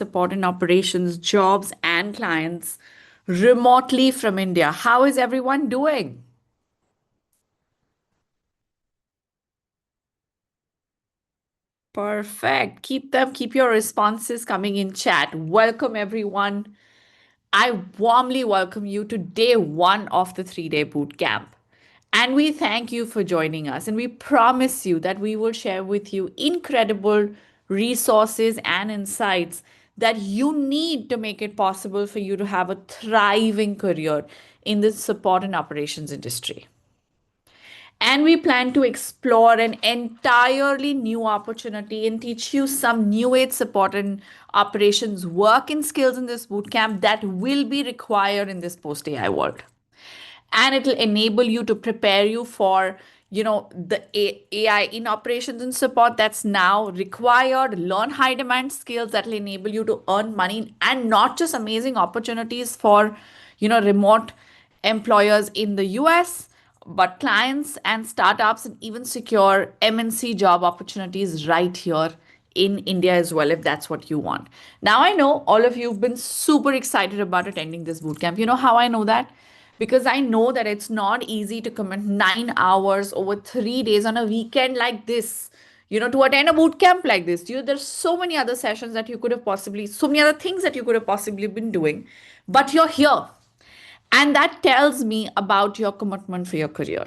support and operations, jobs, and clients remotely from India. How is everyone doing? Perfect. Keep your responses coming in chat. Welcome, everyone. I warmly welcome you to day one of the 3 day boot camp. And we thank you for joining us. And we promise you that we will share with you incredible resources and insights that you need to make it possible for you to have a thriving career in the support and operations industry. And we plan to explore an entirely new opportunity and teach you some new age support and operations work and skills in this bootcamp that will be required in this post AI world. And it'll enable you to prepare you for the AI in operations and support that's now required. Learn high demand skills that will enable you to earn money and not just amazing opportunities for remote employers in the US, but clients and startups, and even secure MNC job opportunities right here in India as well, if that's what you want. Now, I know all of you have been super excited about attending this bootcamp. You know how I know that? Because I know that it's not easy to commit 9 hours over 3 days on a weekend like this, to attend a boot camp like this. There's so many other sessions that you could have possibly, so many other things that you could have possibly been doing, but you're here. And that tells me about your commitment for your career.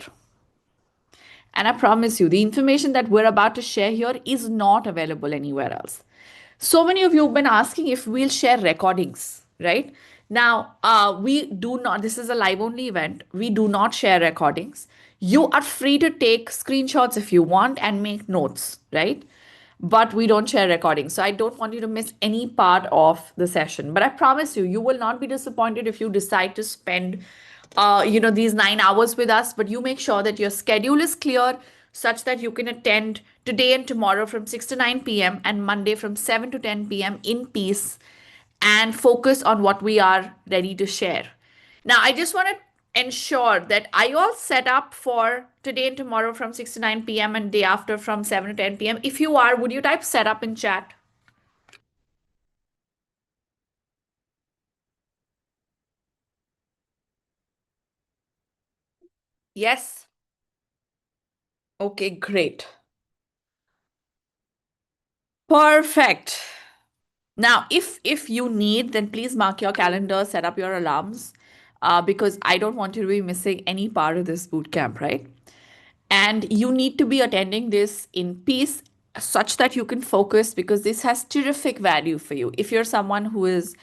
And I promise you, the information that we're about to share here is not available anywhere else. So many of you have been asking if we'll share recordings, right? Now, we do not, this is a live only event. We do not share recordings. You are free to take screenshots if you want and make notes, right? But we don't share recordings. So I don't want you to miss any part of the session. But I promise you, you will not be disappointed if you decide to spend these 9 hours with us, but you make sure that your schedule is clear such that you can attend today and tomorrow from 6 to 9 p.m. and Monday from 7 to 10 p.m. in peace and focus on what we are ready to share. Now, I just want to ensure that are you all set up for today and tomorrow from 6 to 9 p.m. and day after from 7 to 10 p.m.? If you are, would you type set up in chat? Yes. Okay, great. Perfect. Now, if you need, then please mark your calendar, set up your alarms, because I don't want you to be missing any part of this boot camp, right? And you need to be attending this in peace such that you can focus because this has terrific value for you. If you're someone who is,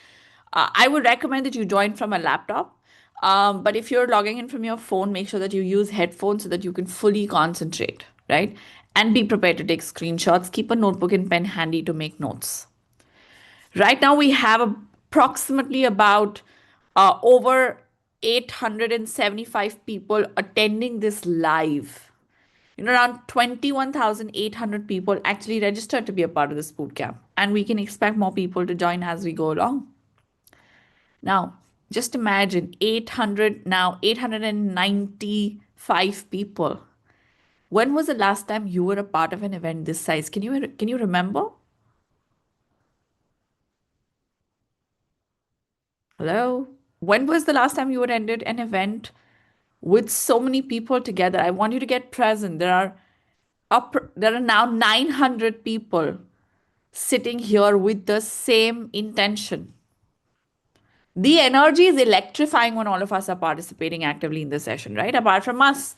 I would recommend that you join from a laptop. But if you're logging in from your phone, make sure that you use headphones so that you can fully concentrate, right? And be prepared to take screenshots. Keep a notebook and pen handy to make notes. Right now, we have approximately about over 875 people attending this live. Around 21,800 people actually registered to be a part of this boot camp, and we can expect more people to join as we go along. Now, just imagine 895 people. When was the last time you were a part of an event this size? Can you remember? Hello? When was the last time you attended an event with so many people together? I want you to get present. There are now 900 people sitting here with the same intention. The energy is electrifying when all of us are participating actively in the session, right? Apart from us,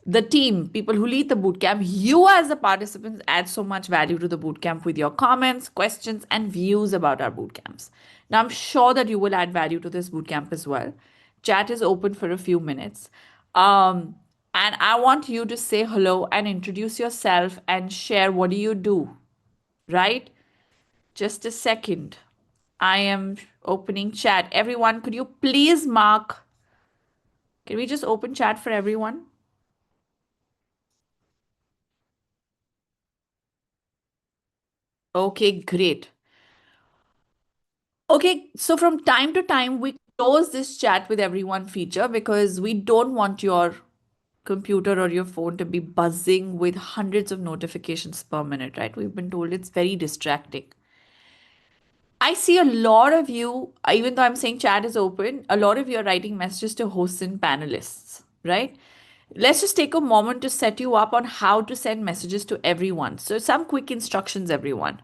the team, people who lead the bootcamp, you as the participants add so much value to the bootcamp with your comments, questions, and views about our bootcamps. Now, I'm sure that you will add value to this bootcamp as well. Chat is open for a few minutes. And I want you to say hello and introduce yourself and share what do you do, right? Just a second. I am opening chat. Everyone, could you please mark? Can we just open chat for everyone? Okay, great. Okay, so from time to time, we close this chat with everyone feature because we don't want your computer or your phone to be buzzing with hundreds of notifications per minute, right? We've been told it's very distracting. I see a lot of you, even though I'm saying chat is open, a lot of you are writing messages to hosts and panelists, right? Let's just take a moment to set you up on how to send messages to everyone. So, some quick instructions, everyone.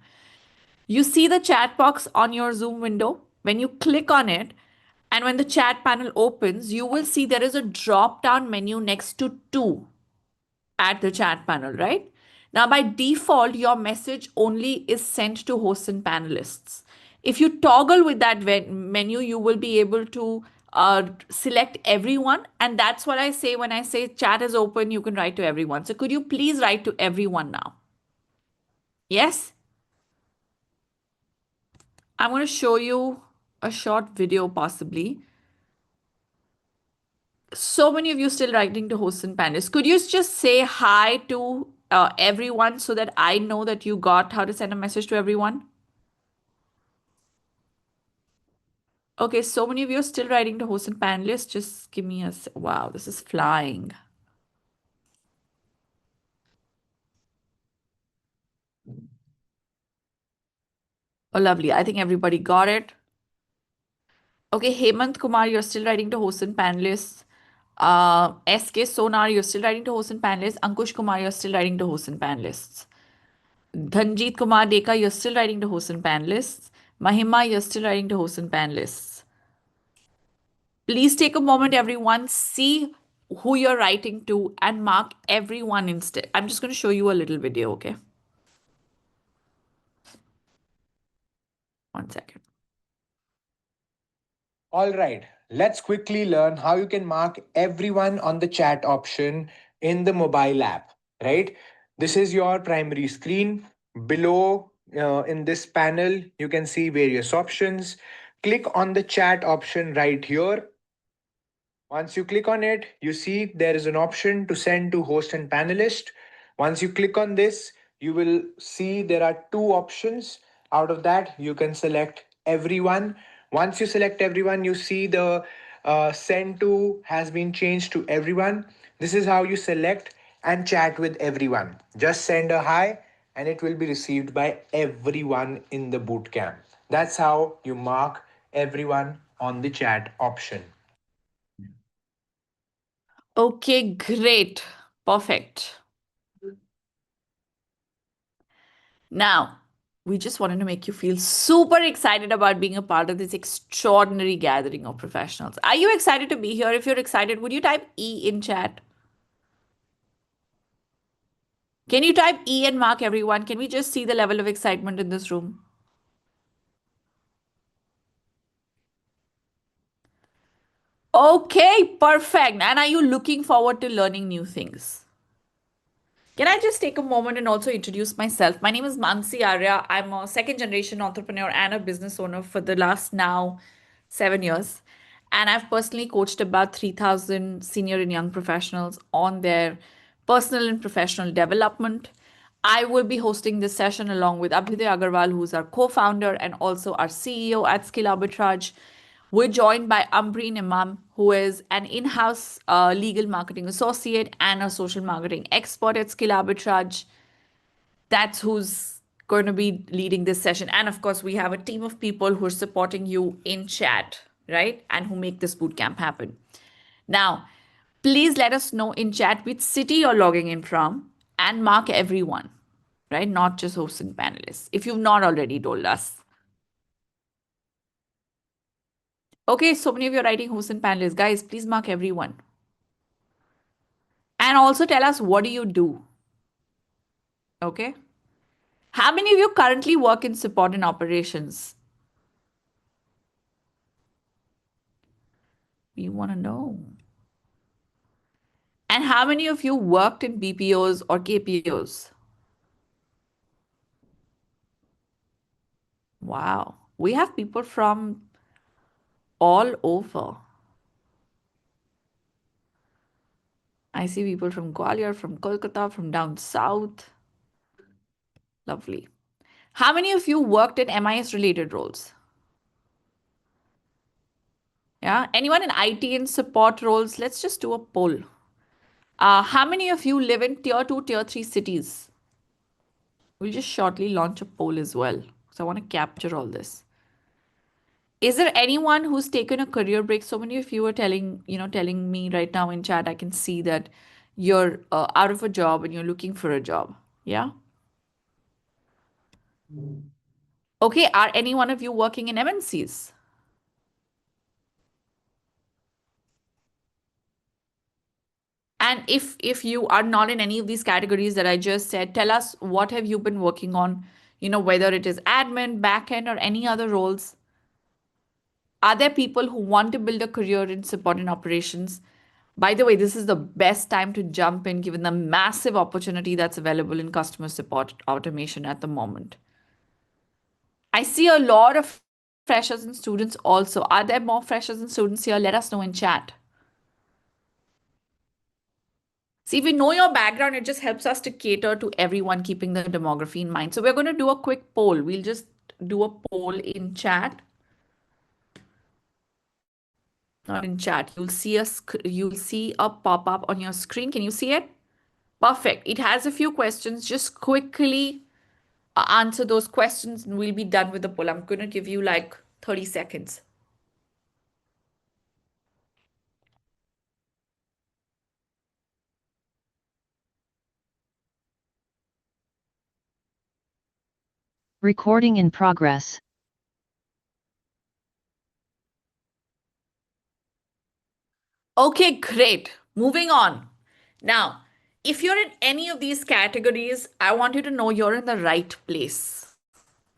You see the chat box on your Zoom window. When you click on it, and when the chat panel opens, you will see there is a drop down menu next to two at the chat panel, right? Now, by default, your message only is sent to hosts and panelists. If you toggle with that menu, you will be able to select everyone. And that's what I say when I say chat is open, you can write to everyone. So, could you please write to everyone now? Yes? I'm going to show you a short video possibly. So many of you still writing to hosts and panelists. Could you just say hi to everyone so that I know that you got how to send a message to everyone? Okay, so many of you are still writing to hosts and panelists. Just give me a wow, this is flying. Oh, lovely. I think everybody got it. Okay, Hemant Kumar, you're still writing to hosts and panelists. SK Sonar, you're still writing to hosts and panelists. Ankush Kumar, you're still writing to hosts and panelists. Dhanjit Kumar Deka, you're still writing to hosts and panelists. Mahima, you're still writing to hosts and panelists. Please take a moment, everyone. See who you're writing to and mark everyone instead. I'm just going to show you a little video, okay? One second. All right, let's quickly learn how you can mark everyone on the chat option in the mobile app, right? This is your primary screen. Below in this panel, you can see various options. Click on the chat option right here. Once you click on it, you see there is an option to send to host and panelist. Once you click on this, you will see there are two options. Out of that, you can select everyone. Once you select everyone, you see the send to has been changed to everyone. This is how you select and chat with everyone. Just send a hi and it will be received by everyone in the bootcamp. That's how you mark everyone on the chat option. Okay, great. Perfect. Now, we just wanted to make you feel super excited about being a part of this extraordinary gathering of professionals. Are you excited to be here? If you're excited, would you type E in chat? Can you type E and mark everyone? Can we just see the level of excitement in this room? Okay, perfect. And are you looking forward to learning new things? Can I just take a moment and also introduce myself? My name is Mansi Arya. I'm a second generation entrepreneur and a business owner for the last now 7 years. And I've personally coached about 3,000 senior and young professionals on their personal and professional development. I will be hosting this session along with Abhyuday Agarwal, who's our co founder and also our CEO at Skill Arbitrage. We're joined by Ambreen Imam, who is an in house legal marketing associate and a social marketing expert at Skill Arbitrage. That's who's going to be leading this session. And of course, we have a team of people who are supporting you in chat, right? And who make this bootcamp happen. Now, please let us know in chat which city you're logging in from and mark everyone, right? Not just hosts and panelists, if you've not already told us. Okay, so many of you are writing hosts and panelists. Guys, please mark everyone. And also tell us what do you do? Okay. How many of you currently work in support and operations? We want to know. And how many of you worked in BPOs or KPOs? Wow. We have people from all over. I see people from Gwalior, from Kolkata, from down south. Lovely. How many of you worked in MIS related roles? Yeah. Anyone in IT and support roles? Let's just do a poll. How many of you live in tier 2, tier 3 cities? We'll just shortly launch a poll as well. So I want to capture all this. Is there anyone who's taken a career break? So many of you are telling me right now in chat, I can see that you're out of a job and you're looking for a job. Yeah. Okay. Are any one of you working in MNCs? And if you are not in any of these categories that I just said, tell us what have you been working on, whether it is admin, backend, or any other roles. Are there people who want to build a career in support and operations? By the way, this is the best time to jump in given the massive opportunity that's available in customer support automation at the moment. I see a lot of freshers and students also. Are there more freshers and students here? Let us know in chat. See, if we know your background, it just helps us to cater to everyone, keeping the demography in mind. So we're going to do a quick poll. We'll just do a poll in chat. Not in chat. You'll see a pop-up on your screen. Can you see it? Perfect. It has a few questions. Just quickly answer those questions and we'll be done with the poll. I'm going to give you like 30 seconds. Recording in progress. Okay, great. Moving on. Now, if you're in any of these categories, I want you to know you're in the right place,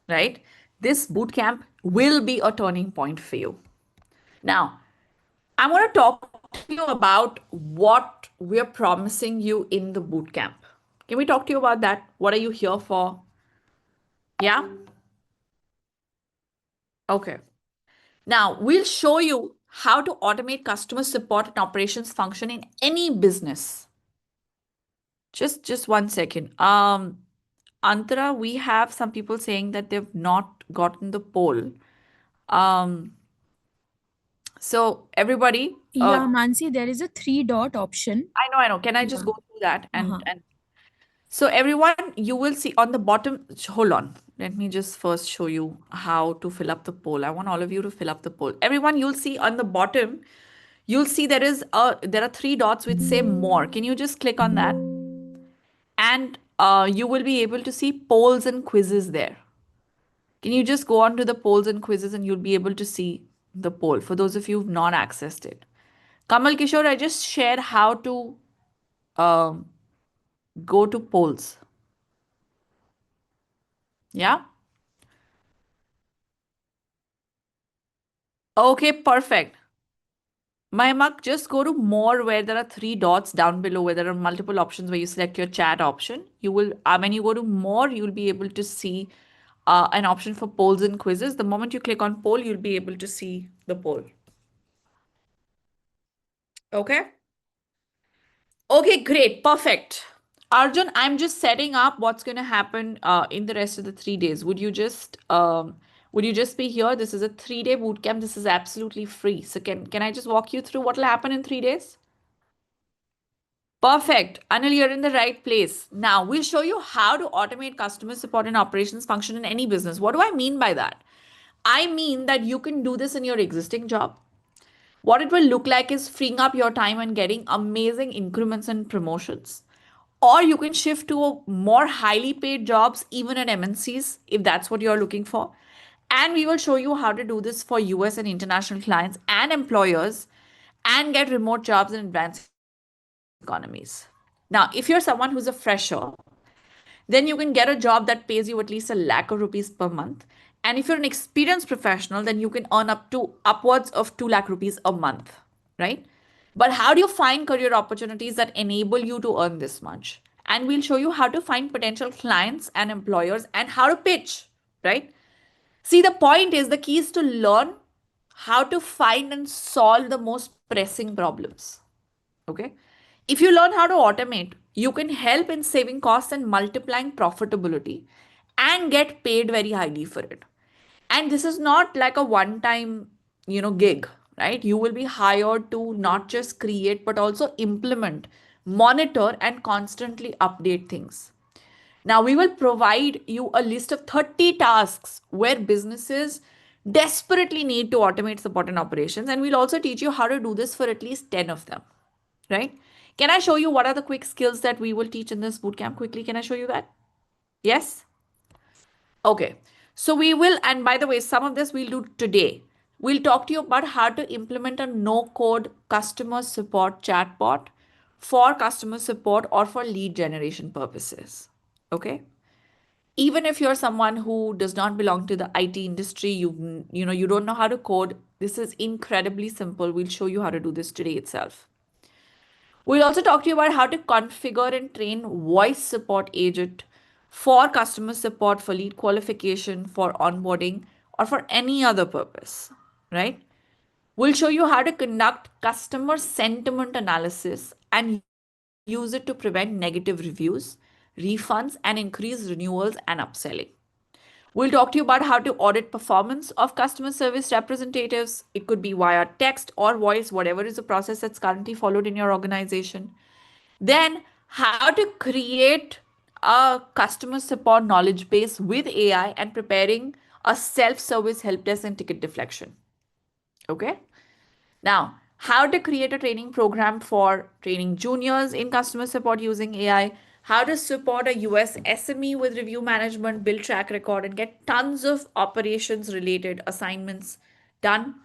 right? This bootcamp will be a turning point for you. Now, I want to talk to you about what we're promising you in the bootcamp. Can we talk to you about that? What are you here for? Yeah? Okay. Now, we'll show you how to automate customer support and operations function in any business. Just 1 second. Antara, we have some people saying that they've not gotten the poll. So everybody, Yeah, Mansi, there is a 3 dot option. I know. Can I just Yeah. go through that Uh-huh. and so everyone, you will see on the bottom. Hold on. Let me just first show you how to fill up the poll. I want all of you to fill up the poll. Everyone, you'll see on the bottom, you'll see there are 3 dots which say more. Can you just click on that? And you will be able to see polls and quizzes there. Can you just go on to the polls and quizzes and you'll be able to see the poll for those of you who've not accessed it. Kamal Kishore, I just shared how to um, go to polls. Yeah? Okay, perfect. Mahimak, just go to more where there are 3 dots down below where there are multiple options where you select your chat option. You will, when you go to more, you'll be able to see an option for polls and quizzes. The moment you click on poll, you'll be able to see the poll. Okay? Okay, great. Perfect. Arjun, I'm just setting up what's going to happen in the rest of the 3 days. Would you just be here? This is a 3-day bootcamp. This is absolutely free. So can I just walk you through what will happen in 3 days? Perfect. Anil, you're in the right place. Now, we'll show you how to automate customer support and operations function in any business. What do I mean by that? I mean that you can do this in your existing job. What it will look like is freeing up your time and getting amazing increments and promotions. Or you can shift to more highly paid jobs, even at MNCs, if that's what you're looking for. And we will show you how to do this for US and international clients and employers and get remote jobs in advanced economies. Now, if you're someone who's a fresher, then you can get a job that pays you at least a lakh of rupees per month. And if you're an experienced professional, then you can earn up to upwards of 2 lakh rupees a month, right? But how do you find career opportunities that enable you to earn this much? And we'll show you how to find potential clients and employers and how to pitch, right? See, the point is the key is to learn how to find and solve the most pressing problems. Okay. If you learn how to automate, you can help in saving costs and multiplying profitability and get paid very highly for it. And this is not like a one time, gig, right? You will be hired to not just create, but also implement, monitor, and constantly update things. Now, we will provide you a list of 30 tasks where businesses desperately need to automate support and operations, and we'll also teach you how to do this for at least 10 of them, right? Can I show you what are the quick skills that we will teach in this bootcamp quickly? Can I show you that? Yes? Okay. So we will, and by the way, some of this we'll do today. We'll talk to you about how to implement a no-code customer support chatbot for customer support or for lead generation purposes. Okay? Even if you're someone who does not belong to the IT industry, you don't know how to code, this is incredibly simple. We'll show you how to do this today itself. We'll also talk to you about how to configure and train voice support agent for customer support, for lead qualification, for onboarding, or for any other purpose, right? We'll show you how to conduct customer sentiment analysis and use it to prevent negative reviews, refunds, and increase renewals and upselling. We'll talk to you about how to audit performance of customer service representatives. It could be via text or voice, whatever is the process that's currently followed in your organization. Then, how to create a customer support knowledge base with AI and preparing a self-service help desk and ticket deflection. Okay. Now, how to create a training program for training juniors in customer support using AI, how to support a US SME with review management, build track record, and get tons of operations related assignments done,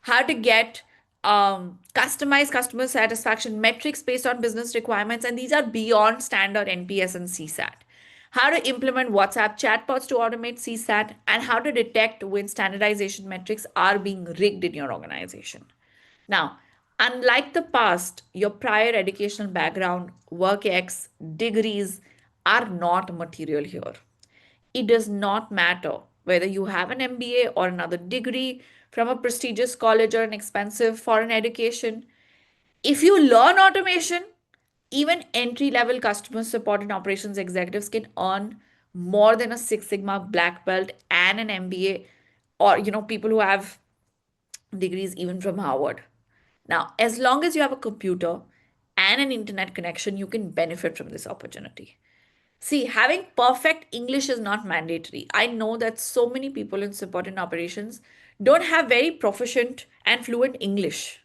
how to get customized customer satisfaction metrics based on business requirements, and these are beyond standard NPS and CSAT. How to implement WhatsApp chatbots to automate CSAT, and how to detect when standardization metrics are being rigged in your organization. Now, unlike the past, your prior educational background, work ex, degrees are not material here. It does not matter whether you have an MBA or another degree from a prestigious college or an expensive foreign education. If you learn automation, even entry-level customer support and operations executives can earn more than a Six Sigma black belt and an MBA, or people who have degrees even from Harvard. Now, as long as you have a computer and an internet connection, you can benefit from this opportunity. See, having perfect English is not mandatory. I know that so many people in support and operations don't have very proficient and fluent English.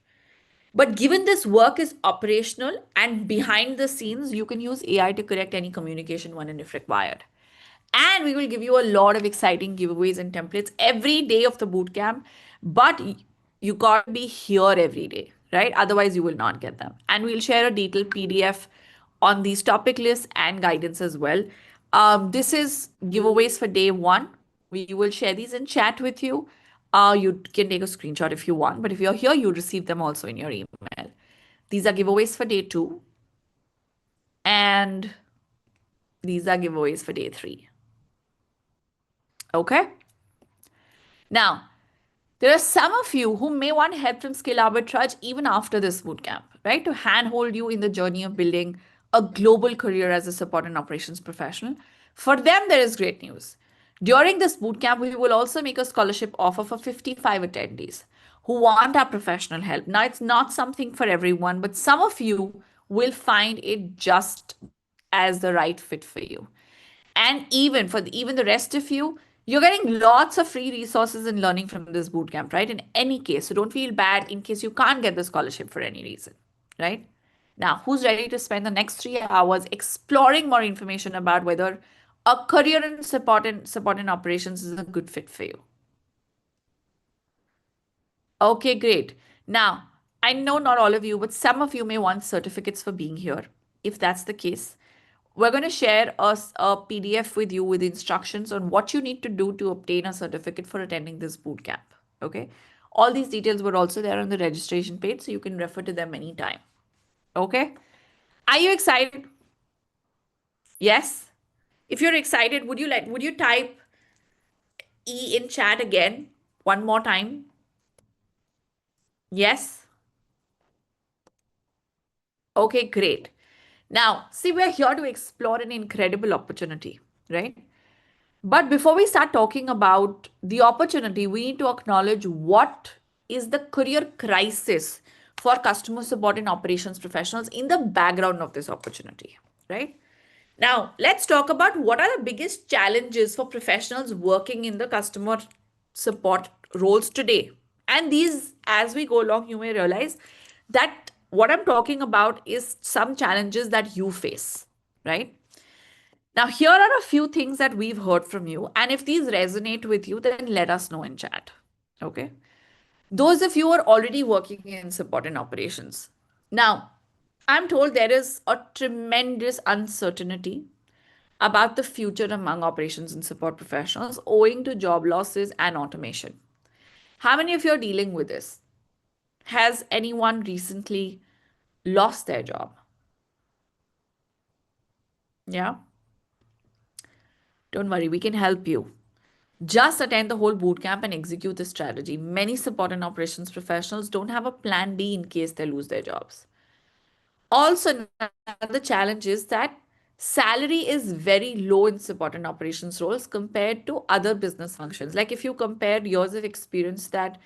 But given this work is operational and behind the scenes, you can use AI to correct any communication when and if required. And we will give you a lot of exciting giveaways and templates every day of the bootcamp. But you got to be here every day, right? Otherwise, you will not get them. And we'll share a detailed PDF on these topic lists and guidance as well. This is giveaways for day one. We will share these in chat with you. You can take a screenshot if you want, but if you're here, you receive them also in your email. These are giveaways for day two. And these are giveaways for day three. Okay. Now, there are some of you who may want help from Skill Arbitrage even after this bootcamp, right? To handhold you in the journey of building a global career as a support and operations professional. For them, there is great news. During this bootcamp, we will also make a scholarship offer for 55 attendees who want our professional help. Now, it's not something for everyone, but some of you will find it just as the right fit for you. And even for even the rest of you, you're getting lots of free resources and learning from this bootcamp, right? In any case, so don't feel bad in case you can't get the scholarship for any reason, right? Now, who's ready to spend the next 3 hours exploring more information about whether a career in support and operations is a good fit for you? Okay, great. Now, I know not all of you, but some of you may want certificates for being here. If that's the case, we're going to share a PDF with you with instructions on what you need to do to obtain a certificate for attending this bootcamp. Okay. All these details were also there on the registration page, so you can refer to them anytime. Okay. Are you excited? Yes. If you're excited, would you type E in chat again one more time? Yes. Okay, great. Now, see, we're here to explore an incredible opportunity, right? But before we start talking about the opportunity, we need to acknowledge what is the career crisis for customer support and operations professionals in the background of this opportunity, right? Now, let's talk about what are the biggest challenges for professionals working in the customer support roles today. And these, as we go along, you may realize that what I'm talking about is some challenges that you face, right? Now, here are a few things that we've heard from you. And if these resonate with you, then let us know in chat. Okay. Those of you who are already working in support and operations. Now, I'm told there is a tremendous uncertainty about the future among operations and support professionals owing to job losses and automation. How many of you are dealing with this? Has anyone recently lost their job? Yeah? Don't worry, we can help you. Just attend the whole bootcamp and execute the strategy. Many support and operations professionals don't have a plan B in case they lose their jobs. Also, another challenge is that salary is very low in support and operations roles compared to other business functions. Like if you compare years of experience that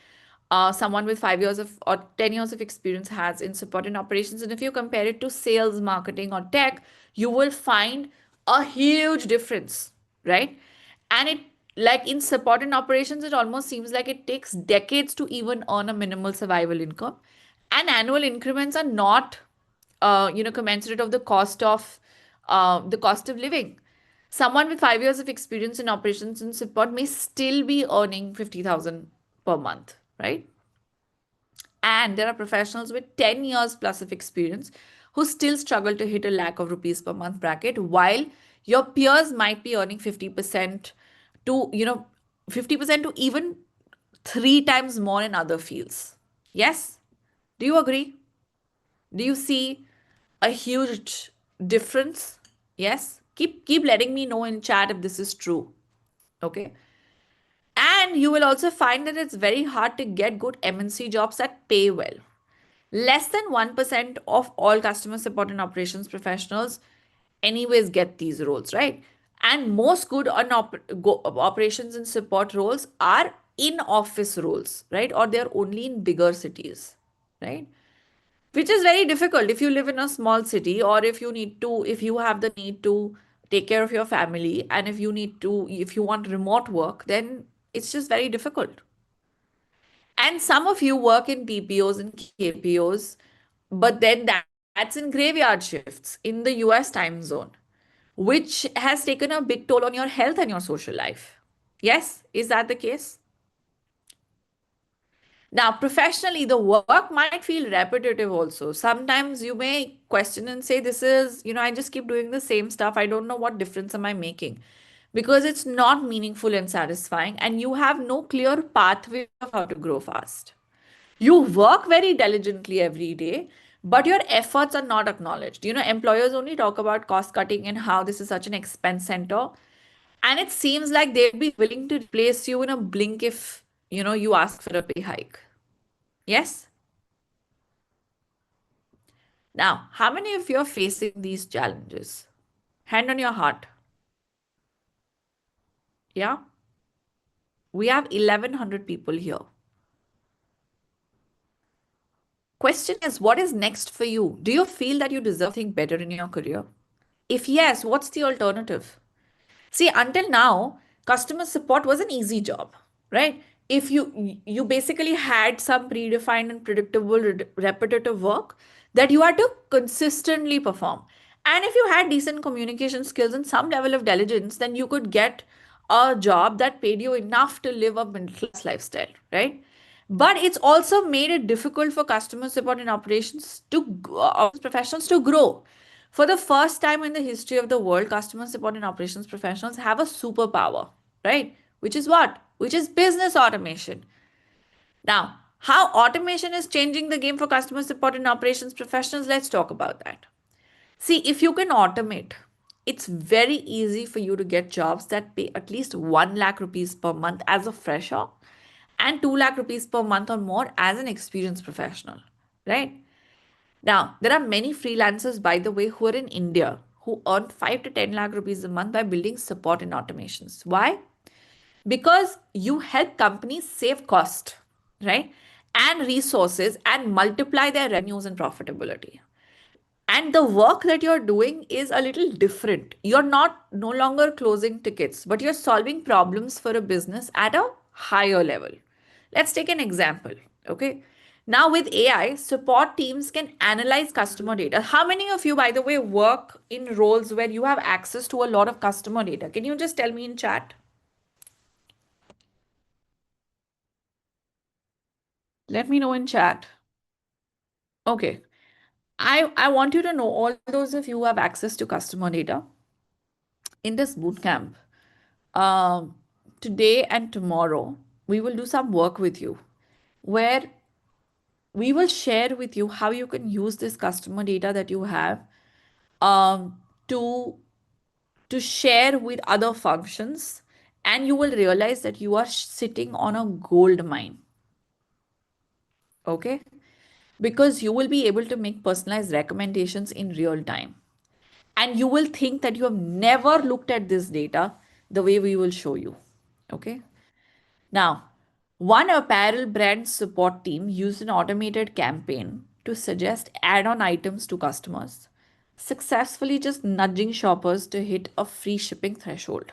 someone with 5 years of or 10 years of experience has in support and operations, and if you compare it to sales, marketing, or tech, you will find a huge difference, right? And it, like in support and operations, it almost seems like it takes decades to even earn a minimal survival income, and annual increments are not commensurate of the cost of living. Someone with 5 years of experience in operations and support may still be earning 50,000 per month, right? And there are professionals with 10 years plus of experience who still struggle to hit a lakh of rupees per month bracket, while your peers might be earning 50% to, 50% to even three times more in other fields. Yes? Do you agree? Do you see a huge difference? Yes? Keep letting me know in chat if this is true. Okay? And you will also find that it's very hard to get good MNC jobs that pay well. Less than 1% of all customer support and operations professionals anyways get these roles, right? And most good operations and support roles are in office roles, right? Or they're only in bigger cities, right? Which is very difficult if you live in a small city, or if you have the need to take care of your family, and if you want remote work, then it's just very difficult. And some of you work in BPOs and KPOs, but then that's in graveyard shifts in the US time zone, which has taken a big toll on your health and your social life. Yes, is that the case? Now, professionally, the work might feel repetitive also. Sometimes you may question and say, I just keep doing the same stuff. I don't know what difference am I making, because it's not meaningful and satisfying, and you have no clear pathway of how to grow fast. You work very diligently every day, but your efforts are not acknowledged. Employers only talk about cost cutting and how this is such an expense center. And it seems like they'd be willing to replace you in a blink if, you ask for a pay hike. Yes? Now, how many of you are facing these challenges? Hand on your heart. Yeah? We have 1,100 people here. Question is, what is next for you? Do you feel that you deserve something better in your career? If yes, what's the alternative? See, until now, customer support was an easy job, right? If you basically had some predefined and predictable repetitive work that you had to consistently perform. And if you had decent communication skills and some level of diligence, then you could get a job that paid you enough to live a middle class lifestyle, right? But it's also made it difficult for customer support and operations professionals to grow. For the first time in the history of the world, customer support and operations professionals have a superpower, right? Which is what? Which is business automation. Now, how automation is changing the game for customer support and operations professionals, let's talk about that. See, if you can automate, it's very easy for you to get jobs that pay at least 1 lakh rupees per month as a fresher and 2 lakh rupees per month or more as an experienced professional, right? Now, there are many freelancers, by the way, who are in India who earn 5 to 10 lakh rupees a month by building support and automations. Why? Because you help companies save cost, right? And resources and multiply their revenues and profitability. And the work that you're doing is a little different. You're no longer closing tickets, but you're solving problems for a business at a higher level. Let's take an example. Okay. Now, with AI, support teams can analyze customer data. How many of you, by the way, work in roles where you have access to a lot of customer data? Can you just tell me in chat? Let me know in chat. Okay. I want you to know, all those of you who have access to customer data, in this bootcamp, um, today and tomorrow, we will do some work with you where we will share with you how you can use this customer data that you have um, to to share with other functions, and you will realize that you are sitting on a gold mine. Okay, because you will be able to make personalized recommendations in real time, and you will think that you have never looked at this data the way we will show you. Okay, now one apparel brand support team used an automated campaign to suggest add-on items to customers, successfully just nudging shoppers to hit a free shipping threshold.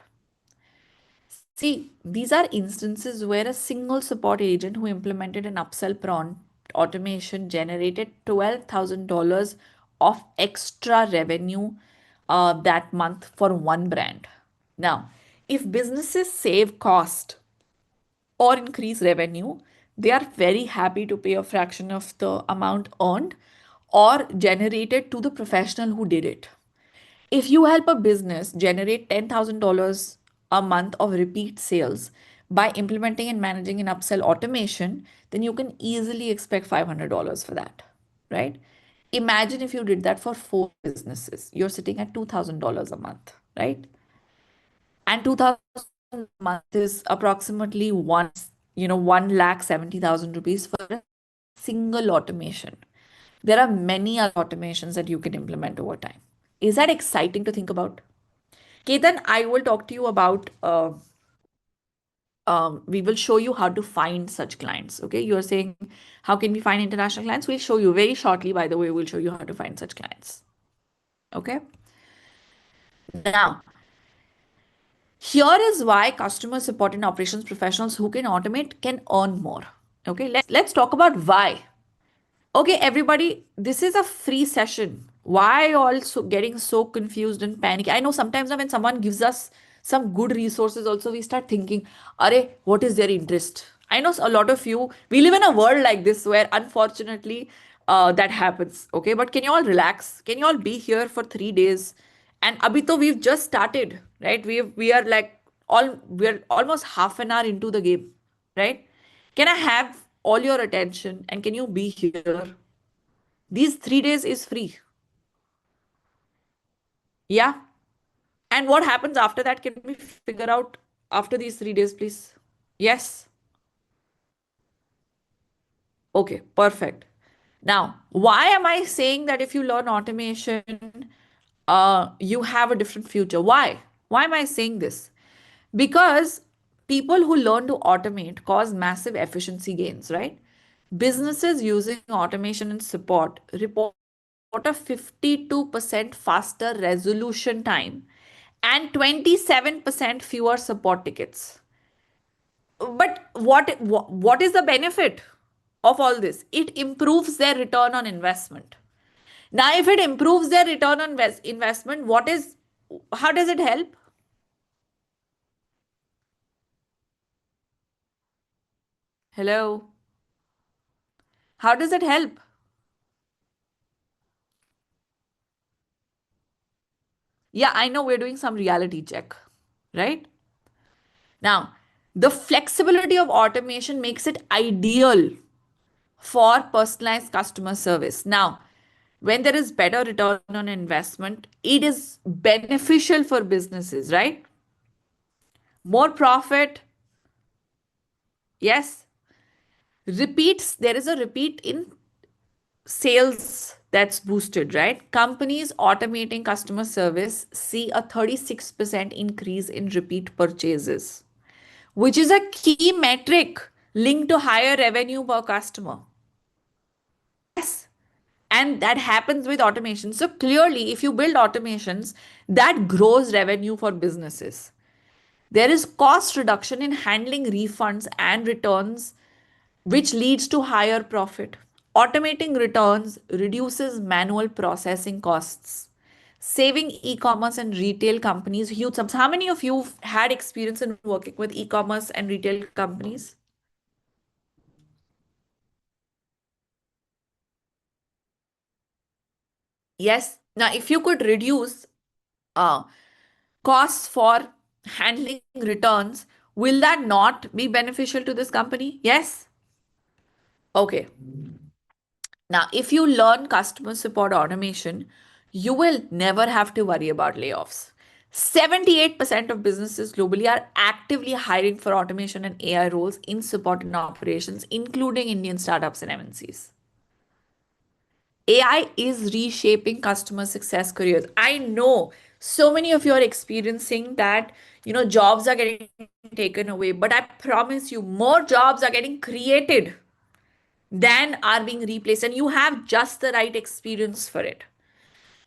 See, these are instances where a single support agent who implemented an upsell prompt automation generated $12,000 of extra revenue that month for one brand. Now, if businesses save cost or increase revenue, they are very happy to pay a fraction of the amount earned or generated to the professional who did it. If you help a business generate $10,000 a month of repeat sales by implementing and managing an upsell automation, then you can easily expect $500 for that, right? Imagine if you did that for 4 businesses, you're sitting at $2,000 a month, right? And 2,000 a month is approximately 1,70,000 rupees for a single automation. There are many other automations that you can implement over time. Is that exciting to think about? Ketan, I will talk to you about, we will show you how to find such clients. Okay. You are saying, how can we find international clients? We'll show you very shortly. By the way, we'll show you how to find such clients. Okay. Now, here is why customer support and operations professionals who can automate can earn more. Okay. Let's talk about why. Okay, everybody, this is a free session. Why also getting so confused and panicky? I know sometimes when someone gives us some good resources, also we start thinking, Are, what is their interest? I know a lot of you, we live in a world like this where unfortunately that happens. Okay, but can you all relax? Can you all be here for 3 days? And abito, we've just started, right? We're almost half an hour into the game, right? Can I have all your attention and can you be here? These 3 days is free. Yeah. And what happens after that? Can we figure out after these 3 days, please? Yes. Okay, perfect. Now, why am I saying that if you learn automation, you have a different future? Why? Why am I saying this? Because people who learn to automate cause massive efficiency gains, right? Businesses using automation and support report a 52% faster resolution time and 27% fewer support tickets. But what is the benefit of all this? It improves their return on investment. Now, if it improves their return on investment, how does it help? Hello? How does it help? Yeah, I know we're doing some reality check, right? Now, the flexibility of automation makes it ideal for personalized customer service. Now, when there is better return on investment, it is beneficial for businesses, right? More profit. Yes. Repeats, there is a repeat in sales that's boosted, right? Companies automating customer service see a 36% increase in repeat purchases, which is a key metric linked to higher revenue per customer. Yes. And that happens with automation. So clearly, if you build automations, that grows revenue for businesses. There is cost reduction in handling refunds and returns which leads to higher profit. Automating returns reduces manual processing costs, saving e-commerce and retail companies huge sums. How many of you had experience in working with e-commerce and retail companies? Yes. Now, if you could reduce uh, costs for handling returns, will that not be beneficial to this company? Yes. Okay. Now, if you learn customer support automation, you will never have to worry about layoffs. 78% of businesses globally are actively hiring for automation and AI roles in support and operations, including Indian startups and MNCs. AI is reshaping customer success careers. I know so many of you are experiencing that, jobs are getting taken away, but I promise you, more jobs are getting created than are being replaced, and you have just the right experience for it.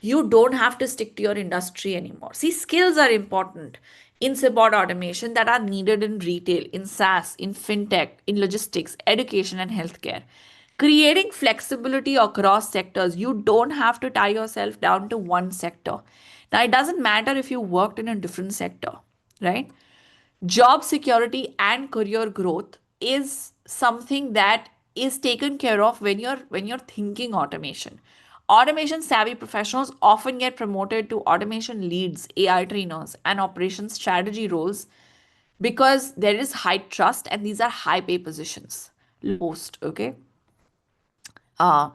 You don't have to stick to your industry anymore. See, skills are important in support automation that are needed in retail, in SaaS, in fintech, in logistics, education, and healthcare. Creating flexibility across sectors. You don't have to tie yourself down to one sector. Now, it doesn't matter if you worked in a different sector, right? Job security and career growth is something that is taken care of when you're thinking automation. Automation savvy professionals often get promoted to automation leads, AI trainers, and operations strategy roles because there is high trust and these are high pay positions. Post, okay. uh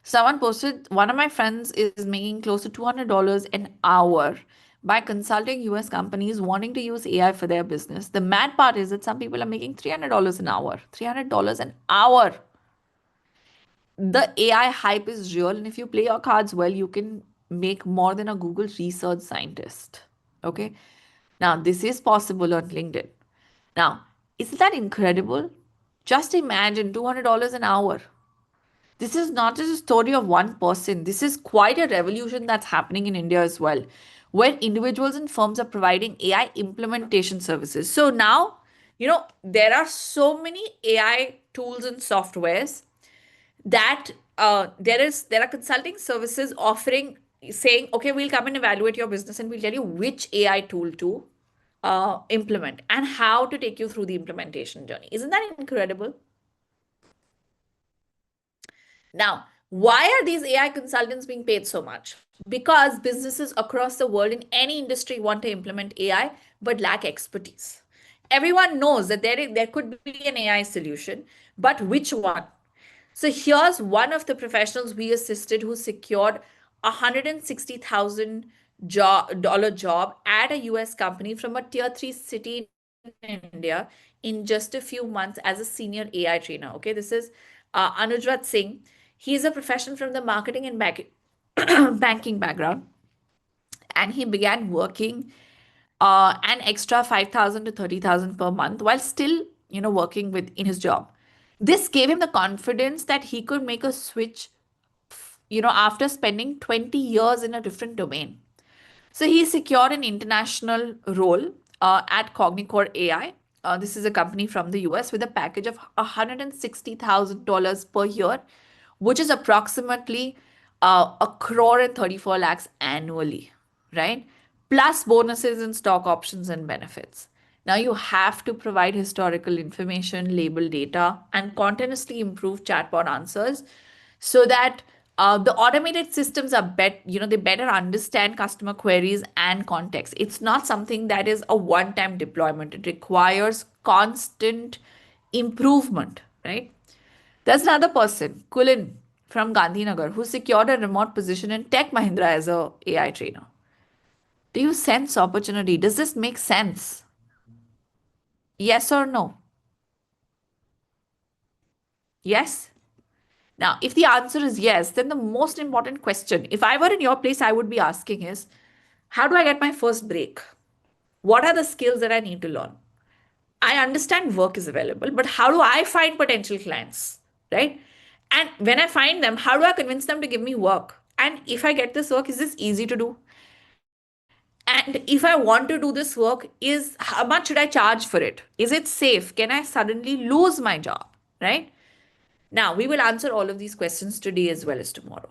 Someone posted, one of my friends is making close to $200 an hour by consulting US companies wanting to use AI for their business. The mad part is that some people are making $300 an hour. $300 an hour. The AI hype is real, and if you play your cards well, you can make more than a Google research scientist. Okay. Now, this is possible on LinkedIn. Now, isn't that incredible? Just imagine $200 an hour. This is not just a story of one person. This is quite a revolution that's happening in India as well, where individuals and firms are providing AI implementation services. So now, there are so many AI tools and softwares that there are consulting services offering, saying, okay, we'll come and evaluate your business and we'll tell you which AI tool to implement and how to take you through the implementation journey. Isn't that incredible? Now, why are these AI consultants being paid so much? Because businesses across the world in any industry want to implement AI but lack expertise. Everyone knows that there could be an AI solution, but which one? So here's one of the professionals we assisted who secured a $160,000 job at a US company from a tier 3 city in India in just a few months as a senior AI trainer. Okay, this is Anujrat Singh. He is a professional from the marketing and banking background, and he began working an extra 5,000 to 30,000 per month while still, working with in his job. This gave him the confidence that he could make a switch, after spending 20 years in a different domain. So he secured an international role at Cognicore AI. This is a company from the US with a package of $160,000 per year, which is approximately a crore and 34 lakhs annually, right? Plus bonuses and stock options and benefits. Now you have to provide historical information, label data, and continuously improve chatbot answers so that the automated systems are they better understand customer queries and context. It's not something that is a one-time deployment. It requires constant improvement, right? There's another person, Kulin from Gandhinagar, who secured a remote position in Tech Mahindra as a AI trainer. Do you sense opportunity? Does this make sense? Yes or no? Yes? Now, if the answer is yes, then the most important question, if I were in your place, I would be asking is, how do I get my first break? What are the skills that I need to learn? I understand work is available, but how do I find potential clients? Right? And when I find them, how do I convince them to give me work? And if I get this work, is this easy to do? And if I want to do this work, is how much should I charge for it? Is it safe? Can I suddenly lose my job? Right? Now, we will answer all of these questions today as well as tomorrow.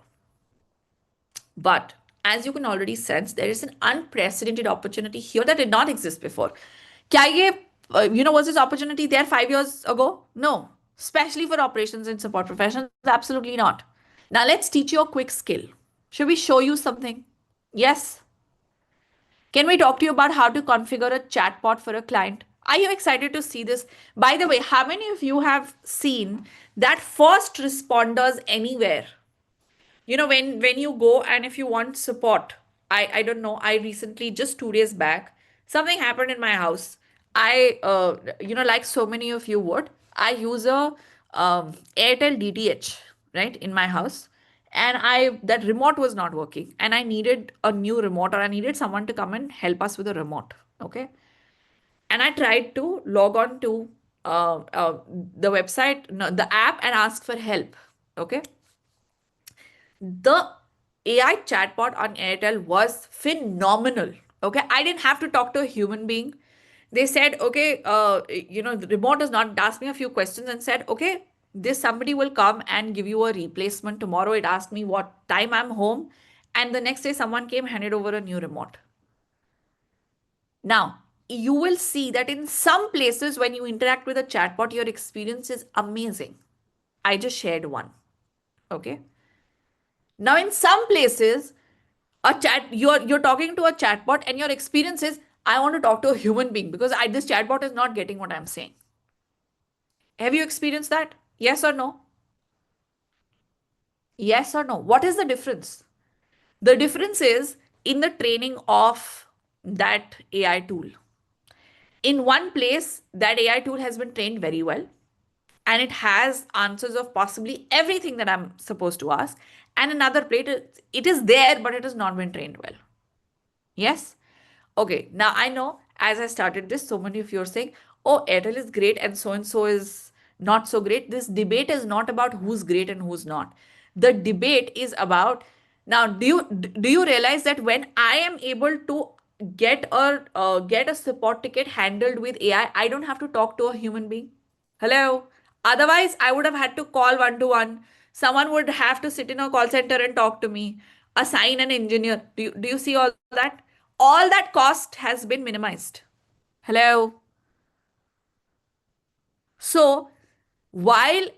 But as you can already sense, there is an unprecedented opportunity here that did not exist before. क्या ये, was this opportunity there 5 years ago? No. Especially for operations and support professionals, absolutely not. Now let's teach you a quick skill. Should we show you something? Yes. Can we talk to you about how to configure a chatbot for a client? Are you excited to see this? By the way, how many of you have seen that first responders anywhere? When you go and if you want support, I don't know, I recently, just 2 days back, something happened in my house. I like so many of you would, I use a Airtel DTH, right, in my house. And I that remote was not working, and I needed a new remote, or I needed someone to come and help us with a remote. Okay. And I tried to log on to the website, no, the app, and ask for help. Okay. The AI chatbot on Airtel was phenomenal. Okay, I didn't have to talk to a human being. They said, okay, the remote does not ask me a few questions and said, okay, this somebody will come and give you a replacement tomorrow. It asked me what time I'm home, and the next day someone came, handed over a new remote. Now, you will see that in some places when you interact with a chatbot, your experience is amazing. I just shared one. Okay. Now, in some places, you're talking to a chatbot and your experience is, I want to talk to a human being because this chatbot is not getting what I'm saying. Have you experienced that? Yes or no? Yes or no? What is the difference? The difference is in the training of that AI tool. In one place, that AI tool has been trained very well, and it has answers of possibly everything that I'm supposed to ask. And another place, it is there, but it has not been trained well. Yes? Okay, now I know as I started this, so many of you are saying, oh, Airtel is great and so is not so great. This debate is not about who's great and who's not. The debate is about, now, do you realize that when I am able to get a support ticket handled with AI, I don't have to talk to a human being? Hello? Otherwise, I would have had to call one to one. Someone would have to sit in a call center and talk to me, assign an engineer. Do you see all that? All that cost has been minimized. Hello? So, while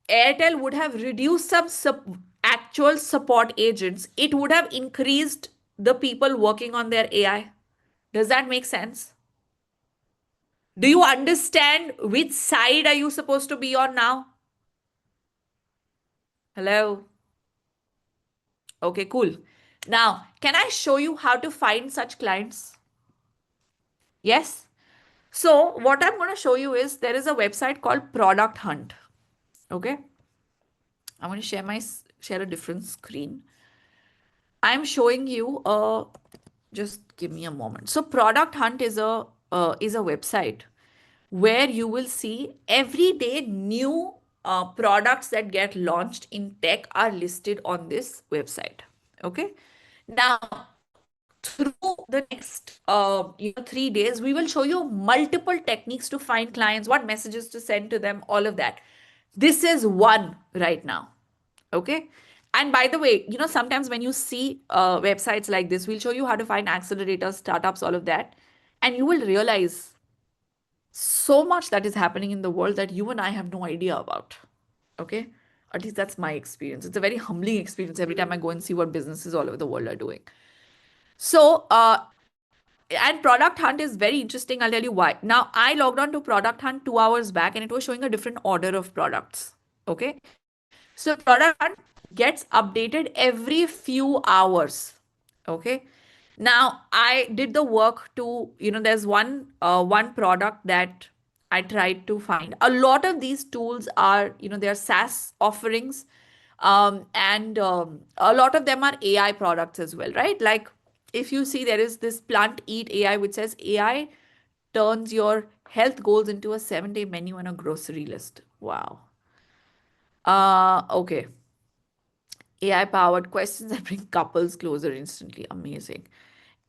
Airtel would have reduced some actual support agents, it would have increased the people working on their AI. Does that make sense? Do you understand which side are you supposed to be on now? Hello? Okay, cool. Now, can I show you how to find such clients? Yes? So, what I'm going to show you is there is a website called Product Hunt. Okay? I'm going to share a different screen. I'm showing you just give me a moment. So, Product Hunt is a website where you will see every day new products that get launched in tech are listed on this website. Okay. Now, through the next 3 days, we will show you multiple techniques to find clients, what messages to send to them, all of that. This is one right now. Okay. And by the way, sometimes when you see websites like this, we'll show you how to find accelerators, startups, all of that. And you will realize so much that is happening in the world that you and I have no idea about. Okay. At least that's my experience. It's a very humbling experience every time I go and see what businesses all over the world are doing. So, and Product Hunt is very interesting. I'll tell you why. Now, I logged on to Product Hunt 2 hours back and it was showing a different order of products. Okay. So, Product Hunt gets updated every few hours. Okay. Now, I did the work to, there's one product that I tried to find. A lot of these tools are, they're SaaS offerings. And a lot of them are AI products as well, right? Like if you see, there is this Plant Eat AI, which says AI turns your health goals into a 7-day menu and a grocery list. Wow. Okay. AI powered questions that bring couples closer instantly. Amazing.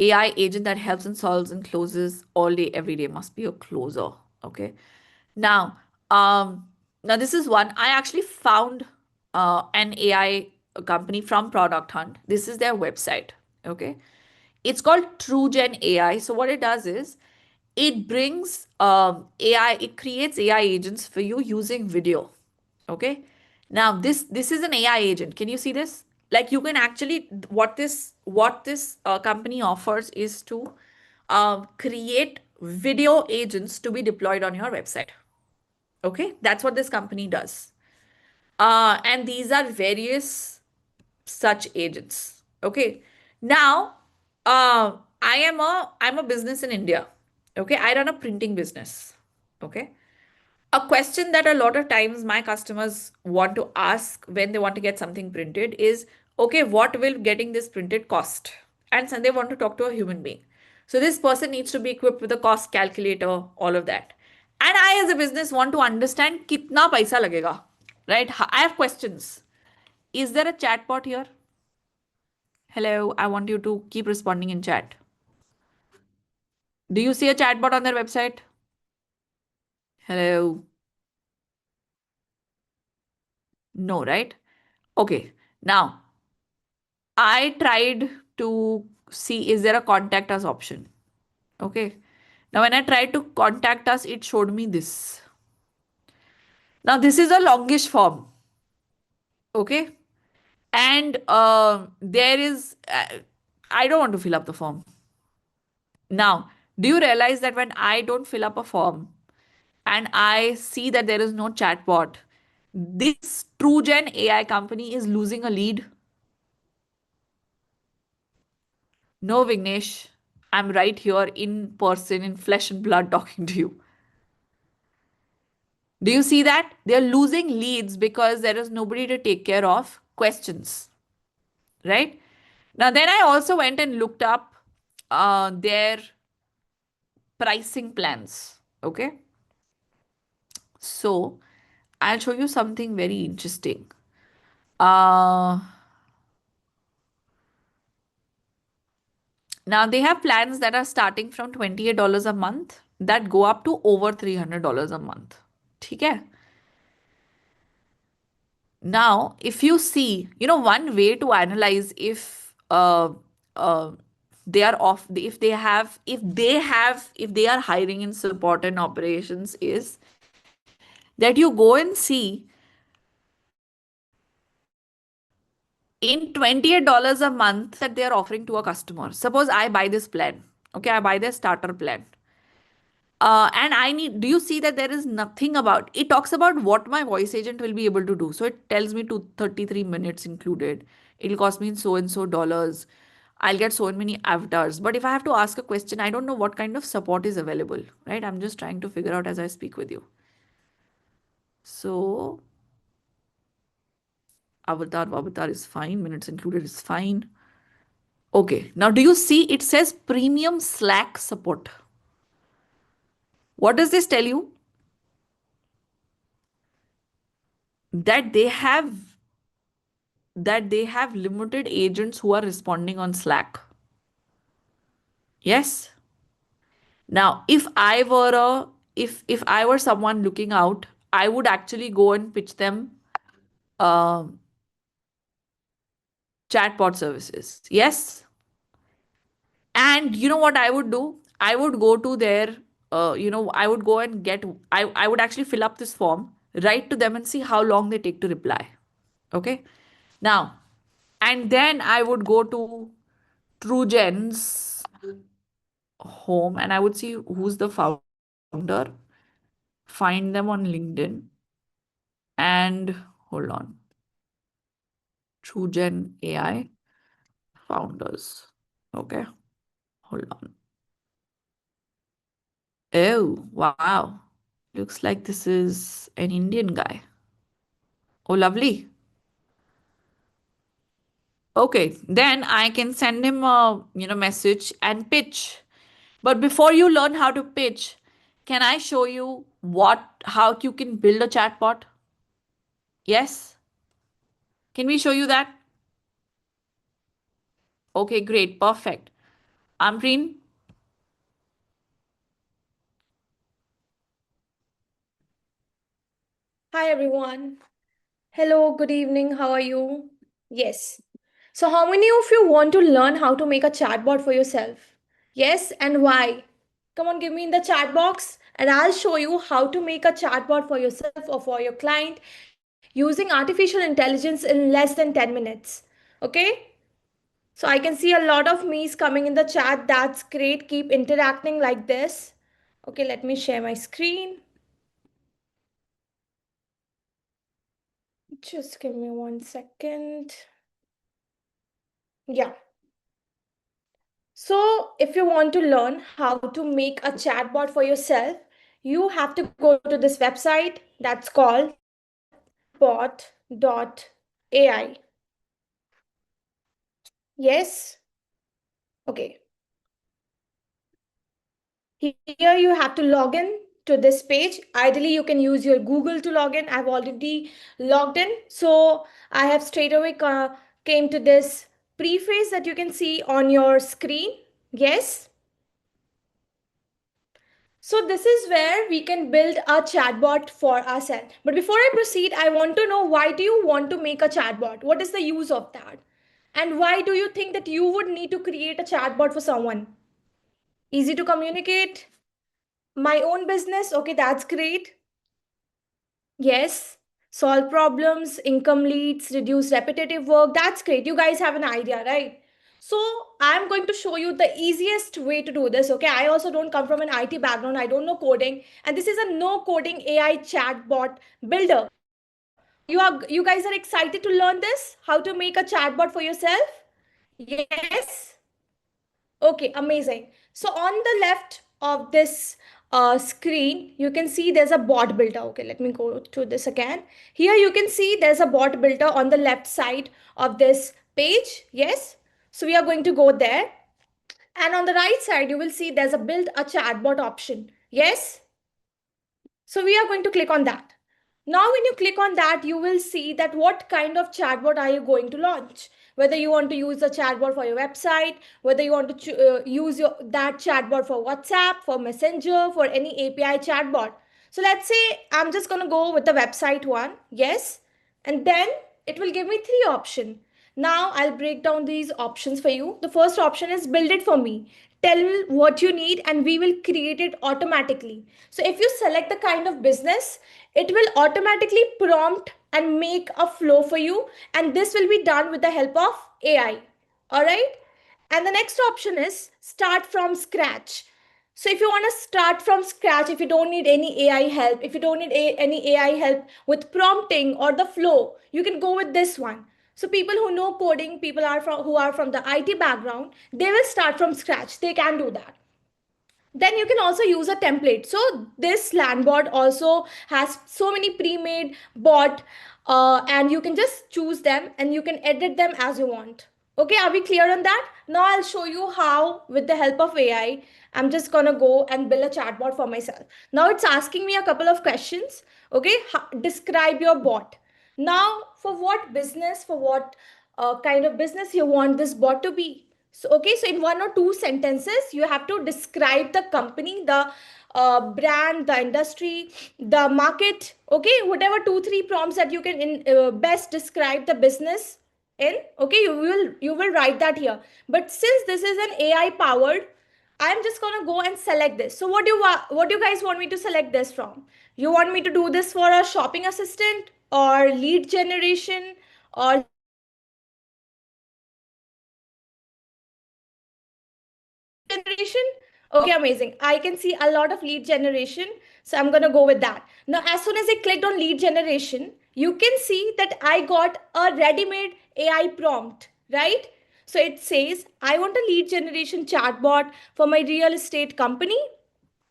AI agent that helps and solves and closes all day, every day, must be a closer. Okay. Now, Now, this is one. I actually found an AI company from Product Hunt. This is their website. Okay. It's called TrueGen AI. So, what it does is it brings AI, it creates AI agents for you using video. Okay. Now, this is an AI agent. Can you see this? Like you can actually what this company offers is to create video agents to be deployed on your website. Okay, that's what this company does. And these are various such agents. Okay. Now, I'm a business in India. Okay, I run a printing business. Okay. A question that a lot of times my customers want to ask when they want to get something printed is, okay, what will getting this printed cost? And so they want to talk to a human being. So this person needs to be equipped with a cost calculator, all of that. And I, as a business, want to understand kitna paisa lagega, right? I have questions. Is there a chatbot here? Hello, I want you to keep responding in chat. Do you see a chatbot on their website? Hello. No, right? Okay. Now, I tried to see is there a contact us option. Okay. Now, when I tried to contact us, it showed me this. Now, this is a longish form. Okay. And there is, I don't want to fill up the form. Now, do you realize that when I don't fill up a form and I see that there is no chatbot, this TrueGen AI company is losing a lead? No, Vignesh, I'm right here in person, in flesh and blood, talking to you. Do you see that? They're losing leads because there is nobody to take care of questions, right? Now, then I also went and looked up their pricing plans. Okay. So I'll show you something very interesting. Uh, Now they have plans that are starting from $28 a month that go up to over $300 a month. Okay. Now, if you see, one way to analyze if uh, they are off, if they are hiring in support and operations is that you go and see in $28 a month that they are offering to a customer. Suppose I buy this plan. Okay, I buy their starter plan. And do you see that there is nothing about, it talks about what my voice agent will be able to do. So it tells me to 33 minutes included. It'll cost me so and so dollars. I'll get so many avatars. But if I have to ask a question, I don't know what kind of support is available, right? I'm just trying to figure out as I speak with you. So avatar is fine. Minutes included is fine. Okay. Now, do you see it says premium Slack support? What does this tell you? That they have limited agents who are responding on Slack. Yes. Now, if I were someone looking out, I would actually go and pitch them uh, chatbot services. Yes. And you know what I would do? I would go to their, I would go and I would actually fill up this form, write to them and see how long they take to reply. Okay. Now, and then I would go to TrueGen's home and I would see who's the founder, find them on LinkedIn, and hold on. TrueGen AI founders. Okay, hold on. Oh, wow. Looks like this is an Indian guy. Oh, lovely. Okay, then I can send him a message and pitch. But before you learn how to pitch, can I show you how you can build a chatbot? Yes? Can we show you that? Okay, great, perfect. Amreen? Hi everyone. Hello, good evening. How are you? Yes. So, how many of you want to learn how to make a chatbot for yourself? Yes, and why? Come on, give me in the chat box, and I'll show you how to make a chatbot for yourself or for your client using artificial intelligence in less than 10 minutes. Okay? So, I can see a lot of me's coming in the chat. That's great. Keep interacting like this. Okay, let me share my screen. Just give me 1 second. Yeah. So, if you want to learn how to make a chatbot for yourself, you have to go to this website that's called chatbot.ai. Yes? Okay. Here you have to log in to this page. Ideally, you can use your Google to log in. I've already logged in. So, I have straight away came to this preface that you can see on your screen. Yes? So this is where we can build a chatbot for ourselves. But before I proceed, I want to know, why do you want to make a chatbot? What is the use of that? And why do you think that you would need to create a chatbot for someone? Easy to communicate? My own business? Okay, that's great. Yes. Solve problems, income leads, reduce repetitive work. That's great. You guys have an idea, right? So I'm going to show you the easiest way to do this. Okay. I also don't come from an IT background. I don't know coding. And this is a no coding AI chatbot builder. You guys are excited to learn this? How to make a chatbot for yourself? Yes. Okay, amazing. So on the left of this screen, you can see there's a bot builder. Okay, let me go to this again. Here you can see there's a bot builder on the left side of this page. Yes. So we are going to go there. And on the right side, you will see there's a build a chatbot option. Yes. So we are going to click on that. Now, when you click on that, you will see that what kind of chatbot are you going to launch. Whether you want to use a chatbot for your website, whether you want to use that chatbot for WhatsApp, for Messenger, for any API chatbot. So let's say I'm just going to go with the website one. Yes. And then it will give me three options. Now I'll break down these options for you. The first option is build it for me. Tell what you need and we will create it automatically. So if you select the kind of business, it will automatically prompt and make a flow for you. And this will be done with the help of AI. All right. And the next option is start from scratch. So if you want to start from scratch, if you don't need any AI help, if you don't need any AI help with prompting or the flow, you can go with this one. So people who know coding, people are from who are from the IT background, they will start from scratch. They can do that. Then you can also use a template. So this landbot also has so many pre-made bot, and you can just choose them and you can edit them as you want. Okay, are we clear on that? Now I'll show you how, with the help of AI, I'm just gonna go and build a chatbot for myself. Now it's asking me a couple of questions. Okay, describe your bot. Now, for what business, for what kind of business you want this bot to be? So, okay, so in one or two sentences, you have to describe the company, the brand, the industry, the market. Okay, whatever two, three prompts that you can best describe the business in. Okay, you will write that here. But since this is an AI powered, I'm just gonna go and select this. So what do you guys want me to select this from? You want me to do this for a shopping assistant or lead generation or generation? Okay, amazing. I can see a lot of lead generation. So I'm gonna go with that. Now, as soon as I clicked on lead generation, you can see that I got a ready-made AI prompt, right? So it says, I want a lead generation chatbot for my real estate company.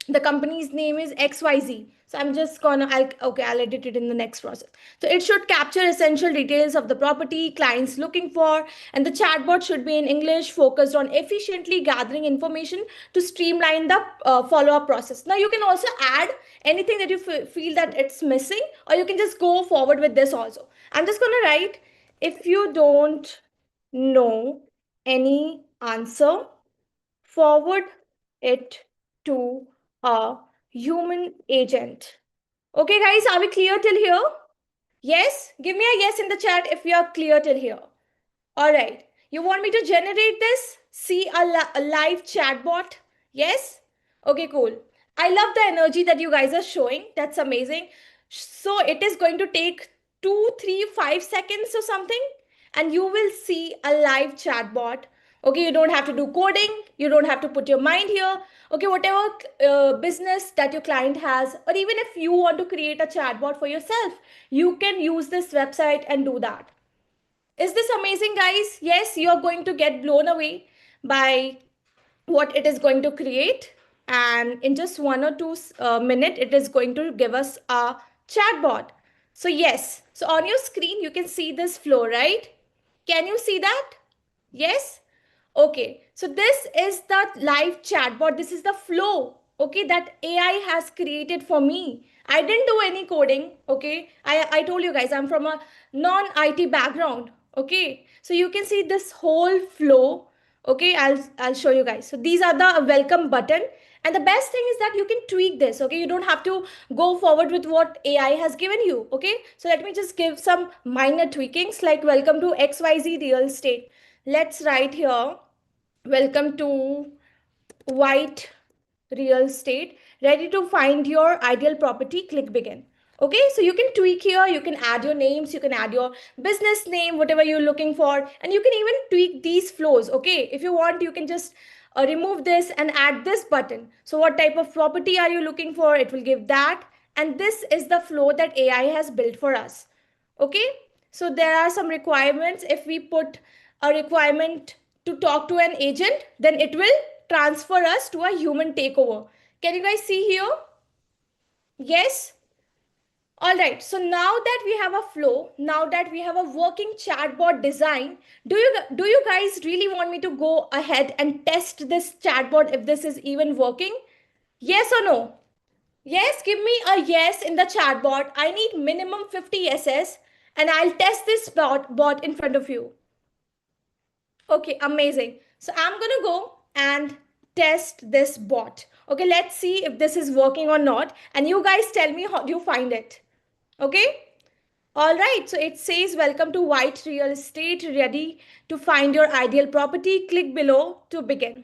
The company's name is XYZ. So I'm just gonna, I'll edit it in the next process. So it should capture essential details of the property clients looking for, and the chatbot should be in English, focused on efficiently gathering information to streamline the follow-up process. Now you can also add anything that you feel that it's missing, or you can just go forward with this also. I'm just gonna write, if you don't know any answer, forward it to a human agent. Okay, guys, are we clear till here? Yes? Give me a yes in the chat if you are clear till here. All right. You want me to generate this? See a live chatbot? Yes? Okay, cool. I love the energy that you guys are showing. That's amazing. So it is going to take 2, 3, 5 seconds or something, and you will see a live chatbot. Okay, you don't have to do coding. You don't have to put your mind here. Okay, whatever business that your client has, or even if you want to create a chatbot for yourself, you can use this website and do that. Is this amazing, guys? Yes, you are going to get blown away by what it is going to create. And in just 1 or 2 minutes, it is going to give us a chatbot. So yes, so on your screen, you can see this flow, right? Can you see that? Yes? Okay, so this is the live chatbot. This is the flow, okay, that AI has created for me. I didn't do any coding, okay. I told you guys I'm from a non-IT background, okay. So you can see this whole flow, okay. I'll show you guys. So these are the welcome button. And the best thing is that you can tweak this, okay. You don't have to go forward with what AI has given you, okay. So let me just give some minor tweakings like welcome to XYZ real estate. Let's write here, welcome to White Real Estate, ready to find your ideal property, click begin. Okay, so you can tweak here, you can add your names, you can add your business name, whatever you're looking for, and you can even tweak these flows. Okay, if you want, you can just remove this and add this button. So what type of property are you looking for? It will give that. And this is the flow that AI has built for us. Okay, so there are some requirements. If we put a requirement to talk to an agent, then it will transfer us to a human takeover. Can you guys see here? Yes? All right, so now that we have a flow, now that we have a working chatbot design, do you guys really want me to go ahead and test this chatbot if this is even working? Yes or no? Yes, give me a yes in the chatbot. I need minimum 50 yeses and I'll test this bot in front of you. Okay, amazing. So I'm gonna go and test this bot. Okay, let's see if this is working or not. And you guys tell me how do you find it. Okay. All right. So it says, welcome to White Real Estate, ready to find your ideal property. Click below to begin.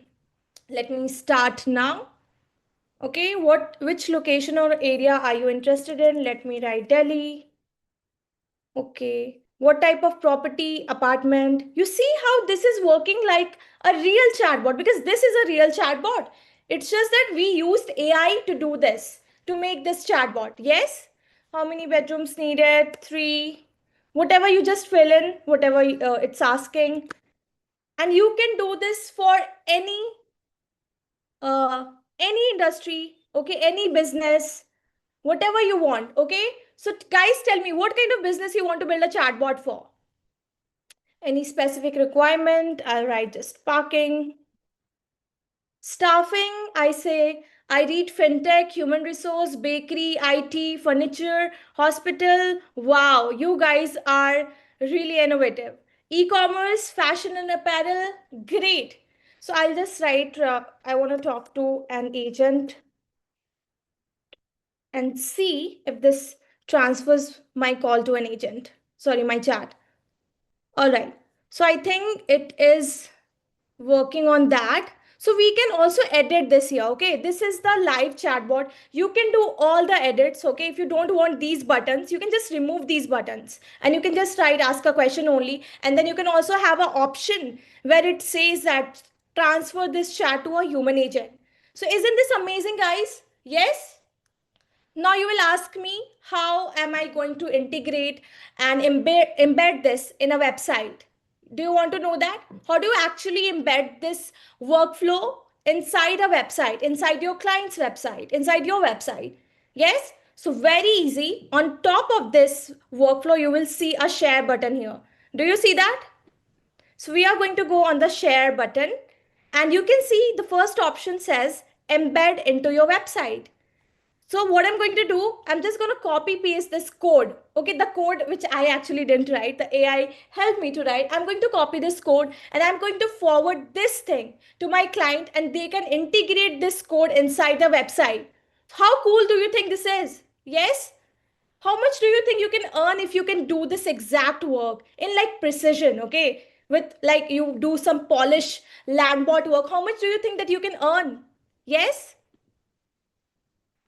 Let me start now. Okay, which location or area are you interested in? Let me write Delhi. Okay, what type of property, apartment? You see how this is working like a real chatbot, because this is a real chatbot. It's just that we used AI to do this, to make this chatbot. Yes? How many bedrooms needed? 3. Whatever you just fill in, whatever it's asking. And you can do this for any industry, okay, any business, whatever you want, okay. So guys, tell me what kind of business you want to build a chatbot for. Any specific requirement? I'll write just parking. Staffing, I say I read fintech, human resource, bakery, IT, furniture, hospital. Wow, you guys are really innovative. E-commerce, fashion and apparel, great. So I'll just write, I want to talk to an agent and see if this transfers my call to an agent. Sorry, my chat. All right. So I think it is working on that. So we can also edit this here. Okay, this is the live chatbot. You can do all the edits. Okay, if you don't want these buttons, you can just remove these buttons and you can just write ask a question only. And then you can also have an option where it says that transfer this chat to a human agent. So isn't this amazing, guys? Yes. Now you will ask me, how am I going to integrate and embed this in a website? Do you want to know that? How do you actually embed this workflow inside a website, inside your client's website, inside your website? Yes? So very easy. On top of this workflow, you will see a share button here. Do you see that? So we are going to go on the share button and you can see the first option says embed into your website. So what I'm going to do, I'm just going to copy paste this code. Okay, the code which I actually didn't write, the AI helped me to write. I'm going to copy this code and I'm going to forward this thing to my client and they can integrate this code inside the website. How cool do you think this is? Yes? How much do you think you can earn if you can do this exact work in like precision, okay? With like you do some polish landbot work, how much do you think that you can earn? Yes?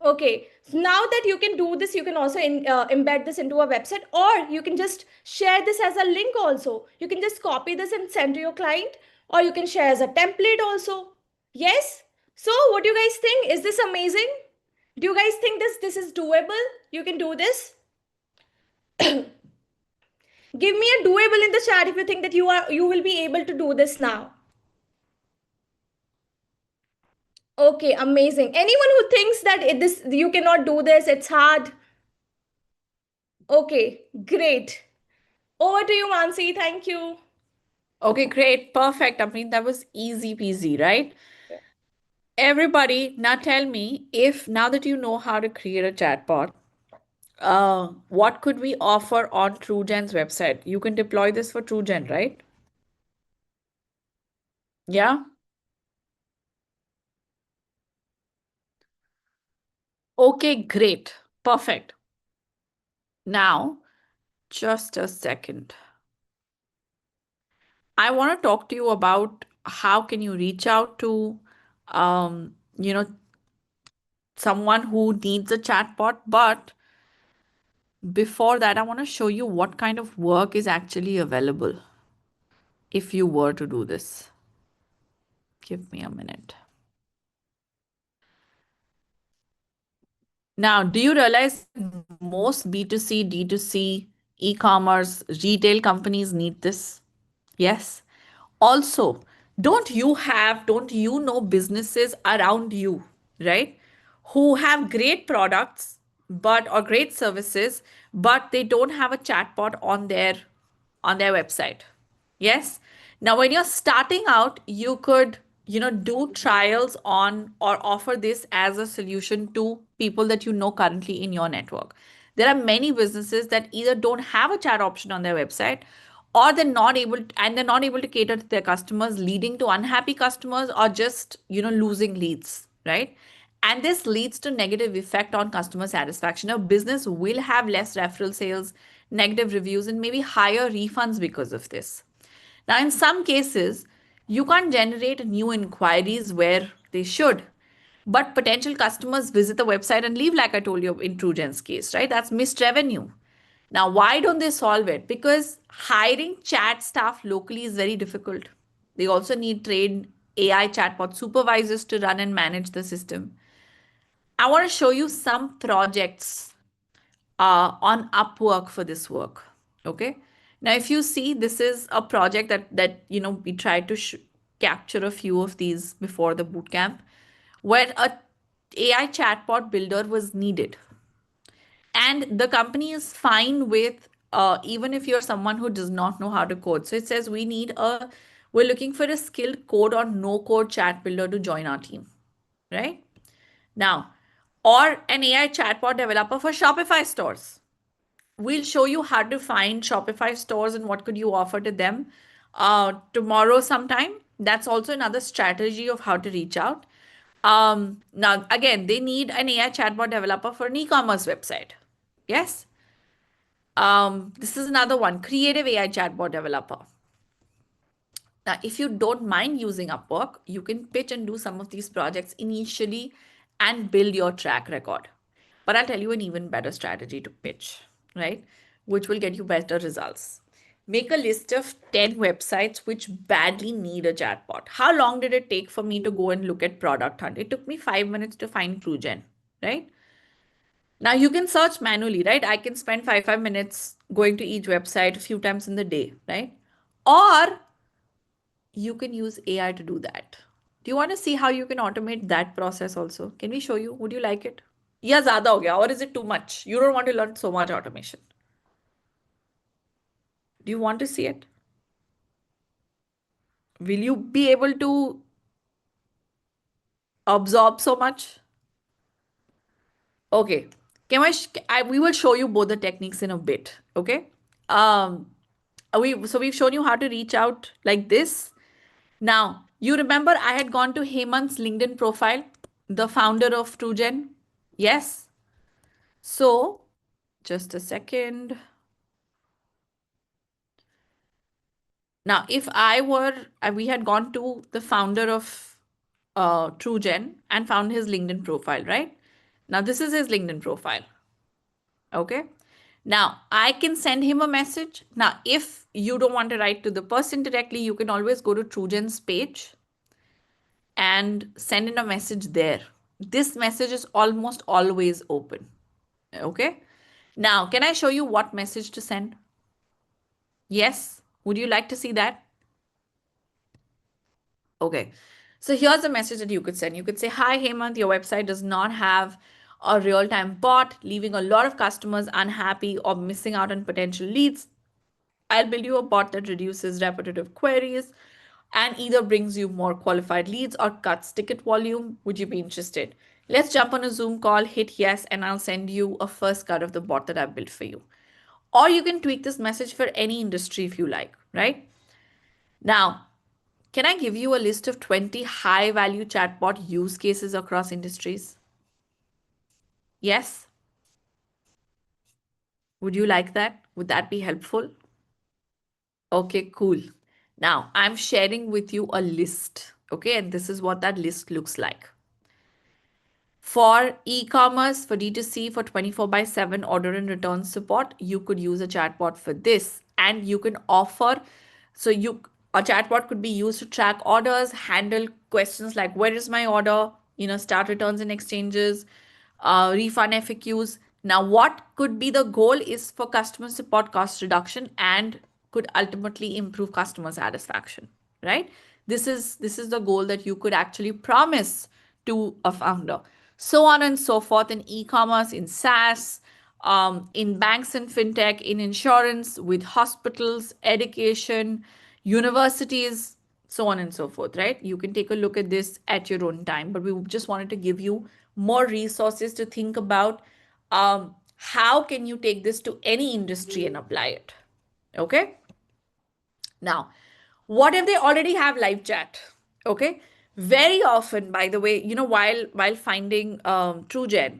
Okay, so now that you can do this, you can also embed this into a website, or you can just share this as a link also. You can just copy this and send to your client, or you can share as a template also. Yes? So what do you guys think? Is this amazing? Do you guys think this is doable? You can do this? Give me a doable in the chat if you think that you will be able to do this now. Okay, amazing. Anyone who thinks that this you cannot do this, it's hard. Okay, great. Over to you, Mansi. Thank you. Okay, great. Perfect. I mean, that was easy peasy, right? Everybody, now tell me if now that you know how to create a chatbot, what could we offer on TrueGen's website? You can deploy this for TrueGen, right? Yeah? Okay, great. Perfect. Now, just a second. I want to talk to you about how can you reach out to you know, someone who needs a chatbot, but before that, I want to show you what kind of work is actually available if you were to do this. Give me a minute. Now, do you realize most B2C, D2C, e-commerce, retail companies need this? Yes. Also, don't you know businesses around you, right? Who have great products, or great services, but they don't have a chatbot on their website. Yes. Now, when you're starting out, you could, do trials on or offer this as a solution to people that you know currently in your network. There are many businesses that either don't have a chat option on their website, or they're not able to cater to their customers, leading to unhappy customers or just, losing leads, right? And this leads to negative effect on customer satisfaction. A business will have less referral sales, negative reviews, and maybe higher refunds because of this. Now, in some cases, you can't generate new inquiries where they should, but potential customers visit the website and leave, like I told you in TrueGen's case, right? That's missed revenue. Now, why don't they solve it? Because hiring chat staff locally is very difficult. They also need trained AI chatbot supervisors to run and manage the system. I want to show you some projects on Upwork for this work. Okay. Now, if you see, this is a project that we tried to capture a few of these before the bootcamp, where a AI chatbot builder was needed, and the company is fine with even if you're someone who does not know how to code. So it says we're looking for a skilled code or no code chat builder to join our team, right? Now, or an AI chatbot developer for Shopify stores. We'll show you how to find Shopify stores and what could you offer to them tomorrow sometime. That's also another strategy of how to reach out. Now, again, they need an AI chatbot developer for an e-commerce website. Yes. This is another one, creative AI chatbot developer. Now, if you don't mind using Upwork, you can pitch and do some of these projects initially and build your track record. But I'll tell you an even better strategy to pitch, right? Which will get you better results. Make a list of 10 websites which badly need a chatbot. How long did it take for me to go and look at Product Hunt? It took me 5 minutes to find TrueGen, right? Now you can search manually, right? I can spend 5 minutes going to each website a few times in the day, right? Or you can use AI to do that. Do you want to see how you can automate that process also? Can we show you? Would you like it? या ज़्यादा हो गया, or is it too much? You don't want to learn so much automation. Do you want to see it? Will you be able to absorb so much? Okay. We will show you both the techniques in a bit. Okay. We've shown you how to reach out like this. Now, you remember I had gone to Hemant's LinkedIn profile, the founder of TrueGen? Yes. So Just a second. Now, if we had gone to the founder of TrueGen and found his LinkedIn profile, right? Now, this is his LinkedIn profile. Okay. Now, I can send him a message. Now, if you don't want to write to the person directly, you can always go to TrueGen's page and send in a message there. This message is almost always open. Okay. Now, can I show you what message to send? Yes. Would you like to see that? Okay. So here's a message that you could send. You could say, "Hi, Hemant, your website does not have a real-time bot, leaving a lot of customers unhappy or missing out on potential leads. I'll build you a bot that reduces repetitive queries and either brings you more qualified leads or cuts ticket volume. Would you be interested? Let's jump on a Zoom call, hit yes, and I'll send you a first cut of the bot that I've built for you." Or you can tweak this message for any industry if you like, right? Now, can I give you a list of 20 high value chatbot use cases across industries? Yes? Would you like that? Would that be helpful? Okay, cool. Now, I'm sharing with you a list, okay? And this is what that list looks like. For e-commerce, for D2C, for 24/7 order and return support, you could use a chatbot for this. And you can offer, a chatbot could be used to track orders, handle questions like where is my order, start returns and exchanges, refund FAQs. Now, what could be the goal is for customer support cost reduction and could ultimately improve customer satisfaction, right? This is the goal that you could actually promise to a founder. So on and so forth in e-commerce, in SaaS, in banks and fintech, in insurance, with hospitals, education, universities, so on and so forth, right? You can take a look at this at your own time, but we just wanted to give you more resources to think about how can you take this to any industry and apply it. Okay. Now, what if they already have live chat? Okay. Very often, by the way, while finding TrueGen,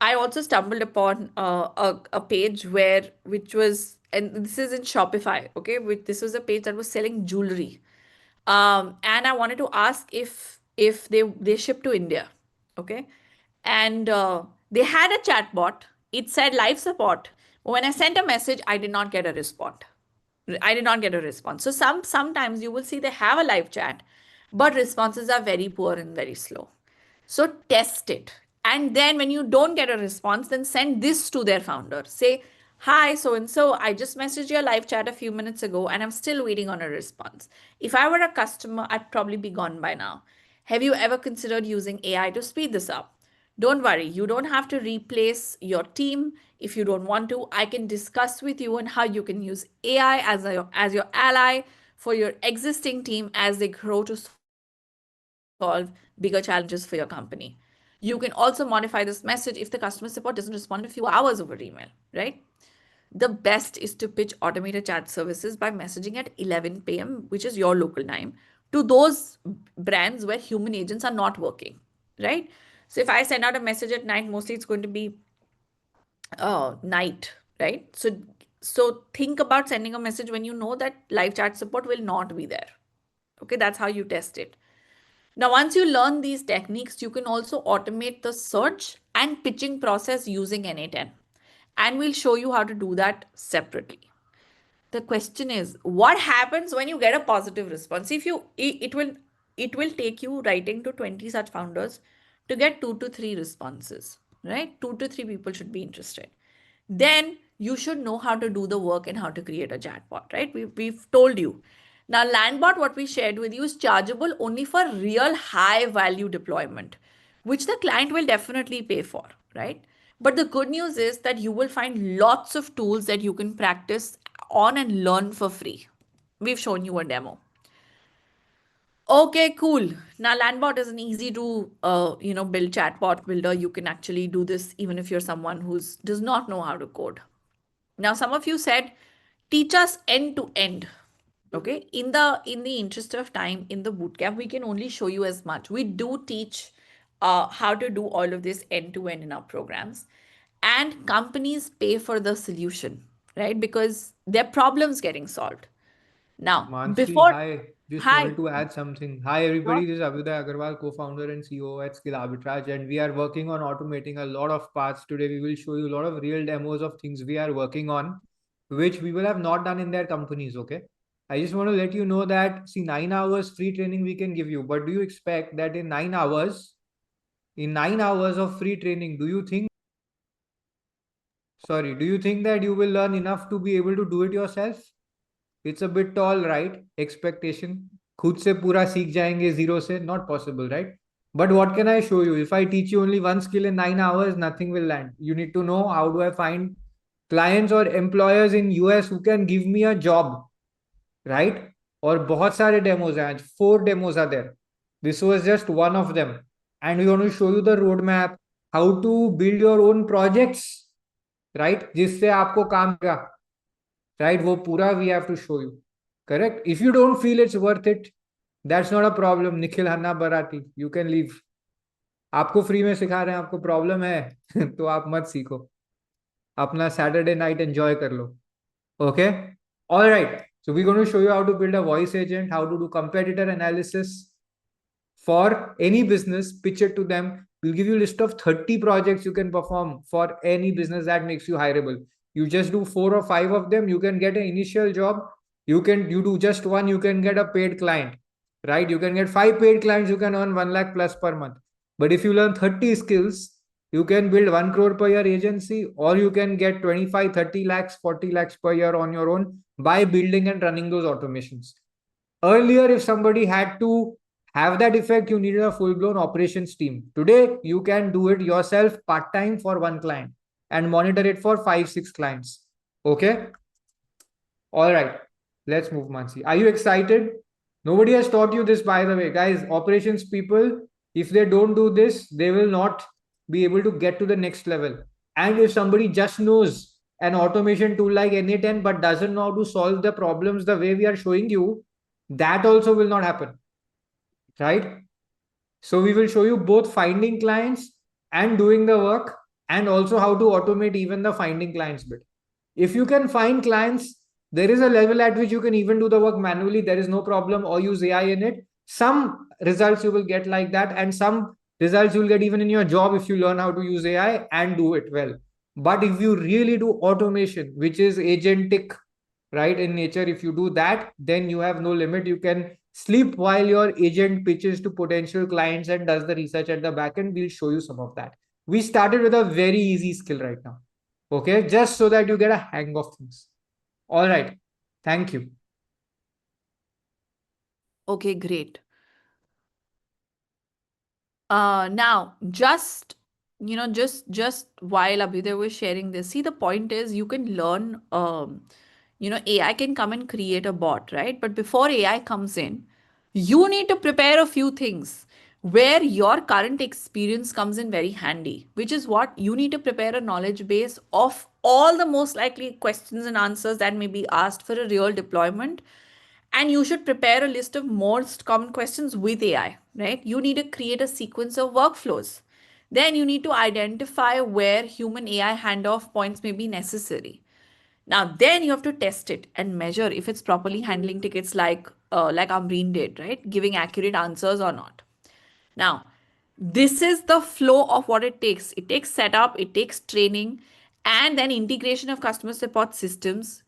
I also stumbled upon a page which was, and this is in Shopify, okay, this was a page that was selling jewelry. And I wanted to ask if they ship to India, okay, and they had a chatbot. It said live support. When I sent a message, I did not get a response. So sometimes you will see they have a live chat, but responses are very poor and very slow. So test it. And then when you don't get a response, then send this to their founder. Say, "Hi, so and so, I just messaged your live chat a few minutes ago and I'm still waiting on a response. If I were a customer, I'd probably be gone by now. Have you ever considered using AI to speed this up? Don't worry, you don't have to replace your team. If you don't want to, I can discuss with you on how you can use AI as your ally for your existing team as they grow to solve bigger challenges for your company." You can also modify this message if the customer support doesn't respond in a few hours over email, right? The best is to pitch automated chat services by messaging at 11 p.m., which is your local time, to those brands where human agents are not working, right? So if I send out a message at night, mostly it's going to be night, right? So think about sending a message when you know that live chat support will not be there. Okay, that's how you test it. Now, once you learn these techniques, you can also automate the search and pitching process using NA10. And we'll show you how to do that separately. The question is, what happens when you get a positive response? It will take you writing to 20 such founders to get 2 to 3 responses, right? 2 to 3 people should be interested. Then you should know how to do the work and how to create a chatbot, right? We've told you. Now, Landbot, what we shared with you, is chargeable only for real high value deployment, which the client will definitely pay for, right? But the good news is that you will find lots of tools that you can practice on and learn for free. We've shown you a demo. Okay, cool. Now, Landbot is an easy to build chatbot builder. You can actually do this even if you're someone who does not know how to code. Now, some of you said, teach us end to end. Okay, in the interest of time in the bootcamp, we can only show you as much. We do teach how to do all of this end to end in our programs. and companies pay for the solution, right? Because their problems getting solved. Now, Mansi, before, hi. Just hi, wanted to add something. Hi, everybody. This is Abhyuday Agarwal, co-founder and CEO at Skill Arbitrage, and we are working on automating a lot of parts. Today, we will show you a lot of real demos of things we are working on, which we will have not done in their companies. Okay. I just want to let you know that, see, 9 hours free training we can give you, but do you expect that in 9 hours of free training, do you think that you will learn enough to be able to do it yourself? It's a bit tall, right? Expectation. खुद से पूरा सीख जाएंगे zero से, not possible, right? But what can I show you? If I teach you only one skill in 9 hours, nothing will land. You need to know how do I find clients or employers in US who can give me a job, right? और बहुत सारे demos हैं आज. 4 demos are there. This was just one of them. And we want to show you the roadmap, how to build your own projects, right? जिससे आपको काम का, right? वो पूरा we have to show you. Correct? If you don't feel it's worth it, that's not a problem. Nikhil Hanna Barati, you can leave. आपको free में सिखा रहे हैं, आपको प्रॉब्लम है तो आप मत सीखो, अपना सैटरडे नाइट एंजॉय कर लो. Okay? All right. So we're going to show you how to build a voice agent, how to do competitor analysis for any business, pitch it to them. We'll give you a list of 30 projects you can perform for any business that makes you hireable. You just do 4 or 5 of them, you can get an initial job. You do just one, you can get a paid client, right? You can get 5 paid clients, you can earn 1 lakh plus per month. But if you learn 30 skills, you can build 1 crore per year agency, or you can get 25, 30 lakhs, 40 lakhs per year on your own by building and running those automations. Earlier, if somebody had to have that effect, you needed a full-blown operations team. Today, you can do it yourself part-time for one client and monitor it for 5-6 clients. Okay? All right. Let's move, Mansi. Are you excited? Nobody has taught you this, by the way. Guys, operations people, if they don't do this, they will not be able to get to the next level. And if somebody just knows an automation tool like NA10 but doesn't know how to solve the problems the way we are showing you, that also will not happen, right? So we will show you both finding clients and doing the work, and also how to automate even the finding clients bit. If you can find clients, there is a level at which you can even do the work manually. There is no problem, or use AI in it. Some results you will get like that, and some results you will get even in your job if you learn how to use AI and do it well. But if you really do automation, which is agentic, right, in nature, if you do that, then you have no limit. You can sleep while your agent pitches to potential clients and does the research at the back end. We'll show you some of that. We started with a very easy skill right now. Okay, just so that you get a hang of things. All right. Thank you. Okay, great. Now, just while Abhyuday was sharing this, see, the point is you can learn, AI can come and create a bot, right? But before AI comes in, you need to prepare a few things where your current experience comes in very handy, which is what you need to prepare a knowledge base of all the most likely questions and answers that may be asked for a real deployment. And you should prepare a list of most common questions with AI, right? You need to create a sequence of workflows. Then you need to identify where human AI handoff points may be necessary. Now, then you have to test it and measure if it's properly handling tickets like Amreen did, right? Giving accurate answers or not. Now, this is the flow of what it takes. It takes setup, it takes training, and then integration of customer support systems,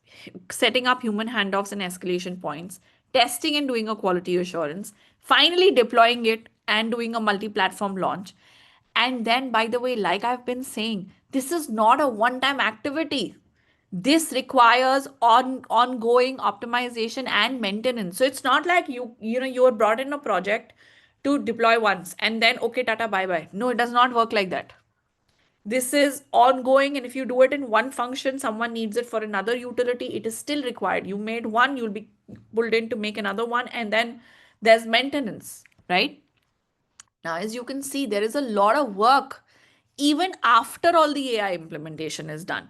setting up human handoffs and escalation points, testing and doing a quality assurance, finally deploying it and doing a multi-platform launch. And then, by the way, like I've been saying, this is not a one-time activity. This requires ongoing optimization and maintenance. So it's not like you are brought in a project to deploy once and then okay, tata, bye bye. No, it does not work like that. This is ongoing, and if you do it in one function, someone needs it for another utility, it is still required. You made one, you'll be pulled in to make another one, and then there's maintenance, right? Now, as you can see, there is a lot of work even after all the AI implementation is done.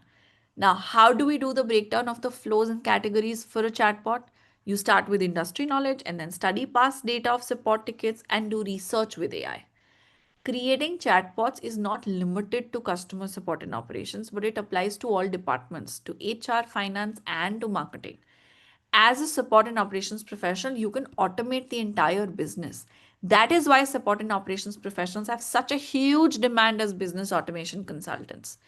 Now, how do we do the breakdown of the flows and categories for a chatbot? You start with industry knowledge and then study past data of support tickets and do research with AI. creating chatbots is not limited to customer support and operations, but it applies to all departments, to HR, finance, and to marketing. As a support and operations professional, you can automate the entire business. That is why support and operations professionals have such a huge demand as business automation consultants.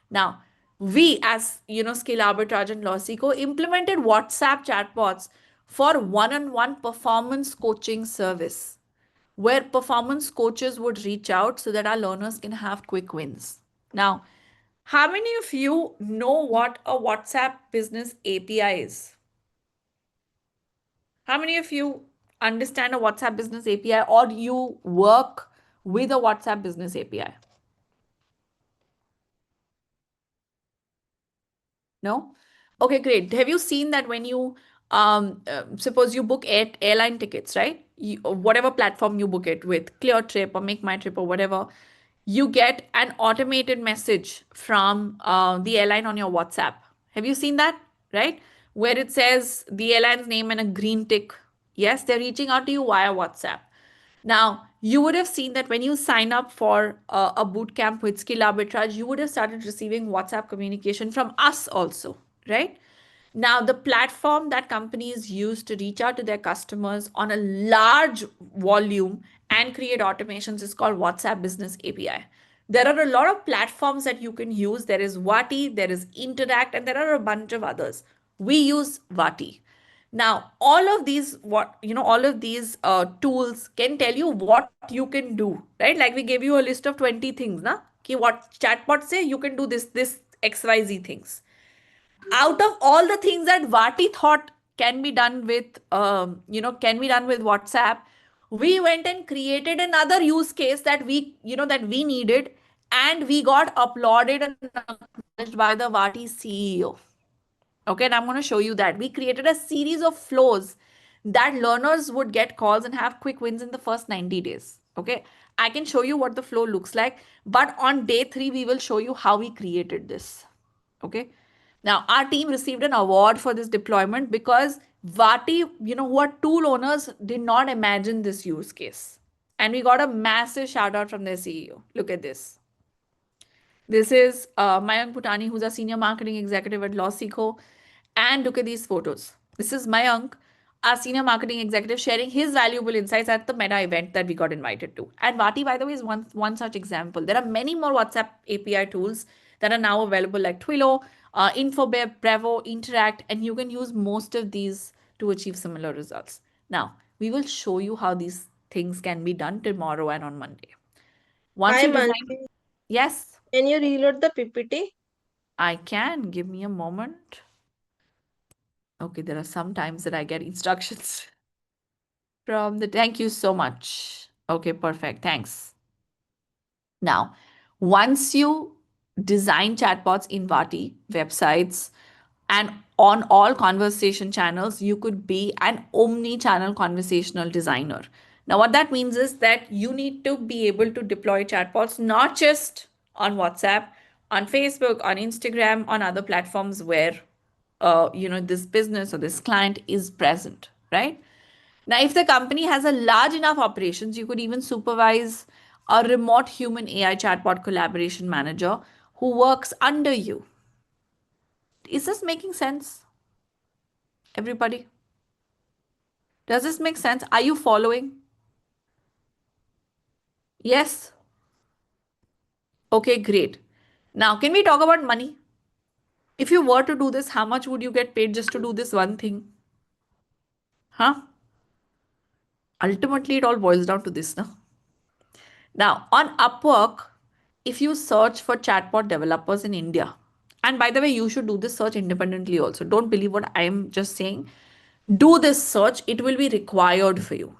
Now, we as Skill Arbitrage and Lawseco implemented WhatsApp chatbots for one-on-one performance coaching service, where performance coaches would reach out so that our learners can have quick wins. Now, how many of you know what a WhatsApp business API is? How many of you understand a WhatsApp business API or you work with a WhatsApp business API? No? Okay, great. Have you seen that when you suppose you book airline tickets, right? Whatever platform you book it with, ClearTrip or Make My Trip or whatever, you get an automated message from the airline on your WhatsApp. Have you seen that? Right? Where it says the airline's name and a green tick. Yes, they're reaching out to you via WhatsApp. Now, you would have seen that when you sign up for a boot camp with Skill Arbitrage, you would have started receiving WhatsApp communication from us also, right? Now, the platform that companies use to reach out to their customers on a large volume and create automations is called WhatsApp Business API. There are a lot of platforms that you can use. There is Vati, there is Interact, and there are a bunch of others. We use Vati. Now, all of these tools can tell you what you can do, right? Like we gave you a list of 20 things, na? Ki what chatbot say you can do this XYZ things. Out of all the things that Vati thought can be done with WhatsApp, we went and created another use case that we needed, and we got applauded and acknowledged by the Vati CEO. Okay, and I'm going to show you that. We created a series of flows that learners would get calls and have quick wins in the first 90 days. Okay, I can show you what the flow looks like, but on day 3, we will show you how we created this. Okay, now our team received an award for this deployment because Vati, who are tool owners, did not imagine this use case. And we got a massive shout out from their CEO. Look at this. This is Mayank Putani, who's a senior marketing executive at Lawseco. And look at these photos. This is Mayank, our senior marketing executive, sharing his valuable insights at the Meta event that we got invited to. And Vati, by the way, is one such example. There are many more WhatsApp API tools that are now available, like Twilio, Infobip, Bravo, Interact, and you can use most of these to achieve similar results. Now, we will show you how these things can be done tomorrow and on Monday. Once Hi, you design, Mansi. yes, Can you reload the PPT? I can. Give me a moment. Okay, there are some times that I get instructions from the, thank you so much. Okay, perfect. Thanks. Now, once you design chatbots in Vati websites and on all conversation channels, you could be an omni-channel conversational designer. Now, what that means is that you need to be able to deploy chatbots not just on WhatsApp, on Facebook, on Instagram, on other platforms where this business or this client is present, right? Now, if the company has a large enough operations, you could even supervise a remote human AI chatbot collaboration manager who works under you. Is this making sense? Everybody? Does this make sense? Are you following? Yes? Okay, great. Now, can we talk about money? If you were to do this, how much would you get paid just to do this one thing? Huh? Ultimately, it all boils down to this, no? Now, on Upwork, if you search for chatbot developers in India, and by the way, you should do this search independently also. Don't believe what I am just saying. Do this search, it will be required for you.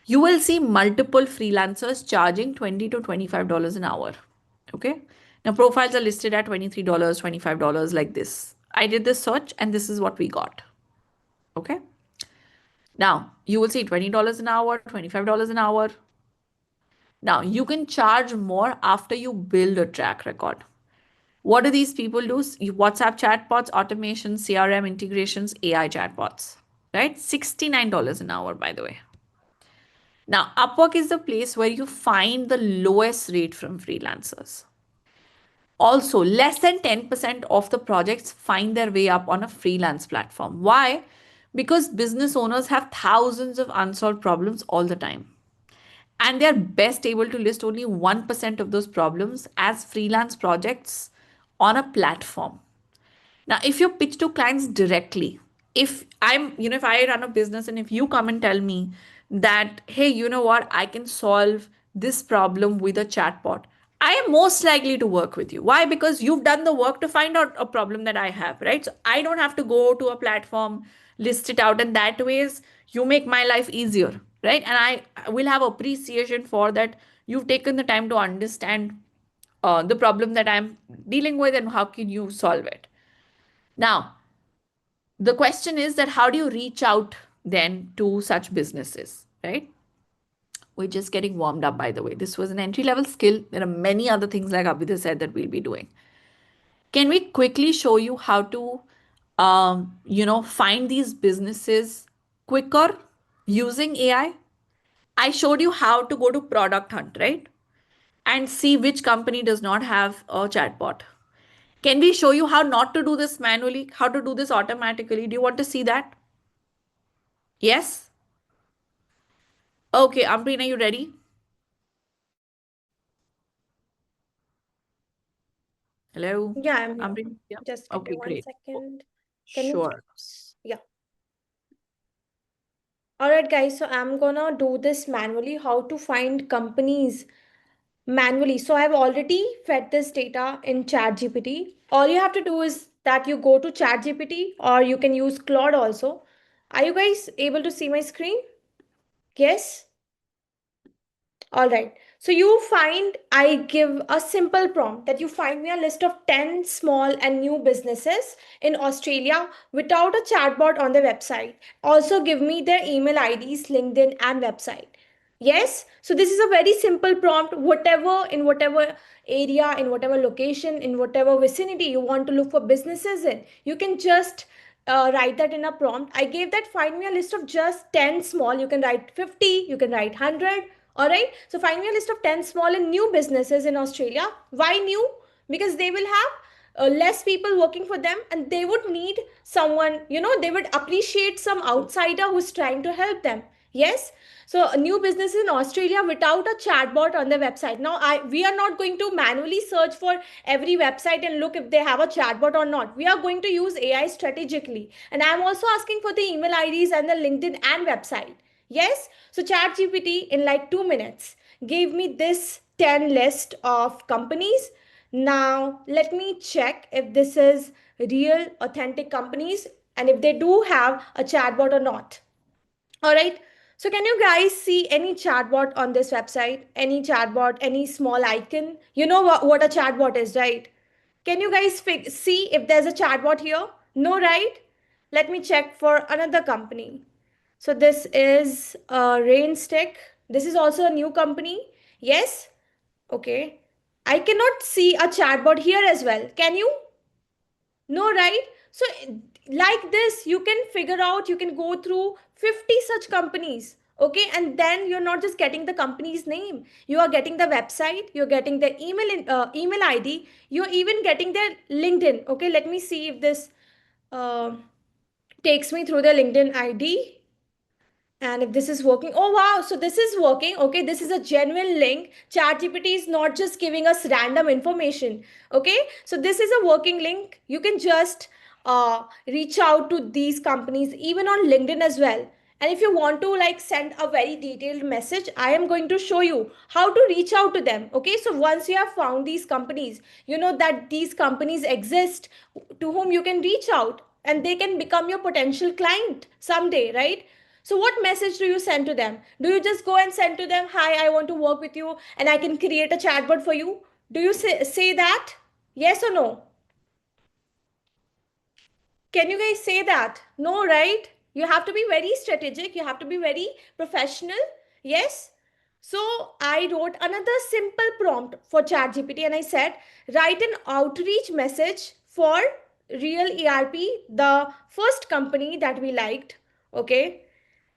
You will see multiple freelancers charging $20 to $25 an hour. Okay. Now, profiles are listed at $23, $25, like this. I did this search and this is what we got. Okay. Now, you will see $20 an hour, $25 an hour. Now, you can charge more after you build a track record. What do these people do? WhatsApp chatbots, automation, CRM integrations, AI chatbots, right? $69 an hour, by the way. Now, Upwork is the place where you find the lowest rate from freelancers. Also, less than 10% of the projects find their way up on a freelance platform. Why? Because business owners have thousands of unsolved problems all the time. And they're best able to list only 1% of those problems as freelance projects on a platform. Now, if you pitch to clients directly, if I run a business and if you come and tell me that, hey, you know what, I can solve this problem with a chatbot, I am most likely to work with you. Why? Because you've done the work to find out a problem that I have, right? So I don't have to go to a platform, list it out, and that ways you make my life easier, right? And I will have appreciation for that. You've taken the time to understand the problem that I'm dealing with and how can you solve it. Now, the question is that how do you reach out then to such businesses, right? We're just getting warmed up, by the way. This was an entry level skill. There are many other things, like Abhida said, that we'll be doing. Can we quickly show you how to, find these businesses quicker using AI? I showed you how to go to Product Hunt, right? And see which company does not have a chatbot. Can we show you how not to do this manually, how to do this automatically? Do you want to see that? Yes? Okay, Amreen, are you ready? Hello? Yeah, I'm here. Amreen? Yeah. Just give me Okay, one great. second. Can you Sure. yeah. All right, guys. So I'm gonna do this manually. How to find companies manually. So I've already fed this data in ChatGPT. All you have to do is that you go to ChatGPT, or you can use Claude also. Are you guys able to see my screen? Yes? All right. So you find, I give a simple prompt that you find me a list of 10 small and new businesses in Australia without a chatbot on their website. Also give me their email IDs, LinkedIn, and website. Yes. So this is a very simple prompt. Whatever area, in whatever location, in whatever vicinity you want to look for businesses in, you can just write that in a prompt. I gave that, find me a list of just 10 small. You can write 50, you can write 100. All right. So find me a list of 10 small and new businesses in Australia. Why new? Because they will have less people working for them, and they would need someone, they would appreciate some outsider who's trying to help them. Yes. So a new business in Australia without a chatbot on their website. Now, we are not going to manually search for every website and look if they have a chatbot or not. We are going to use AI strategically. And I'm also asking for the email IDs and the LinkedIn and website. Yes. So ChatGPT in like 2 minutes gave me this 10 list of companies. Now, let me check if this is real, authentic companies and if they do have a chatbot or not. All right. So can you guys see any chatbot on this website? Any chatbot, any small icon? You know what a chatbot is, right? Can you guys see if there's a chatbot here? No, right? Let me check for another company. So this is Rainstick. This is also a new company. Yes. Okay. I cannot see a chatbot here as well. Can you? No, right? So like this, you can figure out, you can go through 50 such companies. Okay. And then you're not just getting the company's name. You are getting the website. You're getting the email ID. You're even getting their LinkedIn. Okay. Let me see if this takes me through their LinkedIn ID. And if this is working, oh wow, so this is working. Okay, this is a genuine link. ChatGPT is not just giving us random information. Okay, so this is a working link. You can just reach out to these companies even on LinkedIn as well. And if you want to like send a very detailed message, I am going to show you how to reach out to them. Okay, so once you have found these companies, you know that these companies exist to whom you can reach out and they can become your potential client someday, right? So what message do you send to them? Do you just go and send to them, hi, I want to work with you and I can create a chatbot for you? Do you say that? Yes or no? Can you guys say that? No, right? You have to be very strategic. You have to be very professional. Yes. So I wrote another simple prompt for ChatGPT and I said, write an outreach message for Real ERP, the first company that we liked. Okay.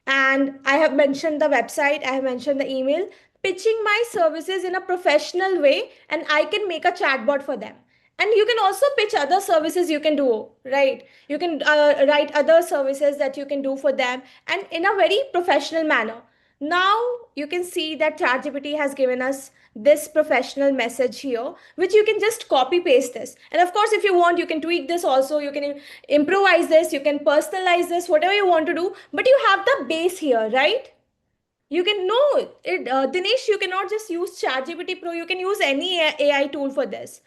And I have mentioned the website, I have mentioned the email, pitching my services in a professional way, and I can make a chatbot for them. And you can also pitch other services you can do, right? You can write other services that you can do for them and in a very professional manner. Now you can see that ChatGPT has given us this professional message here, which you can just copy paste this. And of course, if you want, you can tweak this also. You can improvise this, you can personalize this, whatever you want to do. But you have the base here, right? You can know it, Dinesh. You cannot just use ChatGPT Pro. You can use any AI tool for this.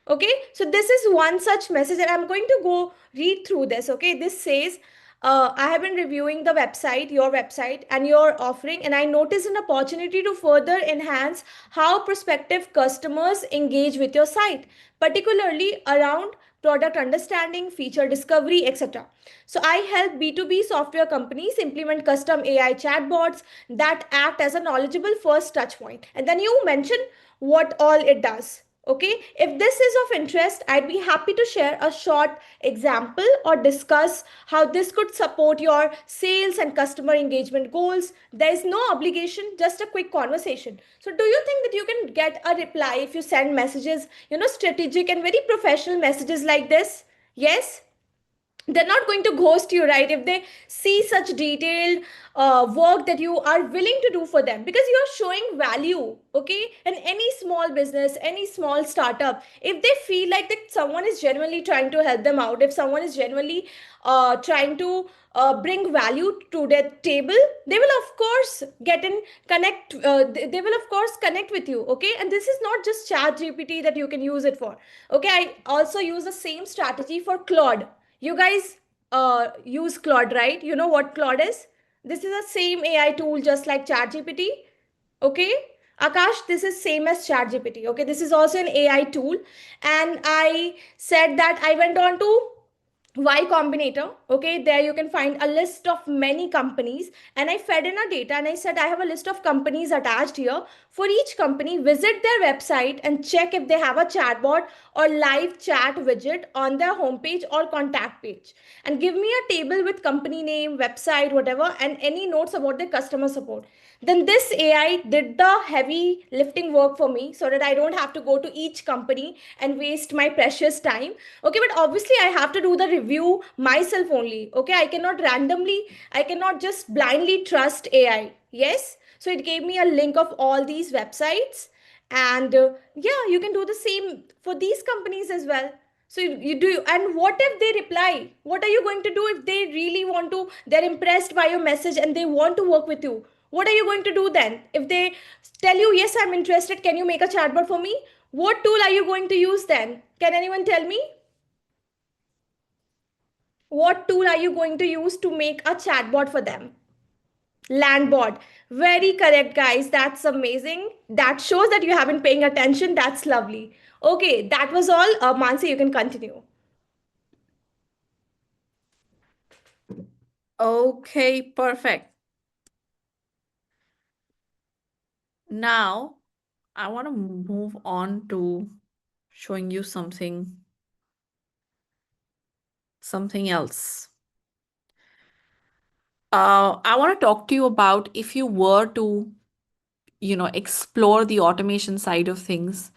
Okay, so this is one such message, and I'm going to go read through this. Okay, this says, I have been reviewing the website, your website, and your offering, and I noticed an opportunity to further enhance how prospective customers engage with your site, particularly around product understanding, feature discovery, etc. So I help B2B software companies implement custom AI chatbots that act as a knowledgeable first touch point. And then you mention what all it does. Okay, if this is of interest, I'd be happy to share a short example or discuss how this could support your sales and customer engagement goals. There is no obligation, just a quick conversation. So do you think that you can get a reply if you send messages, strategic and very professional messages like this? Yes? They're not going to ghost you, right? If they see such detailed work that you are willing to do for them, because you are showing value. Okay, and any small business, any small startup, if they feel like that someone is genuinely trying to help them out, if someone is genuinely trying to bring value to their table, they will of course get in connect, they will of course connect with you. Okay, and this is not just Chat GPT that you can use it for. Okay, I also use the same strategy for Claude. You guys use Claude, right? You know what Claude is? This is the same AI tool just like ChatGPT. Okay. Akash, this is same as ChatGPT. Okay. This is also an AI tool. And I said that I went on to Y Combinator. Okay, there you can find a list of many companies, and I fed in a data and I said I have a list of companies attached here. For each company, visit their website and check if they have a chatbot or live chat widget on their homepage or contact page, and give me a table with company name, website, whatever, and any notes about their customer support. Then this AI did the heavy lifting work for me so that I don't have to go to each company and waste my precious time. Okay, but obviously I have to do the review myself only. Okay, I cannot just blindly trust AI. Yes, so it gave me a link of all these websites, and yeah, you can do the same for these companies as well. So you do, and what if they reply? What are you going to do if they really want to, they're impressed by your message and they want to work with you? What are you going to do then? If they tell you, yes, I'm interested, can you make a chatbot for me? What tool are you going to use then? Can anyone tell me? What tool are you going to use to make a chatbot for them? Landbot. Very correct, guys. That's amazing. That shows that you have been paying attention. That's lovely. Okay, that was all. Mansi, you can continue. Okay, perfect. Now, I want to move on to showing you something else. I want to talk to you about if you were to, explore the automation side of things,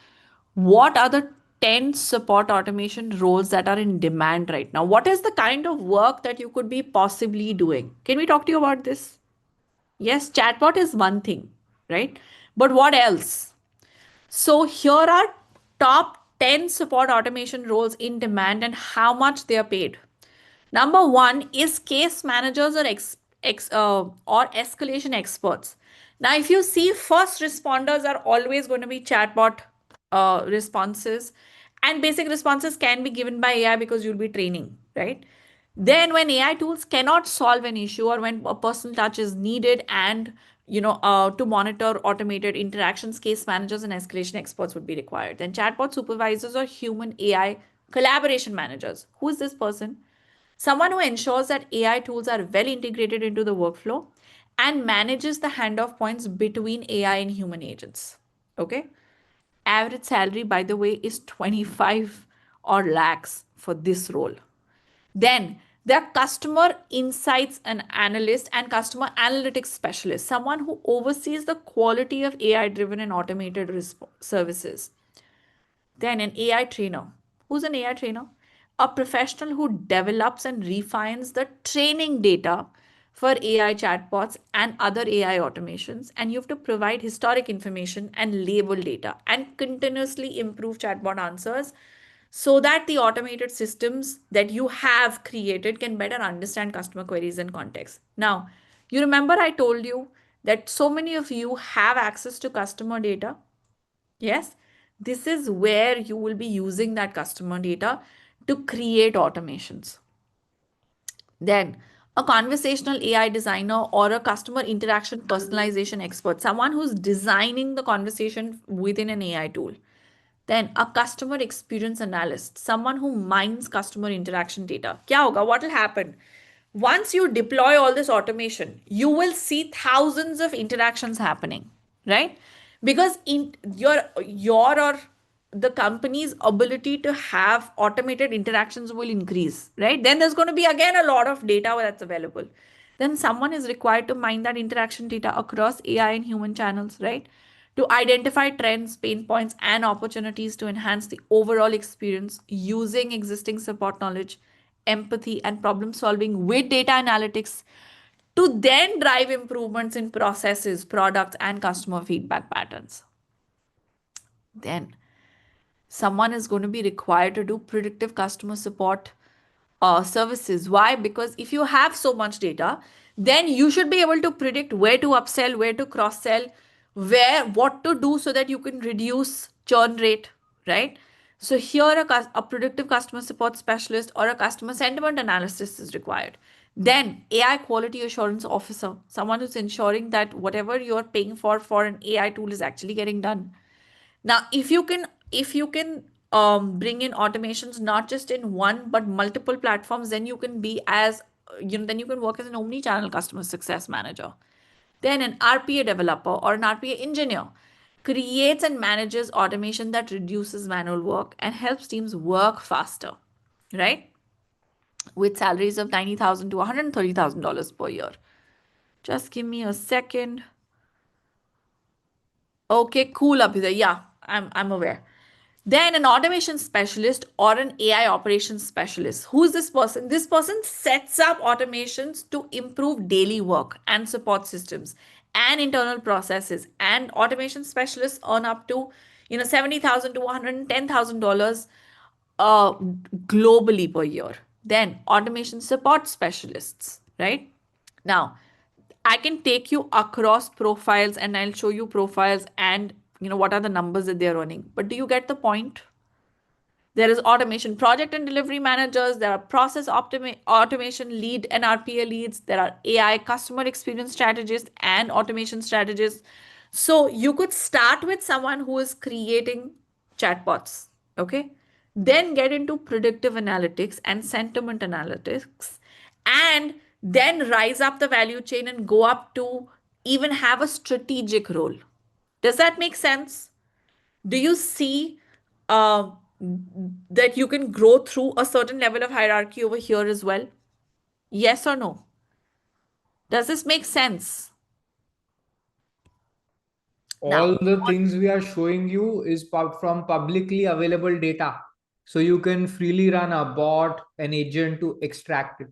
what are the 10 support automation roles that are in demand right now? What is the kind of work that you could be possibly doing? Can we talk to you about this? Yes, chatbot is one thing, right? But what else? So here are top 10 support automation roles in demand and how much they are paid. Number one is case managers or escalation experts. Now, if you see, first responders are always going to be chatbot responses, and basic responses can be given by AI because you'll be training, right? Then, when AI tools cannot solve an issue or when a personal touch is needed, and to monitor automated interactions, case managers and escalation experts would be required. Then, chatbot supervisors or human AI collaboration managers. Who is this person? Someone who ensures that AI tools are well integrated into the workflow and manages the handoff points between AI and human agents. Okay. Average salary, by the way, is 25 or lakhs for this role. Then There are customer insights and analyst and customer analytics specialist, someone who oversees the quality of AI-driven and automated services. Then an AI trainer. Who's an AI trainer? A professional who develops and refines the training data for AI chatbots and other AI automations. And you have to provide historic information and label data and continuously improve chatbot answers so that the automated systems that you have created can better understand customer queries and context. Now, you remember I told you that so many of you have access to customer data. Yes, this is where you will be using that customer data to create automations. Then, a conversational AI designer or a customer interaction personalization expert, someone who's designing the conversation within an AI tool. Then, a customer experience analyst, someone who mines customer interaction data. Kya hoga? What will happen? Once you deploy all this automation, you will see thousands of interactions happening, right? Because in your or the company's ability to have automated interactions will increase, right? Then there's going to be again a lot of data that's available. Then someone is required to mine that interaction data across AI and human channels, right? To identify trends, pain points, and opportunities to enhance the overall experience using existing support knowledge, empathy, and problem solving with data analytics to then drive improvements in processes, products, and customer feedback patterns. Then someone is going to be required to do predictive customer support services. Why? Because if you have so much data, then you should be able to predict where to upsell, where to cross sell, what to do so that you can reduce churn rate, right? So here a predictive customer support specialist or a customer sentiment analysis is required. Then AI quality assurance officer, someone who's ensuring that whatever you're paying for an AI tool is actually getting done. Now, if you can bring in automations not just in one but multiple platforms, then you can be as then you can work as an omni-channel customer success manager. Then an RPA developer or an RPA engineer creates and manages automation that reduces manual work and helps teams work faster, right? With salaries of $90,000 to $130,000 per year. Just give me a second. Okay, cool, Abhyuday. Yeah, I'm aware. Then an automation specialist or an AI operations specialist. Who is this person? This person sets up automations to improve daily work and support systems and internal processes. And automation specialists earn up to $70,000 to $110,000 globally per year. Then automation support specialists, right? Now, I can take you across profiles and I'll show you profiles and what are the numbers that they're earning. But do you get the point? There is automation project and delivery managers. There are process automation lead and RPA leads. There are AI customer experience strategists and automation strategists. So you could start with someone who is creating chatbots, okay? Then get into predictive analytics and sentiment analytics, and then rise up the value chain and go up to even have a strategic role. Does that make sense? Do you see that you can grow through a certain level of hierarchy over here as well? Yes or no? Does this make sense? All the things we are showing you is from publicly available data. So you can freely run a bot, an agent to extract it.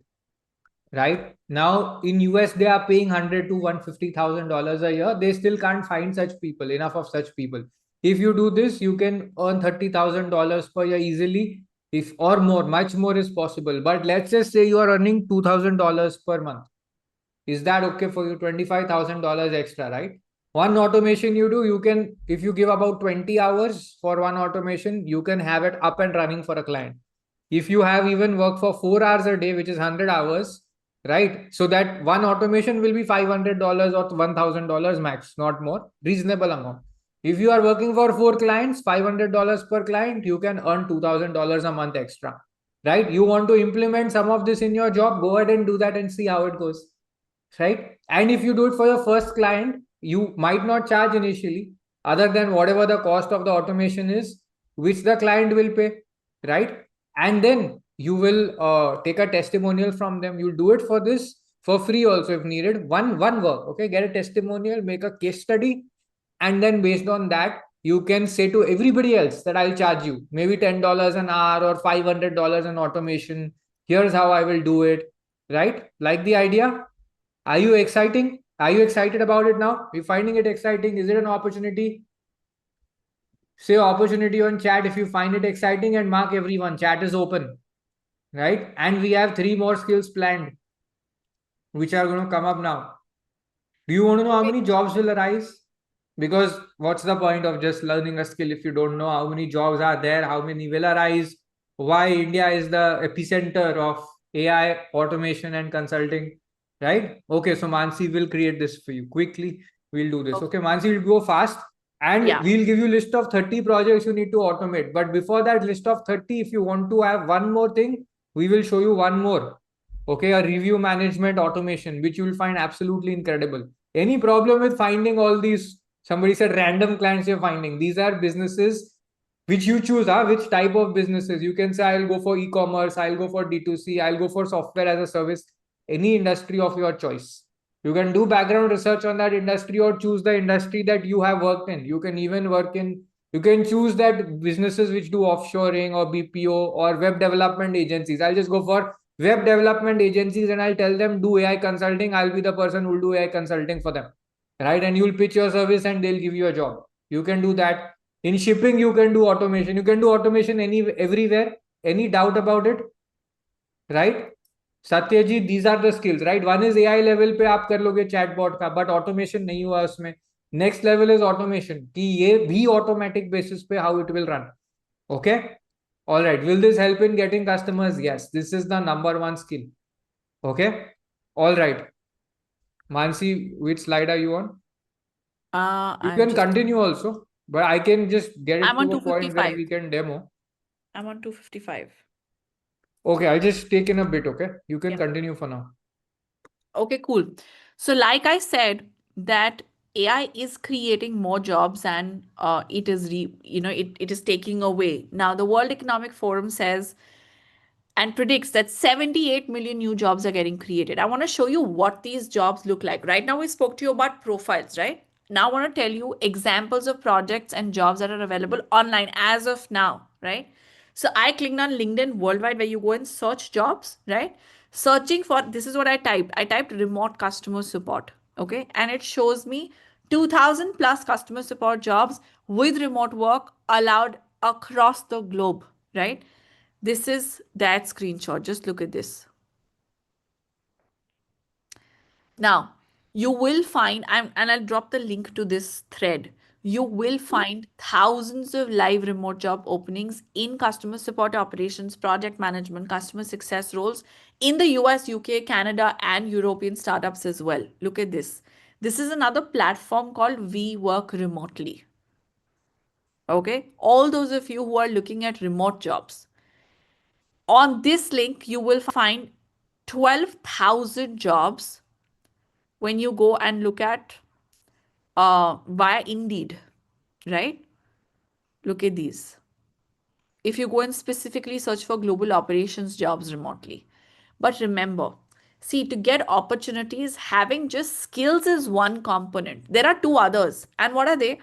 Right now in US, they are paying $100,000 to $150,000 a year. They still can't find such people, enough of such people. If you do this, you can earn $30,000 per year easily, if or more, much more is possible. But let's just say you are earning $2,000 per month. Is that okay for you? $25,000 extra, right? One automation you do, you can, if you give about 20 hours for one automation, you can have it up and running for a client. If you have even work for 4 hours a day, which is 100 hours, right? So that one automation will be $500 or $1,000 max, not more, reasonable amount. If you are working for 4 clients, $500 per client, you can earn $2,000 a month extra, right? You want to implement some of this in your job, go ahead and do that and see how it goes, right? And if you do it for your first client, you might not charge initially, other than whatever the cost of the automation is, which the client will pay, right? And then you will take a testimonial from them. You'll do it for this for free also if needed. One work, okay? Get a testimonial, make a case study, and then based on that, you can say to everybody else that I'll charge you maybe $10 an hour or $500 in automation. Here's how I will do it, right? Like the idea? Are you exciting? Are you excited about it now? Are you finding it exciting? Is it an opportunity? Say opportunity on chat if you find it exciting and mark everyone. Chat is open, right? And we have 3 more skills planned, which are going to come up now. Do you want to know how many jobs will arise? Because what's the point of just learning a skill if you don't know how many jobs are there, how many will arise, why India is the epicenter of AI automation and consulting, right? Okay, so Mansi will create this for you quickly. We'll do this. Okay, Mansi will go fast and Yeah. we'll give you list of 30 projects you need to automate. But before that list of 30, if you want to have one more thing, we will show you one more. Okay, a review management automation, which you will find absolutely incredible. Any problem with finding all these? Somebody said random clients you're finding. These are businesses which you choose, which type of businesses. You can say, I'll go for e-commerce, I'll go for D2C, I'll go for software as a service, any industry of your choice. You can do background research on that industry or choose the industry that you have worked in. You can even work in, you can choose that businesses which do offshoring or BPO or web development agencies. I'll just go for web development agencies and I'll tell them do AI consulting. I'll be the person who will do AI consulting for them, right? And you'll pitch your service and they'll give you a job. You can do that. In shipping, you can do automation. You can do automation everywhere. Any doubt about it, right? Satyajit, these are the skills, right? One is AI level पे आप कर लोगे chatbot का, but automation नहीं हुआ उसमें. Next level is automation कि ये भी automatic basis पे how it will run. Okay. All right. Will this help in getting customers? Yes. This is the number one skill. Okay. All right. Mansi, which slide are you on? You I'm can just continue also, but I can just get it I'm on to a point where 255. we can demo. I'm on 255. Okay, I'll just take in a bit. Okay. You can Yeah. continue for now. Okay, cool. So, like I said, that AI is creating more jobs and it is it is taking away. Now, the World Economic Forum says and predicts that 78 million new jobs are getting created. I want to show you what these jobs look like. Right now, we spoke to you about profiles, right? Now, I want to tell you examples of projects and jobs that are available online as of now, right? So, I clicked on LinkedIn Worldwide where you go and search jobs, right? Searching for this is what I typed. I typed remote customer support, okay? And it shows me 2000 plus customer support jobs with remote work allowed across the globe, right? This is that screenshot. Just look at this. Now, you will find, and I'll drop the link to this thread. You will find thousands of live remote job openings in customer support operations, project management, customer success roles in the US, UK, Canada, and European startups as well. Look at this. This is another platform called We Work Remotely. Okay. All those of you who are looking at remote jobs, on this link, you will find 12,000 jobs when you go and look at via Indeed, right? Look at these. If you go and specifically search for global operations jobs remotely. But remember, see, to get opportunities, having just skills is one component. There are two others. And what are they?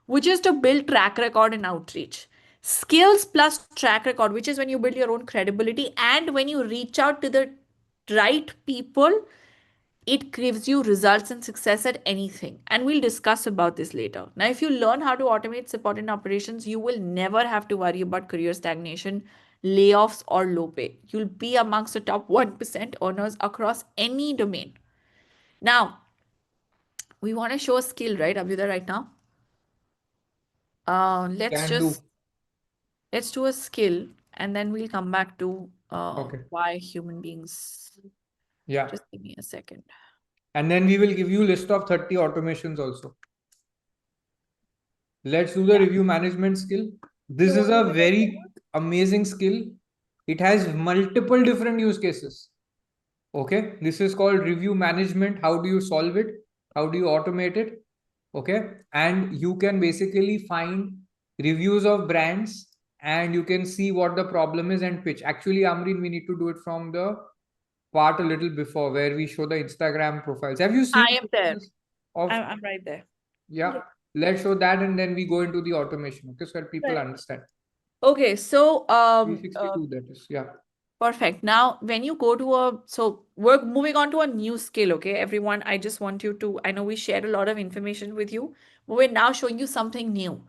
Which is to build track record and outreach. Skills plus track record, which is when you build your own credibility and when you reach out to the right people, it gives you results and success at anything. And we'll discuss about this later. Now, if you learn how to automate support and operations, you will never have to worry about career stagnation, layoffs, or low pay. You'll be amongst the top 1% earners across any domain. Now, we want to show a skill, right, Abhyuday, right now? Let's do a skill and then we'll come back to Okay. why human beings. Yeah. Just give me a second. And then we will give you list of 30 automations also. Let's do the review management skill. This is a very amazing skill. It has multiple different use cases. Okay. This is called review management. How do you solve it? How do you automate it? Okay. And you can basically find reviews of brands and you can see what the problem is and pitch. Actually, Amreen, we need to do it from the part a little before where we show the Instagram profiles. Have you seen I am there. pictures of I'm right there. yeah? Let's show that and then we go into the automation. Okay, so that people Right. understand. Okay, so 362 that is, yeah. perfect. Now, when you go to so we're moving on to a new skill, okay, everyone. I just want you to, I know we shared a lot of information with you, but we're now showing you something new.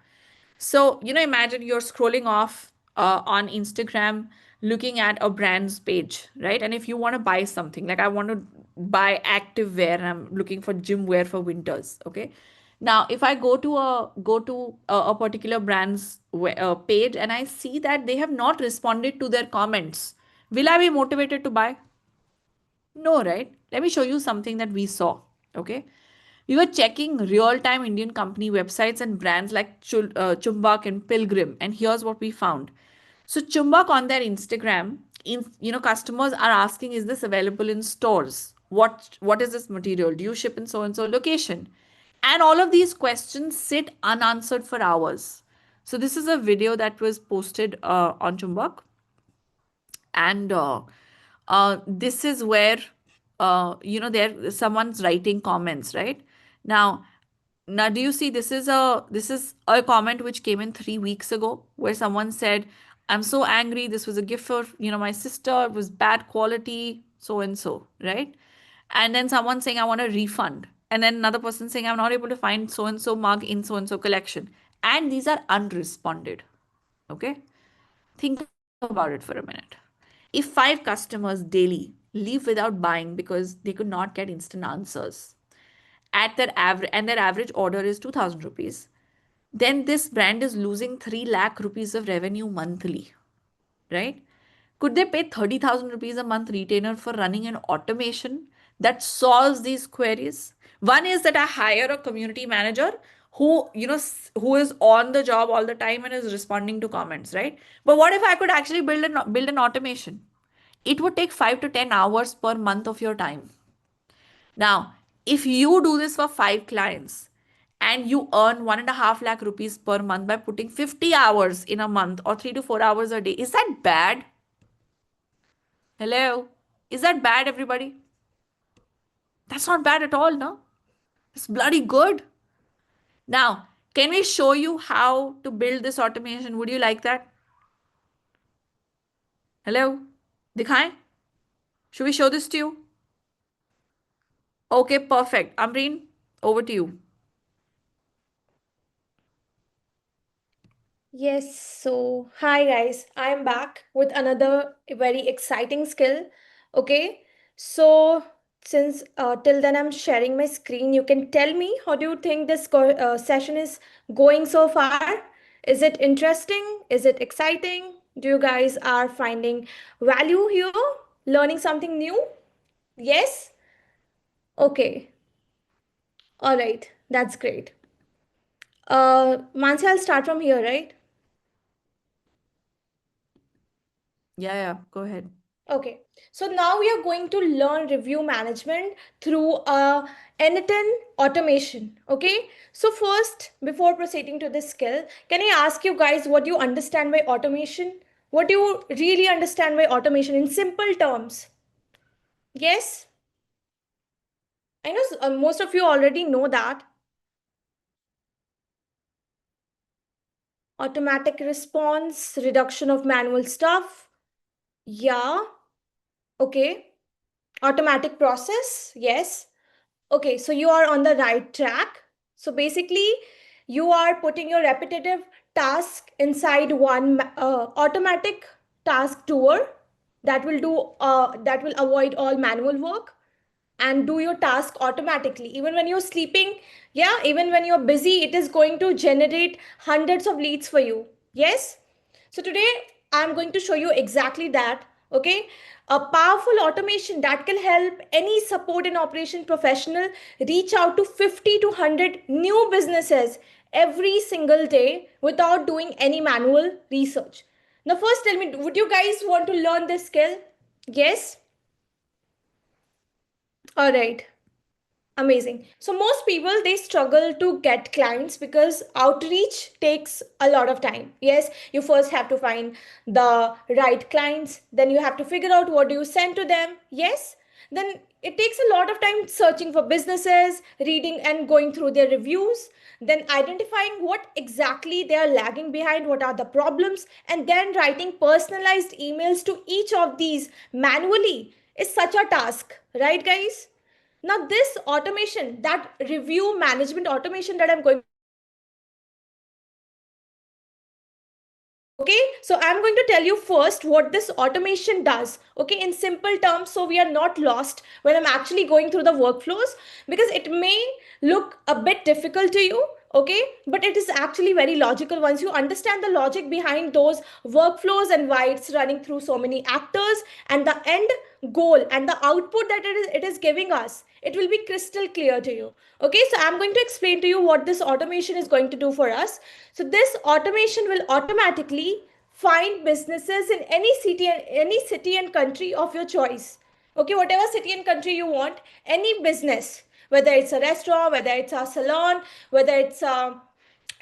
So, imagine you're scrolling off on Instagram, looking at a brand's page, right? And if you want to buy something, like I want to buy active wear and I'm looking for gym wear for winters, okay? Now, if I go to a particular brand's page and I see that they have not responded to their comments, will I be motivated to buy? No, right? Let me show you something that we saw, okay? We were checking real-time Indian company websites and brands like Chumbak and Pilgrim, and here's what we found. So Chumbak on their Instagram, customers are asking, is this available in stores? What is this material? Do you ship in so and so location? And all of these questions sit unanswered for hours. So this is a video that was posted on Chumbak, and this is where there someone's writing comments, right? Now do you see, this is a comment which came in 3 weeks ago where someone said, I'm so angry, this was a gift for my sister, it was bad quality, so and so, right? And then someone saying, I want a refund, and then another person saying, I'm not able to find so and so mug in so and so collection, and these are unresponded. Okay, think about it for a minute. If 5 customers daily leave without buying because they could not get instant answers at their average, and their average order is 2000 rupees, then this brand is losing 3 lakh rupees of revenue monthly, right? Could they pay 30,000 rupees a month retainer for running an automation that solves these queries? One is that I hire a community manager who is on the job all the time and is responding to comments, right? But what if I could actually build an automation? It would take 5 to 10 hours per month of your time. Now, if you do this for 5 clients and you earn 1.5 lakh rupees per month by putting 50 hours in a month or 3 to 4 hours a day, is that bad? Hello? Is that bad, everybody? That's not bad at all, no? It's bloody good. Now, can we show you how to build this automation? Would you like that? Hello? Dikhaye? Should we show this to you? Okay, perfect. Amreen, over to you. Yes, so hi guys, I'm back with another very exciting skill. Okay, so since till then I'm sharing my screen, you can tell me how do you think this session is going so far? Is it interesting? Is it exciting? Do you guys are finding value here? Learning something new? Yes? Okay, all right, that's great. Mansi, I'll start from here, right? Yeah, go ahead. Okay, so now we are going to learn review management through a N10 automation. Okay, so first, before proceeding to this skill, can I ask you guys what you understand by automation? What do you really understand by automation in simple terms? Yes? I know most of you already know that. Automatic response, reduction of manual stuff. Yeah. Okay. Automatic process. Yes. Okay, so you are on the right track. So basically, you are putting your repetitive task inside one automatic task doer that will avoid all manual work and do your task automatically. Even when you're sleeping, yeah, even when you're busy, it is going to generate hundreds of leads for you. Yes. So today I'm going to show you exactly that. Okay, a powerful automation that can help any support and operation professional reach out to 50 to 100 new businesses every single day without doing any manual research. Now, first tell me, would you guys want to learn this skill? Yes? All right. Amazing. So most people, they struggle to get clients because outreach takes a lot of time. Yes, you first have to find the right clients, then you have to figure out what do you send to them. Yes, then it takes a lot of time searching for businesses, reading and going through their reviews, then identifying what exactly they are lagging behind, what are the problems, and then writing personalized emails to each of these manually is such a task, right, guys? Now, this automation, that review management automation that I'm going, okay, so I'm going to tell you first what this automation does, okay, in simple terms, so we are not lost when I'm actually going through the workflows, because it may look a bit difficult to you, okay, but it is actually very logical once you understand the logic behind those workflows and why it's running through so many actors and the end goal and the output that it is giving us. It will be crystal clear to you. Okay, so I'm going to explain to you what this automation is going to do for us. So this automation will automatically find businesses in any city and country of your choice. Okay, whatever city and country you want, any business, whether it's a restaurant, whether it's a salon, whether it's a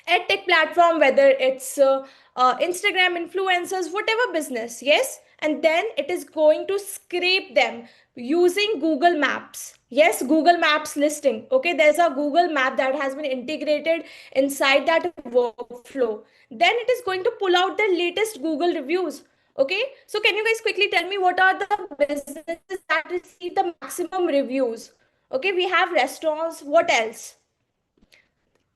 edtech platform, whether it's Instagram influencers, whatever business, yes. And then it is going to scrape them using Google Maps. Yes, Google Maps listing. Okay, there's a Google Map that has been integrated inside that workflow. Then it is going to pull out the latest Google reviews. Okay, so can you guys quickly tell me what are the businesses that receive the maximum reviews? Okay, we have restaurants. What else?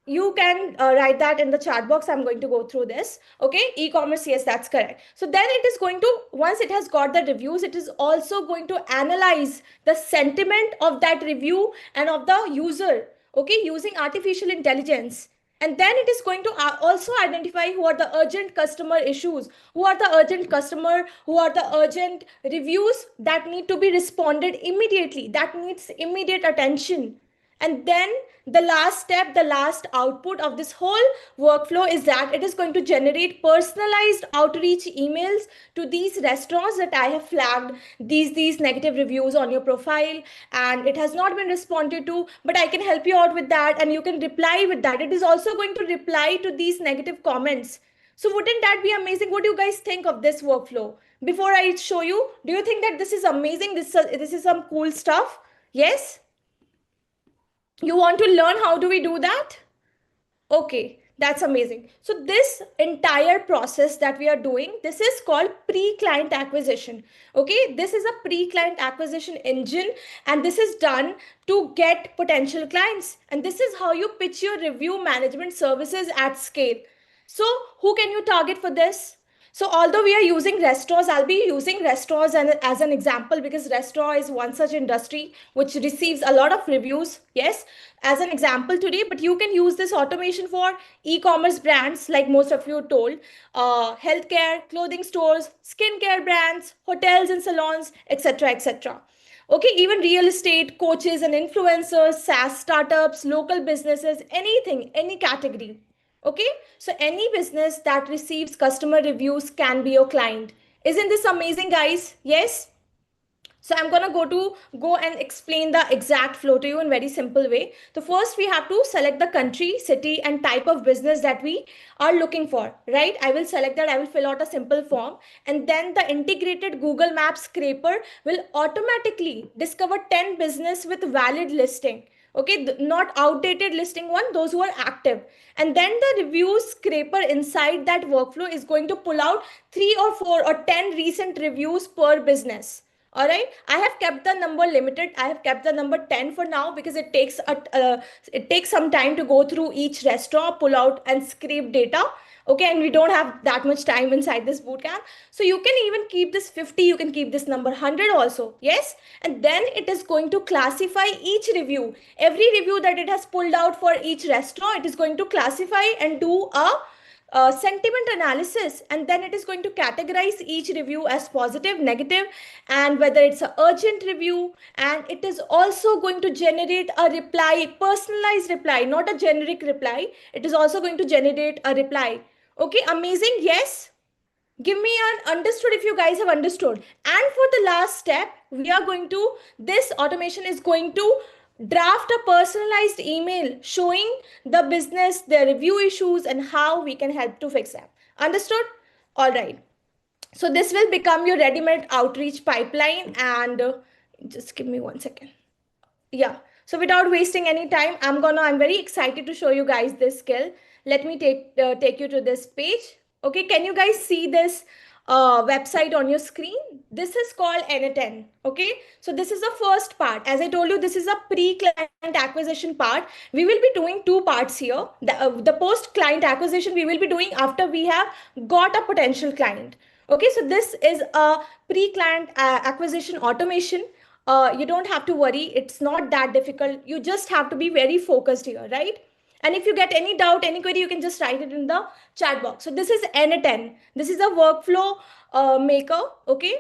You can write that in the chat box. I'm going to go through this. Okay, e-commerce, yes, that's correct. So then it is going to, once it has got the reviews, it is also going to analyze the sentiment of that review and of the user, okay, using artificial intelligence. And then it is going to also identify who are the urgent customer issues, who are the urgent customer, who are the urgent reviews that need to be responded immediately, that needs immediate attention. And then the last step, the last output of this whole workflow is that it is going to generate personalized outreach emails to these restaurants that I have flagged these negative reviews on your profile and it has not been responded to, but I can help you out with that and you can reply with that. It is also going to reply to these negative comments. So wouldn't that be amazing? What do you guys think of this workflow? Before I show you, do you think that this is amazing? This is some cool stuff? Yes? You want to learn how do we do that? Okay, that's amazing. So this entire process that we are doing, this is called pre-client acquisition. Okay, this is a pre-client acquisition engine and this is done to get potential clients. And this is how you pitch your review management services at scale. So who can you target for this? So although we are using restaurants, I'll be using restaurants as an example because restaurant is one such industry which receives a lot of reviews. Yes, as an example today, but you can use this automation for e-commerce brands like most of you told, healthcare, clothing stores, skincare brands, hotels and salons, etc., etc. Okay, even real estate, coaches and influencers, SaaS startups, local businesses, anything, any category. Okay, so any business that receives customer reviews can be your client. Isn't this amazing, guys? Yes. So I'm gonna go and explain the exact flow to you in very simple way. So first we have to select the country, city, and type of business that we are looking for, right? I will select that, I will fill out a simple form, and then the integrated Google Maps scraper will automatically discover 10 business with valid listing. Okay, not outdated listing one, those who are active. And then the review scraper inside that workflow is going to pull out 3 or 4 or 10 recent reviews per business. All right, I have kept the number limited. I have kept the number 10 for now because it takes some time to go through each restaurant, pull out and scrape data. Okay, and we don't have that much time inside this bootcamp. So you can even keep this 50, you can keep this number 100 also. Yes, and then it is going to classify each review. Every review that it has pulled out for each restaurant, it is going to classify and do a sentiment analysis, and then it is going to categorize each review as positive, negative, and whether it's an urgent review. And it is also going to generate a reply, personalized reply, not a generic reply. It is also going to generate a reply. Okay, amazing. Yes, give me an understood if you guys have understood. And for the last step, we are going to, this automation is going to draft a personalized email showing the business, their review issues, and how we can help to fix them. Understood? All right. So this will become your ready-made outreach pipeline. And just give me 1 second. Yeah. So without wasting any time, I'm very excited to show you guys this skill. Let me take you to this page. Okay. Can you guys see this website on your screen? This is called N10. Okay. So this is the first part. As I told you, this is a pre-client acquisition part. We will be doing two parts here. The post-client acquisition we will be doing after we have got a potential client. Okay. So this is a pre-client acquisition automation. You don't have to worry. It's not that difficult. You just have to be very focused here, right? And if you get any doubt, any query, you can just write it in the chat box. So this is N10. This is a workflow maker, okay?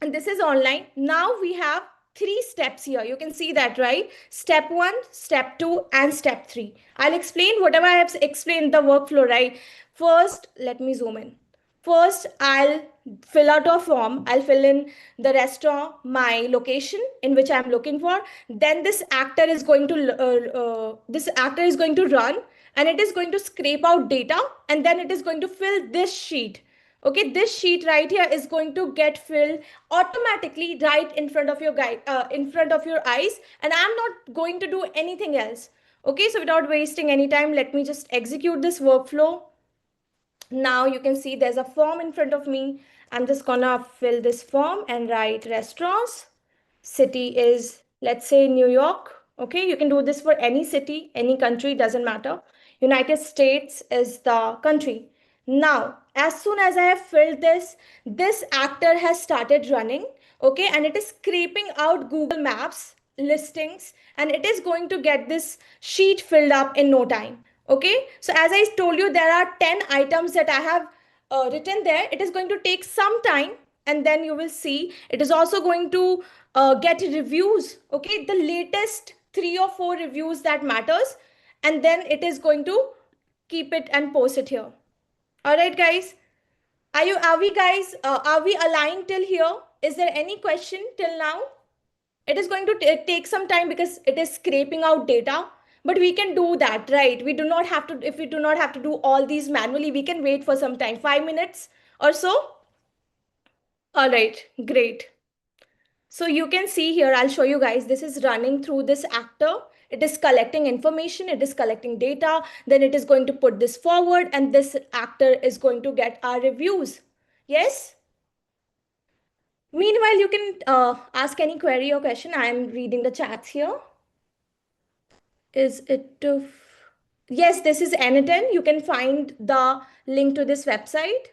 And this is online. Now we have 3 steps here. You can see that, right? Step 1, step 2, and step 3. I'll explain whatever I have explained the workflow, right? First, let me zoom in. First, I'll fill out a form. I'll fill in the restaurant, my location in which I'm looking for. Then this actor is going to run, and it is going to scrape out data, and then it is going to fill this sheet. Okay, this sheet right here is going to get filled automatically right in front of your in front of your eyes, and I'm not going to do anything else. Okay, so without wasting any time, let me just execute this workflow. Now you can see there's a form in front of me. I'm just gonna fill this form and write restaurants. City is, let's say, New York. Okay, you can do this for any city, any country, doesn't matter. United States is the country. Now, as soon as I have filled this actor has started running, okay, and it is scraping out Google Maps listings, and it is going to get this sheet filled up in no time. Okay, so as I told you, there are 10 items that I have written there. It is going to take some time, and then you will see it is also going to get reviews. Okay, the latest 3 or 4 reviews that matters, and then it is going to keep it and post it here. All right, guys, are we aligned till here? Is there any question till now? It is going to take some time because it is scraping out data, but we can do that, right? We do not have to, if we do not have to do all these manually, we can wait for some time, 5 minutes or so. All right, great. So you can see here, I'll show you guys, this is running through this actor. It is collecting information, it is collecting data, then it is going to put this forward, and this actor is going to get our reviews. Yes? Meanwhile, you can ask any query or question. I'm reading the chats here. Is it? Yes, this is N10. You can find the link to this website.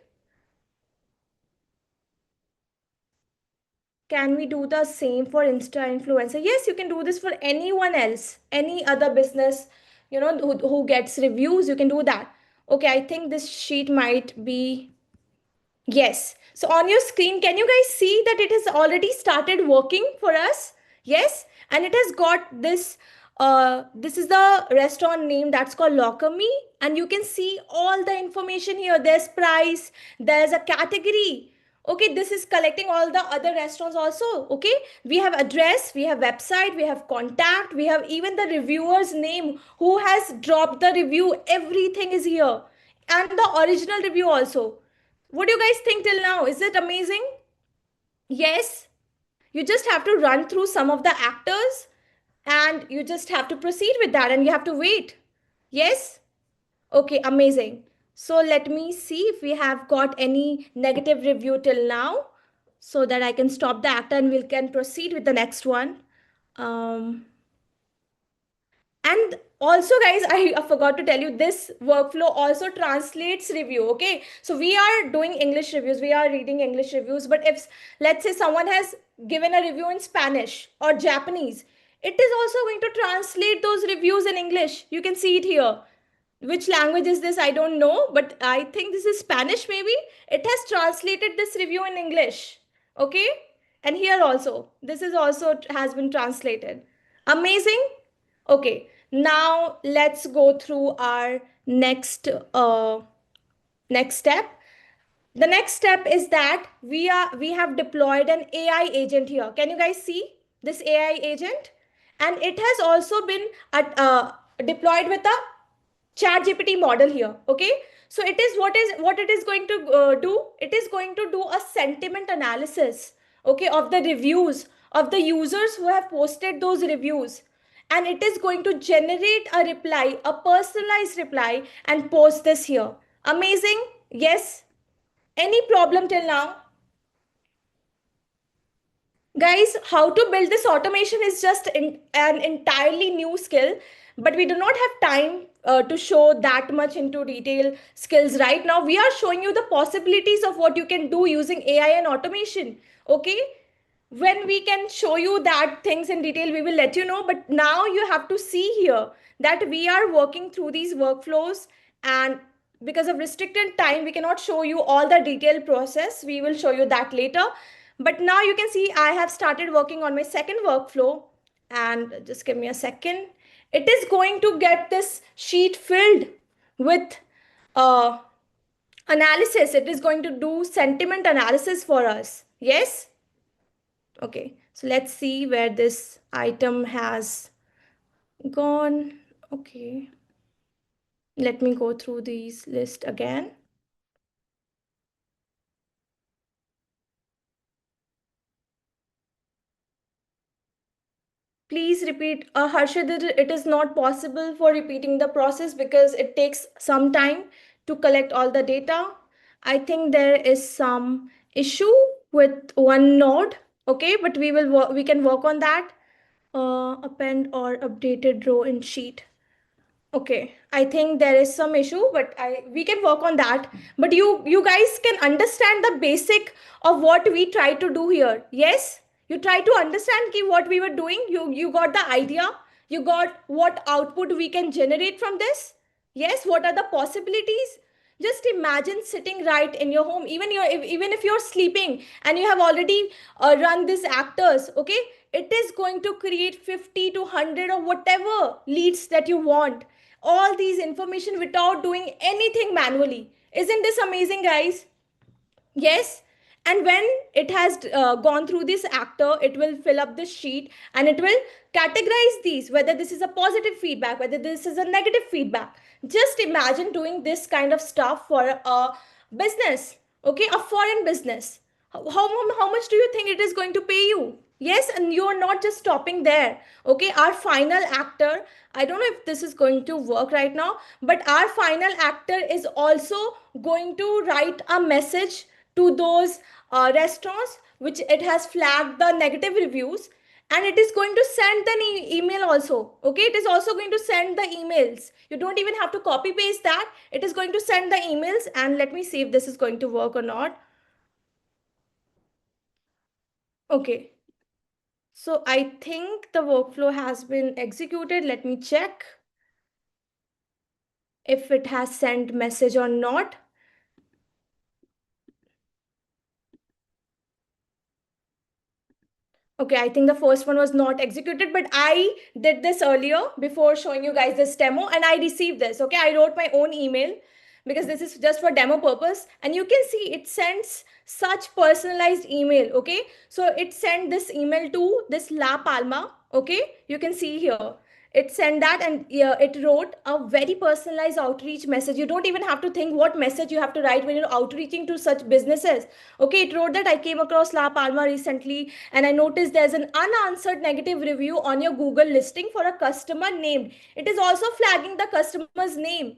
Can we do the same for Insta influencer? Yes, you can do this for anyone else, any other business, you know, who gets reviews. You can do that. Okay, I think this sheet might be. Yes. So on your screen, can you guys see that it has already started working for us? Yes. And it has got this, this is the restaurant name that's called Locker Me. And you can see all the information here. There's price, there's a category. Okay, this is collecting all the other restaurants also. Okay, we have address, we have website, we have contact, we have even the reviewer's name, who has dropped the review. Everything is here. And the original review also. What do you guys think till now? Is it amazing? Yes. You just have to run through some of the actors, and you just have to proceed with that, and you have to wait. Yes? Okay, amazing. So let me see if we have got any negative review till now, so that I can stop the actor and we can proceed with the next one. And also, guys, I forgot to tell you, this workflow also translates review. Okay, so we are doing English reviews, we are reading English reviews, but if, let's say, someone has given a review in Spanish or Japanese, it is also going to translate those reviews in English. You can see it here. Which language is this? I don't know, but I think this is Spanish maybe. It has translated this review in English. Okay, and here also, this is also has been translated. Amazing. Okay, now let's go through our next step. The next step is that we have deployed an AI agent here. Can you guys see this AI agent? and it has also been deployed with a ChatGPT model here. Okay, so it is what it is going to do. It is going to do a sentiment analysis, okay, of the reviews of the users who have posted those reviews, and it is going to generate a reply, a personalized reply, and post this here. Amazing. Yes. Any problem till now? Guys, how to build this automation is just an entirely new skill, but we do not have time to show that much into detail skills right now. We are showing you the possibilities of what you can do using AI and automation. Okay, when we can show you that things in detail, we will let you know, but now you have to see here that we are working through these workflows, and because of restricted time we cannot show you all the detailed process. We will show you that later, but now you can see I have started working on my second workflow, and just give me a second. It is going to get this sheet filled with analysis. It is going to do sentiment analysis for us. Yes. Okay, so let's see where this item has gone. Okay, let me go through these list again. Please repeat. Harshad, it is not possible for repeating the process because it takes some time to collect all the data. I think there is some issue with one node. Okay, but we can work on that. Append or updated row in sheet. Okay, I think there is some issue, but we can work on that. But you guys can understand the basic of what we try to do here. Yes, you try to understand what we were doing. You got the idea. You got what output we can generate from this. Yes, what are the possibilities? Just imagine sitting right in your home, even if you're sleeping and you have already run these actors. Okay, it is going to create 50 to 100 or whatever leads that you want, all these information without doing anything manually. Isn't this amazing, guys? Yes. And when it has gone through this actor, it will fill up this sheet and it will categorize these, whether this is a positive feedback, whether this is a negative feedback. Just imagine doing this kind of stuff for a business, okay, a foreign business. How much do you think it is going to pay you? Yes, and you are not just stopping there. Okay, our final actor, I don't know if this is going to work right now, but our final actor is also going to write a message to those restaurants which it has flagged the negative reviews, and it is going to send an email also. Okay, it is also going to send the emails. You don't even have to copy paste that. It is going to send the emails, and let me see if this is going to work or not. Okay, so I think the workflow has been executed. Let me check if it has sent message or not. Okay, I think the first one was not executed, but I did this earlier before showing you guys this demo, and I received this. Okay, I wrote my own email because this is just for demo purpose, and you can see it sends such personalized email. Okay, so it sent this email to this La Palma. Okay, you can see here. It sent that, and it wrote a very personalized outreach message. You don't even have to think what message you have to write when you're outreaching to such businesses. Okay, it wrote that I came across La Palma recently and I noticed there's an unanswered negative review on your Google listing for a customer named. It is also flagging the customer's name.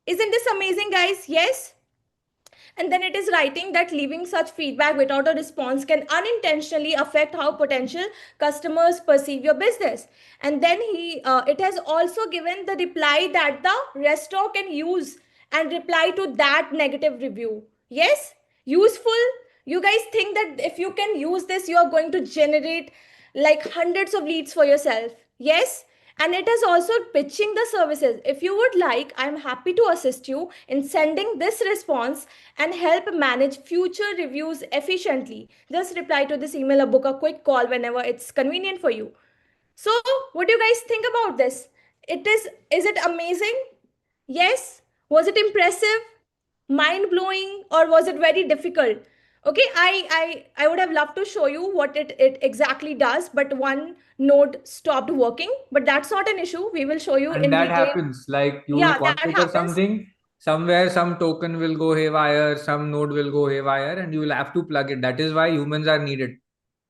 Isn't this amazing, guys? Yes. And then it is writing that leaving such feedback without a response can unintentionally affect how potential customers perceive your business. And then it has also given the reply that the restaurant can use and reply to that negative review. Yes, useful. You guys think that if you can use this, you are going to generate like hundreds of leads for yourself. Yes. And it is also pitching the services. If you would like, I'm happy to assist you in sending this response and help manage future reviews efficiently. Just reply to this email or book a quick call whenever it's convenient for you. So what do you guys think about this? Is it amazing? Yes. Was it impressive? Mind blowing? Or was it very difficult? Okay, I would have loved to show you what it exactly does, but one node stopped working. But that's not an issue. We will show you And in that detail. happens, like you will Yeah, that configure happens. something, somewhere some token will go haywire, some node will go haywire, and you will have to plug it. That is why humans are needed.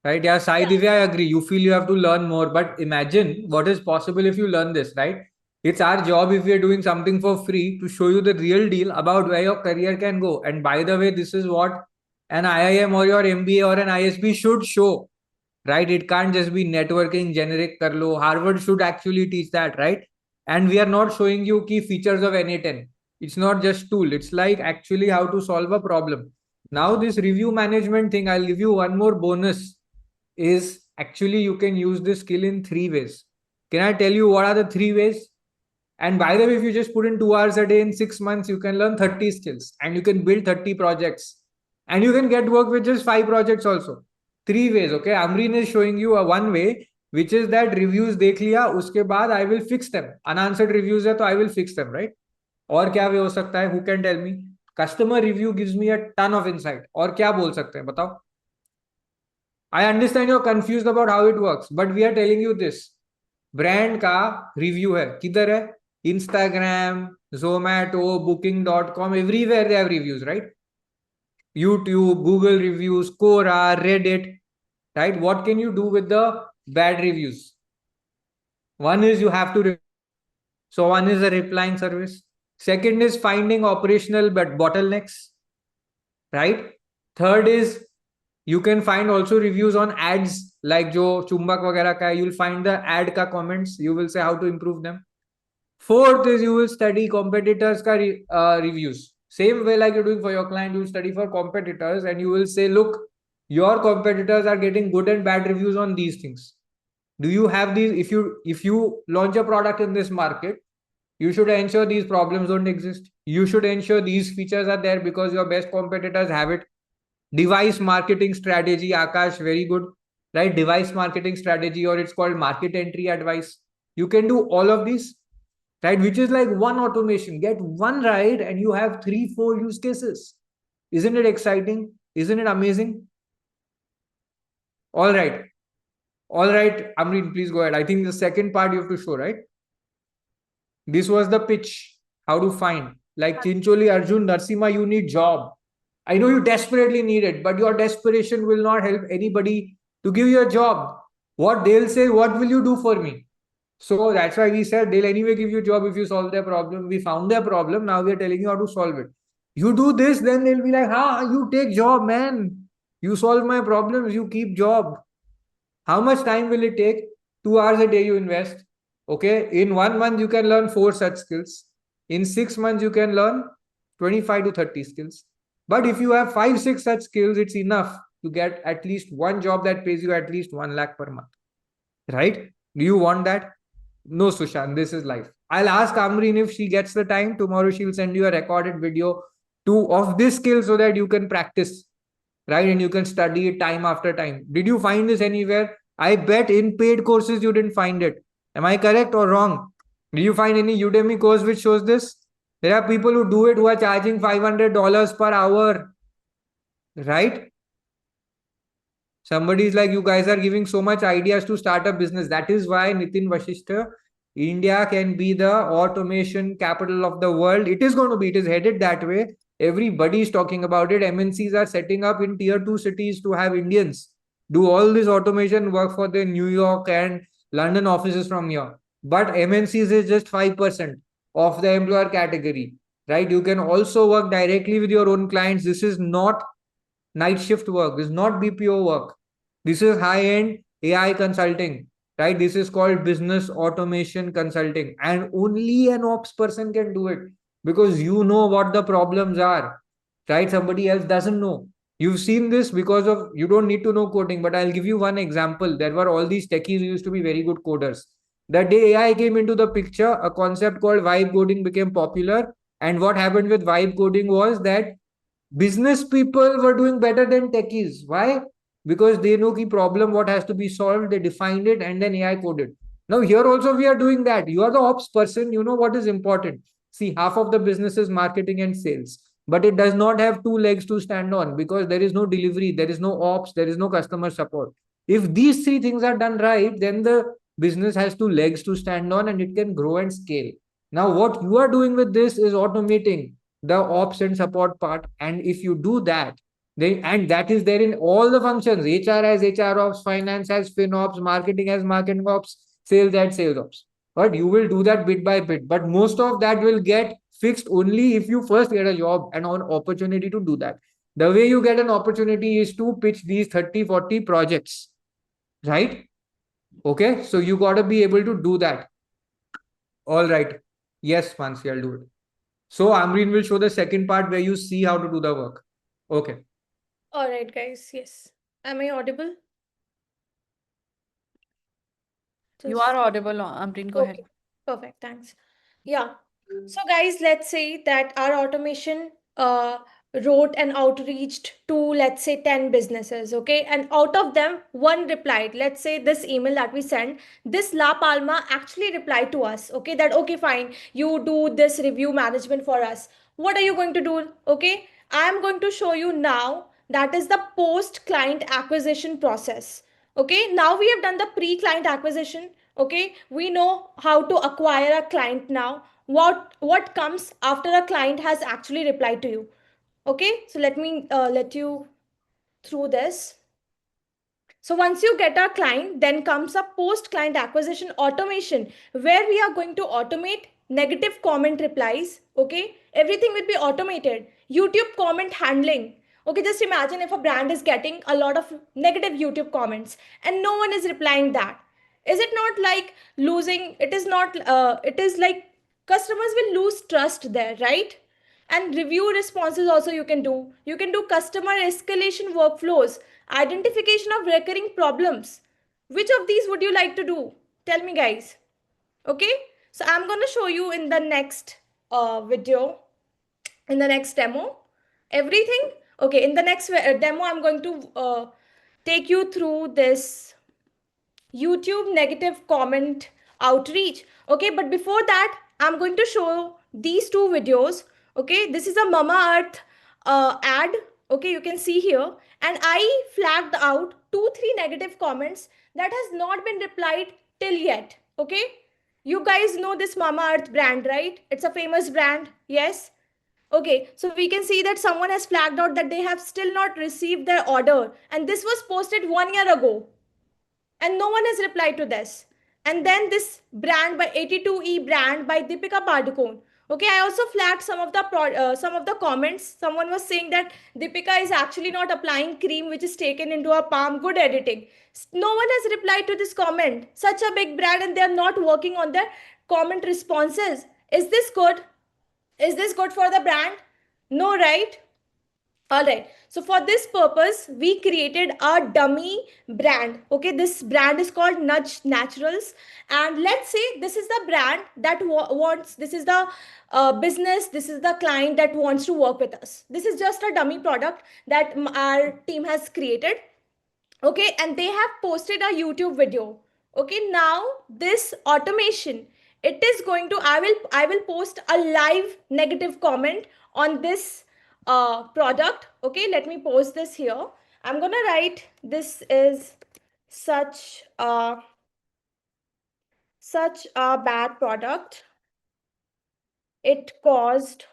Right? Yeah, Sai Yeah. Divya, I agree. You feel you have to learn more, but imagine what is possible if you learn this, right? It's our job if we are doing something for free to show you the real deal about where your career can go. And by the way, this is what an IIM or your MBA or an ISB should show, right? It can't just be networking, generic karlo. Harvard should actually teach that, right? And we are not showing you key features of NA10. It's not just tool. It's like actually how to solve a problem. Now this review management thing, I'll give you one more bonus is actually you can use this skill in 3 ways. Can I tell you what are the 3 ways? And by the way, if you just put in 2 hours a day in 6 months, you can learn 30 skills and you can build 30 projects and you can get work with just 5 projects also. 3 ways, okay? Amreen is showing you a one way, which is that reviews dekh liya, uske baad I will fix them. Unanswered reviews hai, so I will fix them, right? और क्या वे हो सकता है? Who can tell me? Customer review gives me a ton of insight. और क्या बोल सकते हैं? बताओ. I understand you're confused about how it works, but we are telling you this. Brand का रिव्यू है, किधर है? Instagram, Zomato, Booking.com, everywhere they have reviews, right? YouTube, Google reviews, Quora, Reddit, right? What can you do with the bad reviews? One is you have to, so one is a replying service. Second is finding operational bottlenecks, right? Third is you can find also reviews on ads like jo Chumbak वगैरह का है, you'll find the ad ka comments, you will say how to improve them. Fourth is you will study competitors ka reviews. Same way like you're doing for your client, you will study for competitors and you will say, look, your competitors are getting good and bad reviews on these things. Do you have these? If you launch a product in this market, you should ensure these problems don't exist. You should ensure these features are there because your best competitors have it. Device marketing strategy, Akash, very good, right? Device marketing strategy, or it's called market entry advice. You can do all of these, right? Which is like one automation. Get one right and you have 3-4 use cases. Isn't it exciting? Isn't it amazing? All right. All right, Amreen, please go ahead. I think the second part you have to show, right? This was the pitch. How to find. Like Chincholi, Arjun, Narsima, you need job. I know you desperately need it, but your desperation will not help anybody to give you a job. What they'll say, what will you do for me? So that's why we said they'll anyway give you a job if you solve their problem. We found their problem. Now we are telling you how to solve it. You do this, then they'll be like, you take job, man. You solve my problems, you keep job. How much time will it take? 2 hours a day you invest. Okay. In 1 month, you can learn 4 such skills. In 6 months, you can learn 25 to 30 skills. But if you have 5-6 such skills, it's enough to get at least one job that pays you at least 1 lakh per month. Right? Do you want that? No, Sushant, this is life. I'll ask Amreen if she gets the time. Tomorrow she'll send you a recorded video of this skill so that you can practice, right? And you can study it time after time. Did you find this anywhere? I bet in paid courses you didn't find it. Am I correct or wrong? Did you find any Udemy course which shows this? There are people who do it who are charging $500 per hour, right? Somebody is like, you guys are giving so much ideas to start a business. That is why Nitin Vashishtha, India can be the automation capital of the world. It is going to be, it is headed that way. Everybody is talking about it. MNCs are setting up in tier 2 cities to have Indians do all this automation work for the New York and London offices from here. But MNCs is just 5% of the employer category, right? You can also work directly with your own clients. This is not night shift work. This is not BPO work. This is high-end AI consulting, right? This is called business automation consulting. And only an ops person can do it because you know what the problems are, right? Somebody else doesn't know. You've seen this because of, you don't need to know coding, but I'll give you one example. There were all these techies who used to be very good coders. The day AI came into the picture, a concept called vibe coding became popular. And what happened with vibe coding was that business people were doing better than techies. Why? Because they know the problem, what has to be solved, they defined it and then AI coded. Now here also we are doing that. You are the ops person, you know what is important. See, half of the business is marketing and sales. but it does not have two legs to stand on because there is no delivery, there is no ops, there is no customer support. If these three things are done right, then the business has two legs to stand on and it can grow and scale. Now, what you are doing with this is automating the ops and support part. And if you do that, and that is there in all the functions. HR as HR ops, finance as fin ops, marketing as marketing ops, sales as sales ops. But you will do that bit by bit. But most of that will get fixed only if you first get a job and an opportunity to do that. The way you get an opportunity is to pitch these 30, 40 projects, right? Okay, so you got to be able to do that. All right. Yes, Mansi, I'll do it. So Amreen will show the second part where you see how to do the work. Okay. All right, guys. Yes. Am I audible? You are audible, Amreen. Go ahead. Okay. Perfect. Thanks. Yeah. So, guys, let's say that our automation wrote and outreached to, let's say, 10 businesses. Okay. And out of them, one replied. Let's say this email that we sent, this La Palma actually replied to us. Okay. That, okay, fine. You do this review management for us. What are you going to do? Okay. I'm going to show you now. That is the post client acquisition process. Okay. Now we have done the pre client acquisition. Okay, we know how to acquire a client now. What comes after a client has actually replied to you. Okay, so let me let you through this. So once you get a client, then comes a post client acquisition automation where we are going to automate negative comment replies. Okay, everything will be automated. YouTube comment handling. Okay, just imagine if a brand is getting a lot of negative YouTube comments and no one is replying that. Is it not like losing? It is not, it is like customers will lose trust there, right? And review responses also you can do. You can do customer escalation workflows, identification of recurring problems. Which of these would you like to do? Tell me, guys. Okay, so I'm going to show you in the next video, in the next demo, everything. Okay, in the next demo, I'm going to take you through this YouTube negative comment outreach. Okay, but before that, I'm going to show these two videos. Okay, this is a Mamaearth ad. Okay, you can see here. And I flagged out 2-3 negative comments that has not been replied till yet. Okay, you guys know this Mamaearth brand, right? It's a famous brand. Yes. Okay, so we can see that someone has flagged out that they have still not received their order. And this was posted 1 year ago. And no one has replied to this. And then this brand by 82E brand by Deepika Padukone. Okay, I also flagged some of the comments. Someone was saying that Deepika is actually not applying cream which is taken into her palm. Good editing. No one has replied to this comment. Such a big brand and they are not working on their comment responses. Is this good? Is this good for the brand? No, right? All right, so for this purpose, we created a dummy brand. Okay, this brand is called Nudge Naturals. And let's say this is the brand that wants, this is the business, this is the client that wants to work with us. This is just a dummy product that our team has created. Okay, and they have posted a YouTube video. Okay, now this automation, it is going to, I will post a live negative comment on this product. Okay, let me post this here. I'm gonna write, this is such a bad product. It caused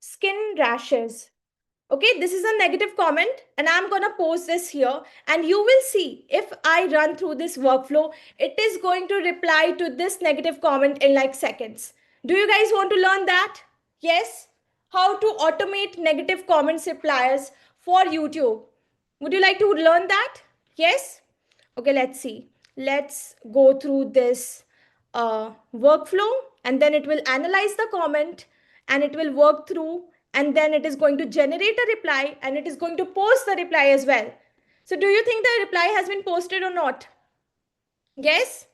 skin rashes. Okay, this is a negative comment and I'm gonna post this here and you will see if I run through this workflow, it is going to reply to this negative comment in like seconds. Do you guys want to learn that? Yes? How to automate negative comments replies for YouTube. Would you like to learn that? Yes? Okay, let's see. Let's go through this workflow and then it will analyze the comment and it will work through and then it is going to generate a reply and it is going to post the reply as well. So do you think the reply has been posted or not? Yes?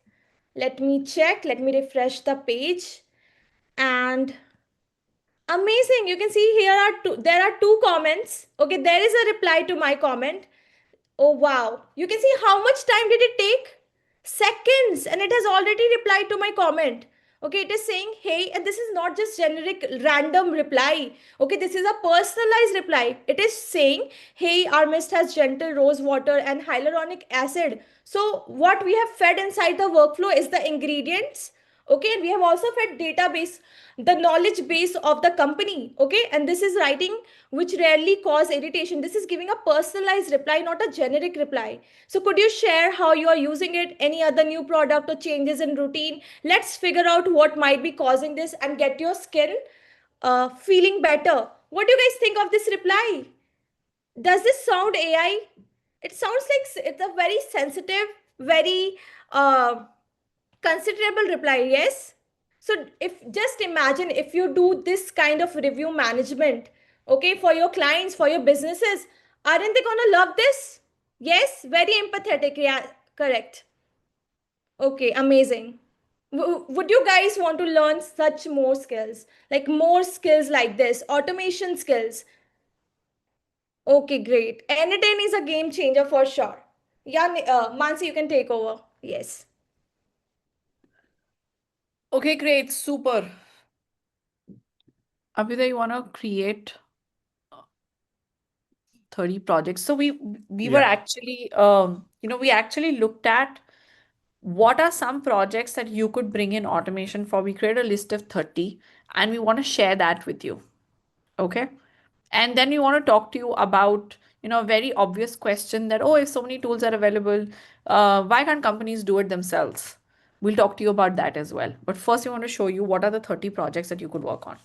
Let me check. Let me refresh the page. And amazing. You can see here there are two comments. Okay, there is a reply to my comment. Oh, wow. You can see how much time did it take? Seconds. And it has already replied to my comment. Okay, it is saying, hey, and this is not just generic random reply. Okay, this is a personalized reply. It is saying, hey, our mist has gentle rose water and hyaluronic acid. So what we have fed inside the workflow is the ingredients. Okay, and we have also fed database, the knowledge base of the company. Okay, and this is writing which rarely cause irritation. This is giving a personalized reply, not a generic reply. So could you share how you are using it, any other new product or changes in routine? Let's figure out what might be causing this and get your skin feeling better. What do you guys think of this reply? Does this sound AI? It sounds like it's a very sensitive, very considerable reply, yes? So if just imagine if you do this kind of review management, okay, for your clients, for your businesses, aren't they gonna love this? Yes, very empathetic, yeah, correct. Okay, amazing. Would you guys want to learn such more skills, like more skills like this, automation skills? Okay, great. N10 is a game changer for sure. Yeah, Mansi, you can take over. Yes. Okay, great, super. Abhyuday, you want to create 30 projects? So we were Yeah. actually we actually looked at what are some projects that you could bring in automation for. We created a list of 30 and we want to share that with you. Okay. And then we want to talk to you about, a very obvious question that, oh, if so many tools are available, why can't companies do it themselves? We'll talk to you about that as well. But first, we want to show you what are the 30 projects that you could work on.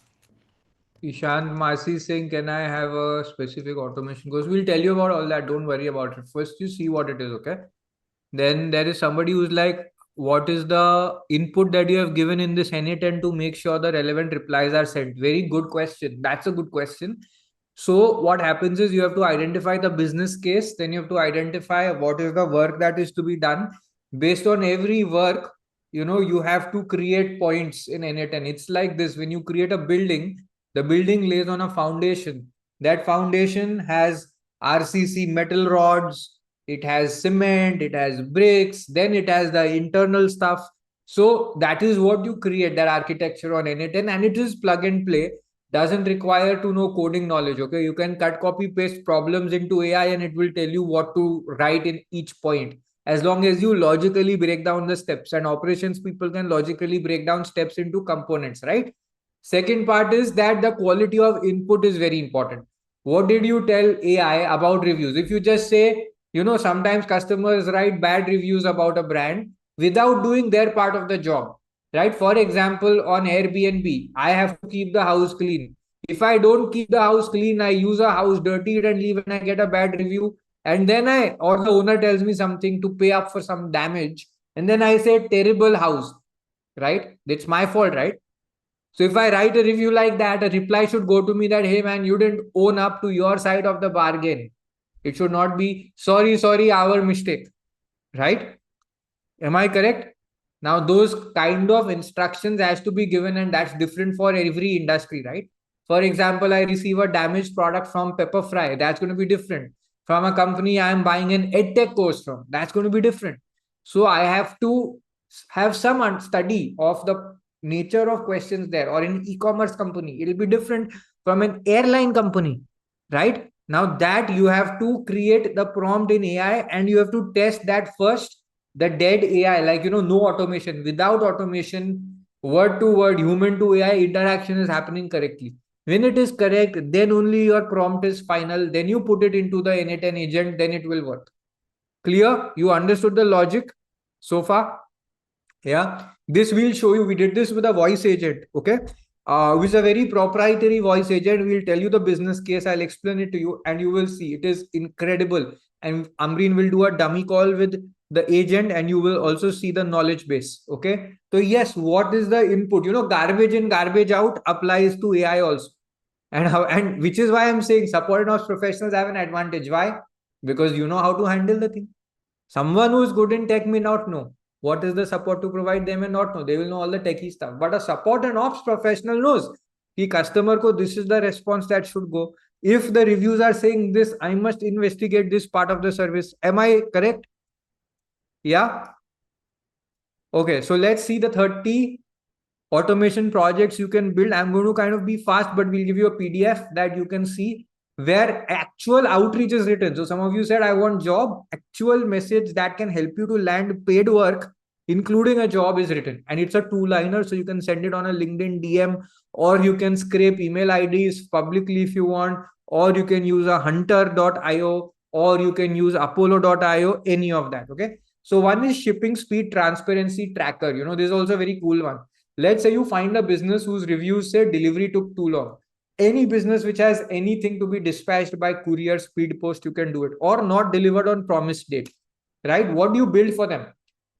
Ishant Masi is saying, can I have a specific automation course? We'll tell you about all that. Don't worry about it. First, you see what it is, okay? Then there is somebody who's like, what is the input that you have given in this NA10 to make sure the relevant replies are sent? Very good question. That's a good question. So what happens is you have to identify the business case, then you have to identify what is the work that is to be done. Based on every work, you have to create points in NA10. It's like this: when you create a building, the building lays on a foundation. That foundation has RCC metal rods, it has cement, it has bricks, then it has the internal stuff. So that is what you create, that architecture on NA10, and it is plug and play. Doesn't require to know coding knowledge. Okay, you can cut, copy, paste problems into AI and it will tell you what to write in each point, as long as you logically break down the steps. And operations people can logically break down steps into components, right? Second part is that the quality of input is very important. What did you tell AI about reviews? If you just say, sometimes customers write bad reviews about a brand without doing their part of the job, right? For example, on Airbnb, I have to keep the house clean. If I don't keep the house clean, I use a house, dirty it and leave, and I get a bad review. And then or the owner tells me something to pay up for some damage. And then I say, terrible house, right? It's my fault, right? So if I write a review like that, a reply should go to me that, hey man, you didn't own up to your side of the bargain. It should not be, sorry, our mistake, right? Am I correct? Now, those kind of instructions has to be given, and that's different for every industry, right? For example, I receive a damaged product from Pepperfry. That's going to be different. From a company I am buying an EdTech course from, that's going to be different. So I have to have some study of the nature of questions there. Or in e-commerce company, it'll be different from an airline company, right? Now that you have to create the prompt in AI and you have to test that first. The dead AI, like, no automation. Without automation, word to word, human to AI interaction is happening correctly. When it is correct, then only your prompt is final. Then you put it into the NA10 agent, then it will work. Clear? You understood the logic so far? Yeah. This will show you. We did this with a voice agent. Okay. Which is a very proprietary voice agent. We'll tell you the business case. I'll explain it to you and you will see it is incredible. And Amreen will do a dummy call with the agent and you will also see the knowledge base. Okay. So yes, what is the input? Garbage in, garbage out applies to AI also. And which is why I'm saying support and ops professionals have an advantage. Why? Because you know how to handle the thing. Someone who is good in tech may not know what is the support to provide. They may not know. They will know all the techie stuff. But a support and ops professional knows. The customer ko, this is the response that should go. If the reviews are saying this, I must investigate this part of the service. Am I correct? Yeah. Okay. So let's see the 30 automation projects you can build. I'm going to kind of be fast, but we'll give you a PDF that you can see where actual outreach is written. So some of you said, I want job, actual message that can help you to land paid work, including a job, is written. And it's a 2-liner. So you can send it on a LinkedIn DM, or you can scrape email IDs publicly if you want, or you can use a hunter.io, or you can use apollo.io, any of that. Okay. So one is shipping speed transparency tracker. This is also a very cool one. Let's say you find a business whose reviews say delivery took too long. Any business which has anything to be dispatched by courier, speed post, you can do it, or not delivered on promised date, right? What do you build for them?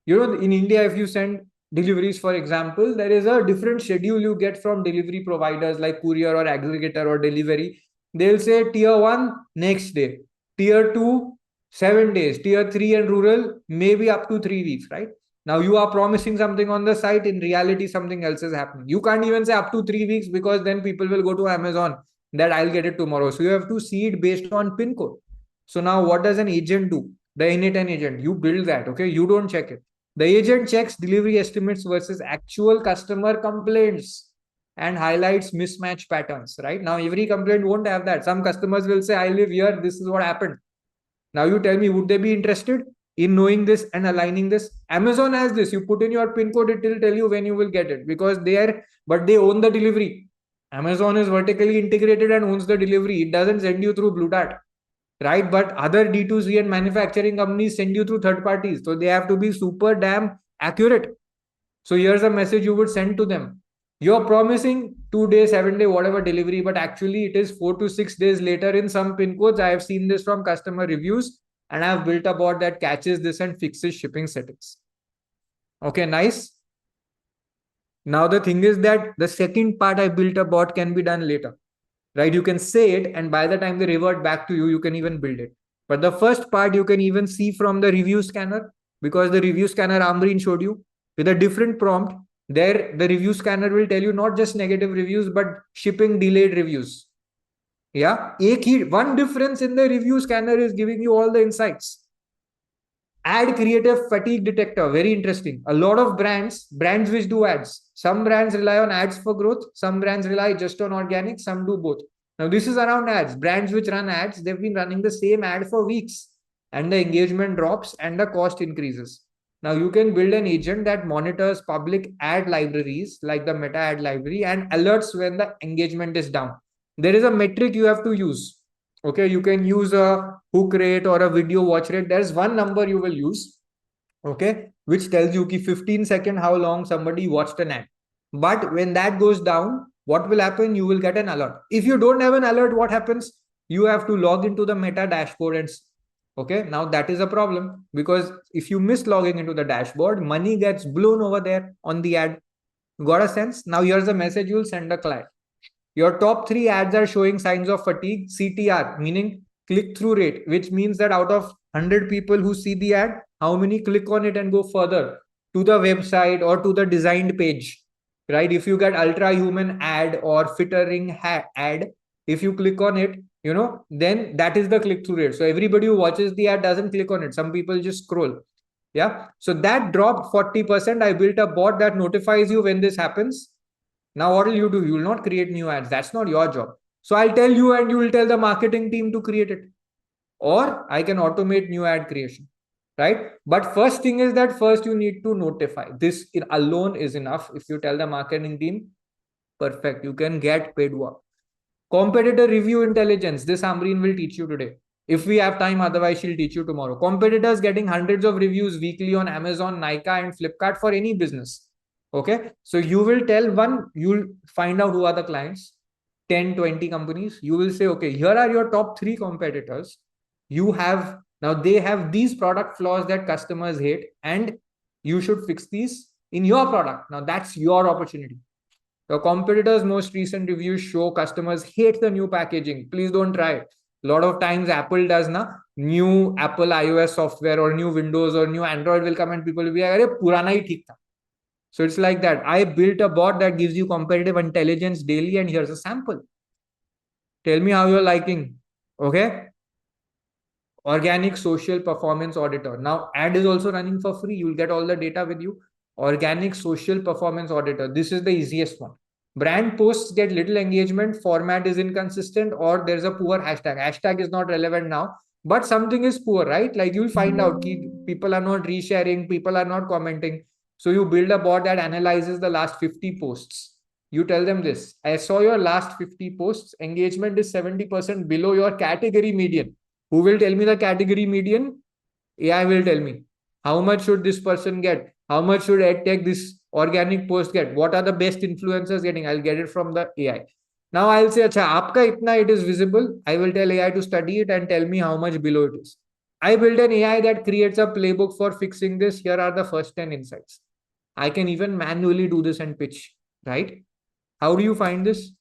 In India, if you send deliveries, for example, there is a different schedule you get from delivery providers like courier or aggregator or delivery. They'll say tier 1 next day, tier 2 7 days, tier 3 and rural maybe up to 3 weeks, right? Now you are promising something on the site. In reality, something else is happening. You can't even say up to 3 weeks, because then people will go to Amazon that I'll get it tomorrow. So you have to see it based on pin code. So now what does an agent do? The N8N agent, you build that, okay? You don't check it. The agent checks delivery estimates versus actual customer complaints and highlights mismatch patterns, right? Now every complaint won't have that. Some customers will say, I live here, this is what happened. Now you tell me, would they be interested in knowing this and aligning this? Amazon has this. You put in your pin code, it will tell you when you will get it, because they own the delivery. Amazon is vertically integrated and owns the delivery. It doesn't send you through Blue Dart, right? But other D2C and manufacturing companies send you through third parties. So they have to be super damn accurate. So here's a message you would send to them. You're promising 2 days, 7 day, whatever delivery, but actually it is 4 to 6 days later in some pin codes. I have seen this from customer reviews, and I have built a bot that catches this and fixes shipping settings. Okay, nice. Now the thing is that the second part I built a bot can be done later, right? You can say it, and by the time they revert back to you, you can even build it. But the first part you can even see from the review scanner, because the review scanner Amreen showed you with a different prompt. There, the review scanner will tell you not just negative reviews, but shipping delayed reviews. Yeah, one difference in the review scanner is giving you all the insights. Ad creative fatigue detector, very interesting. A lot of brands which do ads. Some brands rely on ads for growth. Some brands rely just on organic. Some do both. Now this is around ads. Brands which run ads, they've been running the same ad for weeks, and the engagement drops and the cost increases. Now you can build an agent that monitors public ad libraries like the Meta ad library and alerts when the engagement is down. There is a metric you have to use. Okay, you can use a hook rate or a video watch rate. There's one number you will use, okay, which tells you 15 seconds how long somebody watched an ad. But when that goes down, what will happen? You will get an alert. If you don't have an alert, what happens? You have to log into the Meta dashboard and okay, now that is a problem, because if you miss logging into the dashboard, money gets blown over there on the ad. Got a sense? Now here's a message you'll send a client. Your top 3 ads are showing signs of fatigue, CTR, meaning click-through rate, which means that out of 100 people who see the ad, how many click on it and go further to the website or to the designed page, right? If you get ultra human ad or fittering ad, if you click on it, then that is the click-through rate. So everybody who watches the ad doesn't click on it. Some people just scroll. Yeah. So that dropped 40%. I built a bot that notifies you when this happens. Now what will you do? You will not create new ads. That's not your job. So I'll tell you, and you will tell the marketing team to create it. Or I can automate new ad creation, right? But first thing is that first you need to notify. This alone is enough. If you tell the marketing team, perfect, you can get paid work. Competitor review intelligence. This Amreen will teach you today. If we have time, otherwise she'll teach you tomorrow. Competitors getting hundreds of reviews weekly on Amazon, Nykaa and Flipkart for any business. Okay. So you will tell you'll find out who are the clients, 10, 20 companies. You will say, okay, here are your top 3 competitors. Now they have these product flaws that customers hate, and you should fix these in your product. Now that's your opportunity. The competitors' most recent reviews show customers hate the new packaging. Please don't try it. A lot of times Apple does new Apple iOS software or new Windows or new Android will come and people will be like, "Arey, purana hi theek tha." So it's like that. I built a bot that gives you competitive intelligence daily, and here's a sample. Tell me how you're liking. Okay. Organic social performance auditor. Now ad is also running for free. You'll get all the data with you. Organic social performance auditor. This is the easiest one. Brand posts get little engagement, format is inconsistent, or there's a poor hashtag. Hashtag is not relevant now, but something is poor, right? Like you'll find out people are not resharing, people are not commenting. So you build a bot that analyzes the last 50 posts. You tell them this: I saw your last 50 posts, engagement is 70% below your category median. Who will tell me the category median? AI will tell me. How much should this person get? How much should EdTech this organic post get? What are the best influencers getting? I'll get it from the AI. Now I'll say, acha, aapka itna it is visible. I will tell AI to study it and tell me how much below it is. I built an AI that creates a playbook for fixing this. Here are the first 10 insights. I can even manually do this and pitch, right? How do you find this?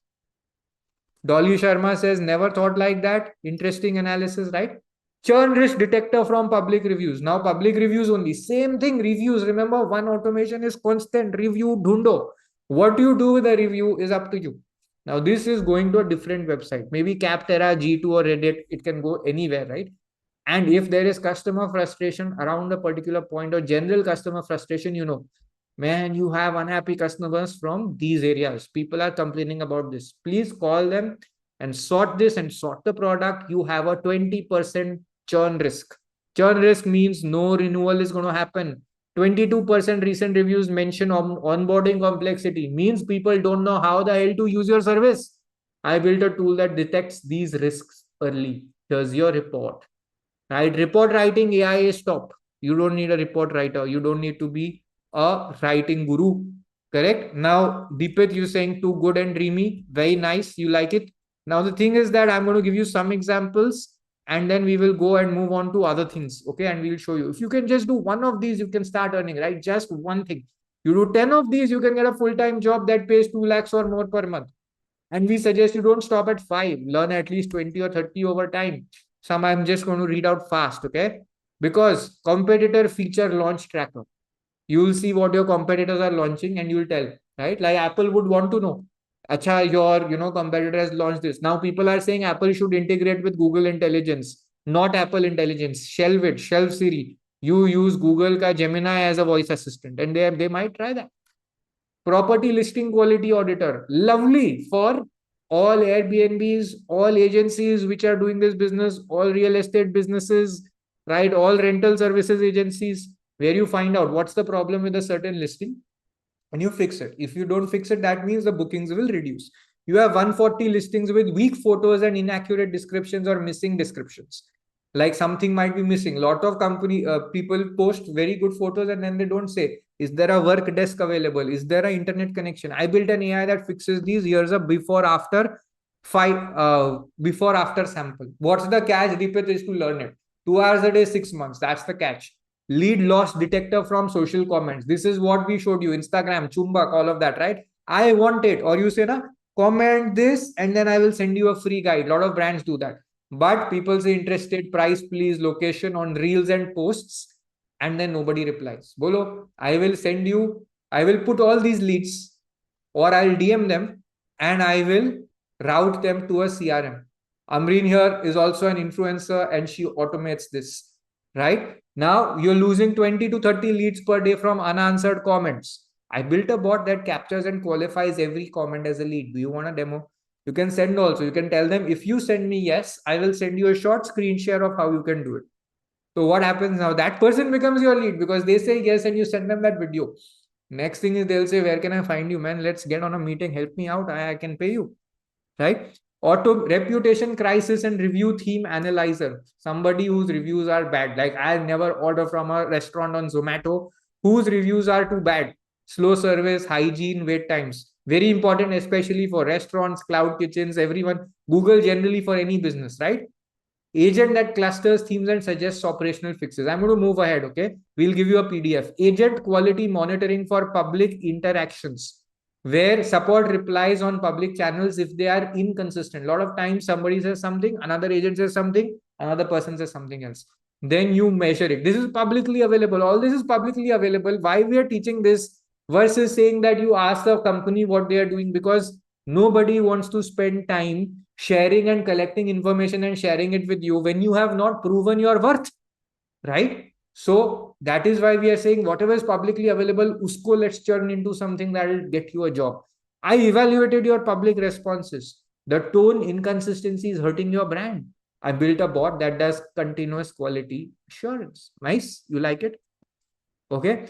Dolly Sharma says, never thought like that. Interesting analysis, right? Churn risk detector from public reviews. Now public reviews only. Same thing, reviews. Remember, one automation is constant. Review, dhundo. What you do with a review is up to you. Now this is going to a different website. Maybe Capterra, G2 or Reddit. It can go anywhere, right? And if there is customer frustration around a particular point or general customer frustration, you know, man, you have unhappy customers from these areas. People are complaining about this. Please call them and sort this and sort the product. You have a 20% churn risk. Churn risk means no renewal is going to happen. 22% recent reviews mention onboarding complexity, means people don't know how the hell to use your service. I built a tool that detects these risks early. Here's your report. Right? Report writing AI is stopped. You don't need a report writer. You don't need to be a writing guru. Correct? Now, Deepith, you're saying too good and dreamy. Very nice. You like it? Now, the thing is that I'm going to give you some examples and then we will go and move on to other things. Okay. And we'll show you. If you can just do one of these, you can start earning, right? Just one thing. You do 10 of these, you can get a full-time job that pays 2 lakhs or more per month. And we suggest you don't stop at 5. Learn at least 20 or 30 over time. Some I'm just going to read out fast. Okay. Because competitor feature launch tracker. You will see what your competitors are launching and you will tell, right? Like Apple would want to know, acha, your competitor has launched this. Now people are saying Apple should integrate with Google Intelligence, not Apple Intelligence. Shelve it, shelve Siri. You use Google ka Gemini as a voice assistant, and they might try that. Property listing quality auditor, lovely for all Airbnbs, all agencies which are doing this business, all real estate businesses, right? All rental services agencies, where you find out what's the problem with a certain listing and you fix it. If you don't fix it, that means the bookings will reduce. You have 140 listings with weak photos and inaccurate descriptions or missing descriptions. Like something might be missing. A lot of people post very good photos and then they don't say, is there a work desk available? Is there an internet connection? I built an AI that fixes these. Here's a before after sample. What's the catch? Deepith is to learn it. 2 hours a day, 6 months. That's the catch. Lead loss detector from social comments. This is what we showed you. Instagram, Chumbak, all of that, right? I want it. Or you say, na, comment this and then I will send you a free guide. A lot of brands do that. But people say interested, price, please, location on reels and posts. And then nobody replies. Bolo, I will put all these leads or I'll DM them and I will route them to a CRM. Amreen here is also an influencer and she automates this, right? Now you're losing 20 to 30 leads per day from unanswered comments. I built a bot that captures and qualifies every comment as a lead. Do you want a demo? You can send also. You can tell them, if you send me yes, I will send you a short screen share of how you can do it. So what happens now? That person becomes your lead because they say yes and you send them that video. Next thing is they'll say, where can I find you, man? Let's get on a meeting. Help me out. I can pay you, right? Auto reputation crisis and review theme analyzer. Somebody whose reviews are bad. Like I'll never order from a restaurant on Zomato whose reviews are too bad. Slow service, hygiene, wait times. Very important, especially for restaurants, cloud kitchens, everyone. Google generally for any business, right? Agent that clusters themes and suggests operational fixes. I'm going to move ahead, okay? We'll give you a PDF. Agent quality monitoring for public interactions, where support replies on public channels if they are inconsistent. A lot of times somebody says something, another agent says something, another person says something else. Then you measure it. This is publicly available. All this is publicly available. Why we are teaching this versus saying that you ask the company what they are doing, because nobody wants to spend time sharing and collecting information and sharing it with you when you have not proven your worth, right? So that is why we are saying whatever is publicly available, usko let's turn into something that will get you a job. I evaluated your public responses. The tone inconsistency is hurting your brand. I built a bot that does continuous quality assurance. Nice. You like it? Okay.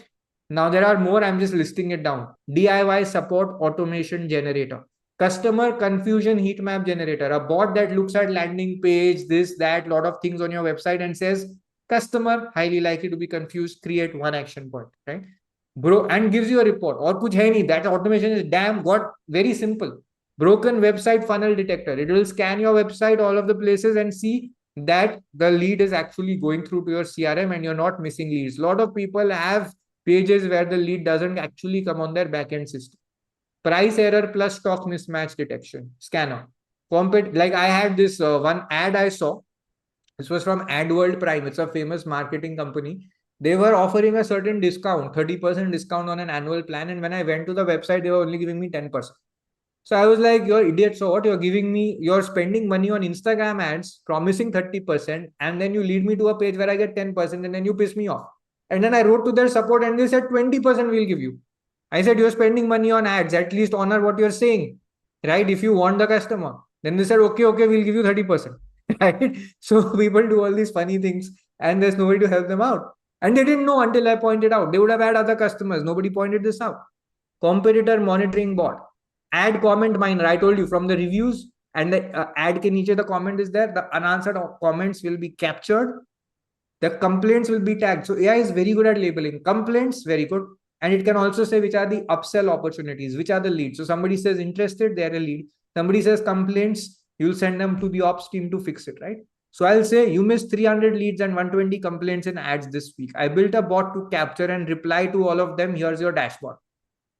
Now there are more. I'm just listing it down. DIY support automation generator. Customer confusion heat map generator. A bot that looks at landing page, this, that, lot of things on your website and says, customer highly likely to be confused, create one action point, right? Bro, and gives you a report. Or kuch hai nahi. That automation is damn got very simple. Broken website funnel detector. It will scan your website, all of the places, and see that the lead is actually going through to your CRM and you're not missing leads. A lot of people have pages where the lead doesn't actually come on their backend system. Price error plus stock mismatch detection scanner. Like I had this one ad I saw. This was from AdWorld Prime. It's a famous marketing company. They were offering a certain discount, 30% discount on an annual plan. And when I went to the website, they were only giving me 10%. So I was like, you're idiot. So what? You're giving me, you're spending money on Instagram ads, promising 30%, and then you lead me to a page where I get 10%, and then you piss me off. And then I wrote to their support and they said 20% we'll give you. I said, you're spending money on ads, at least honor what you're saying, right? If you want the customer. Then they said, okay, we'll give you 30%. Right? So people do all these funny things and there's nobody to help them out. And they didn't know until I pointed out. They would have had other customers. Nobody pointed this out. Competitor monitoring bot. Ad comment miner. I told you from the reviews and the ad ke niche the comment is there. The unanswered comments will be captured. The complaints will be tagged. So AI is very good at labeling. Complaints, very good. And it can also say which are the upsell opportunities, which are the leads. So somebody says interested, they're a lead. Somebody says complaints, you'll send them to the ops team to fix it, right? So I'll say you missed 300 leads and 120 complaints in ads this week. I built a bot to capture and reply to all of them. Here's your dashboard.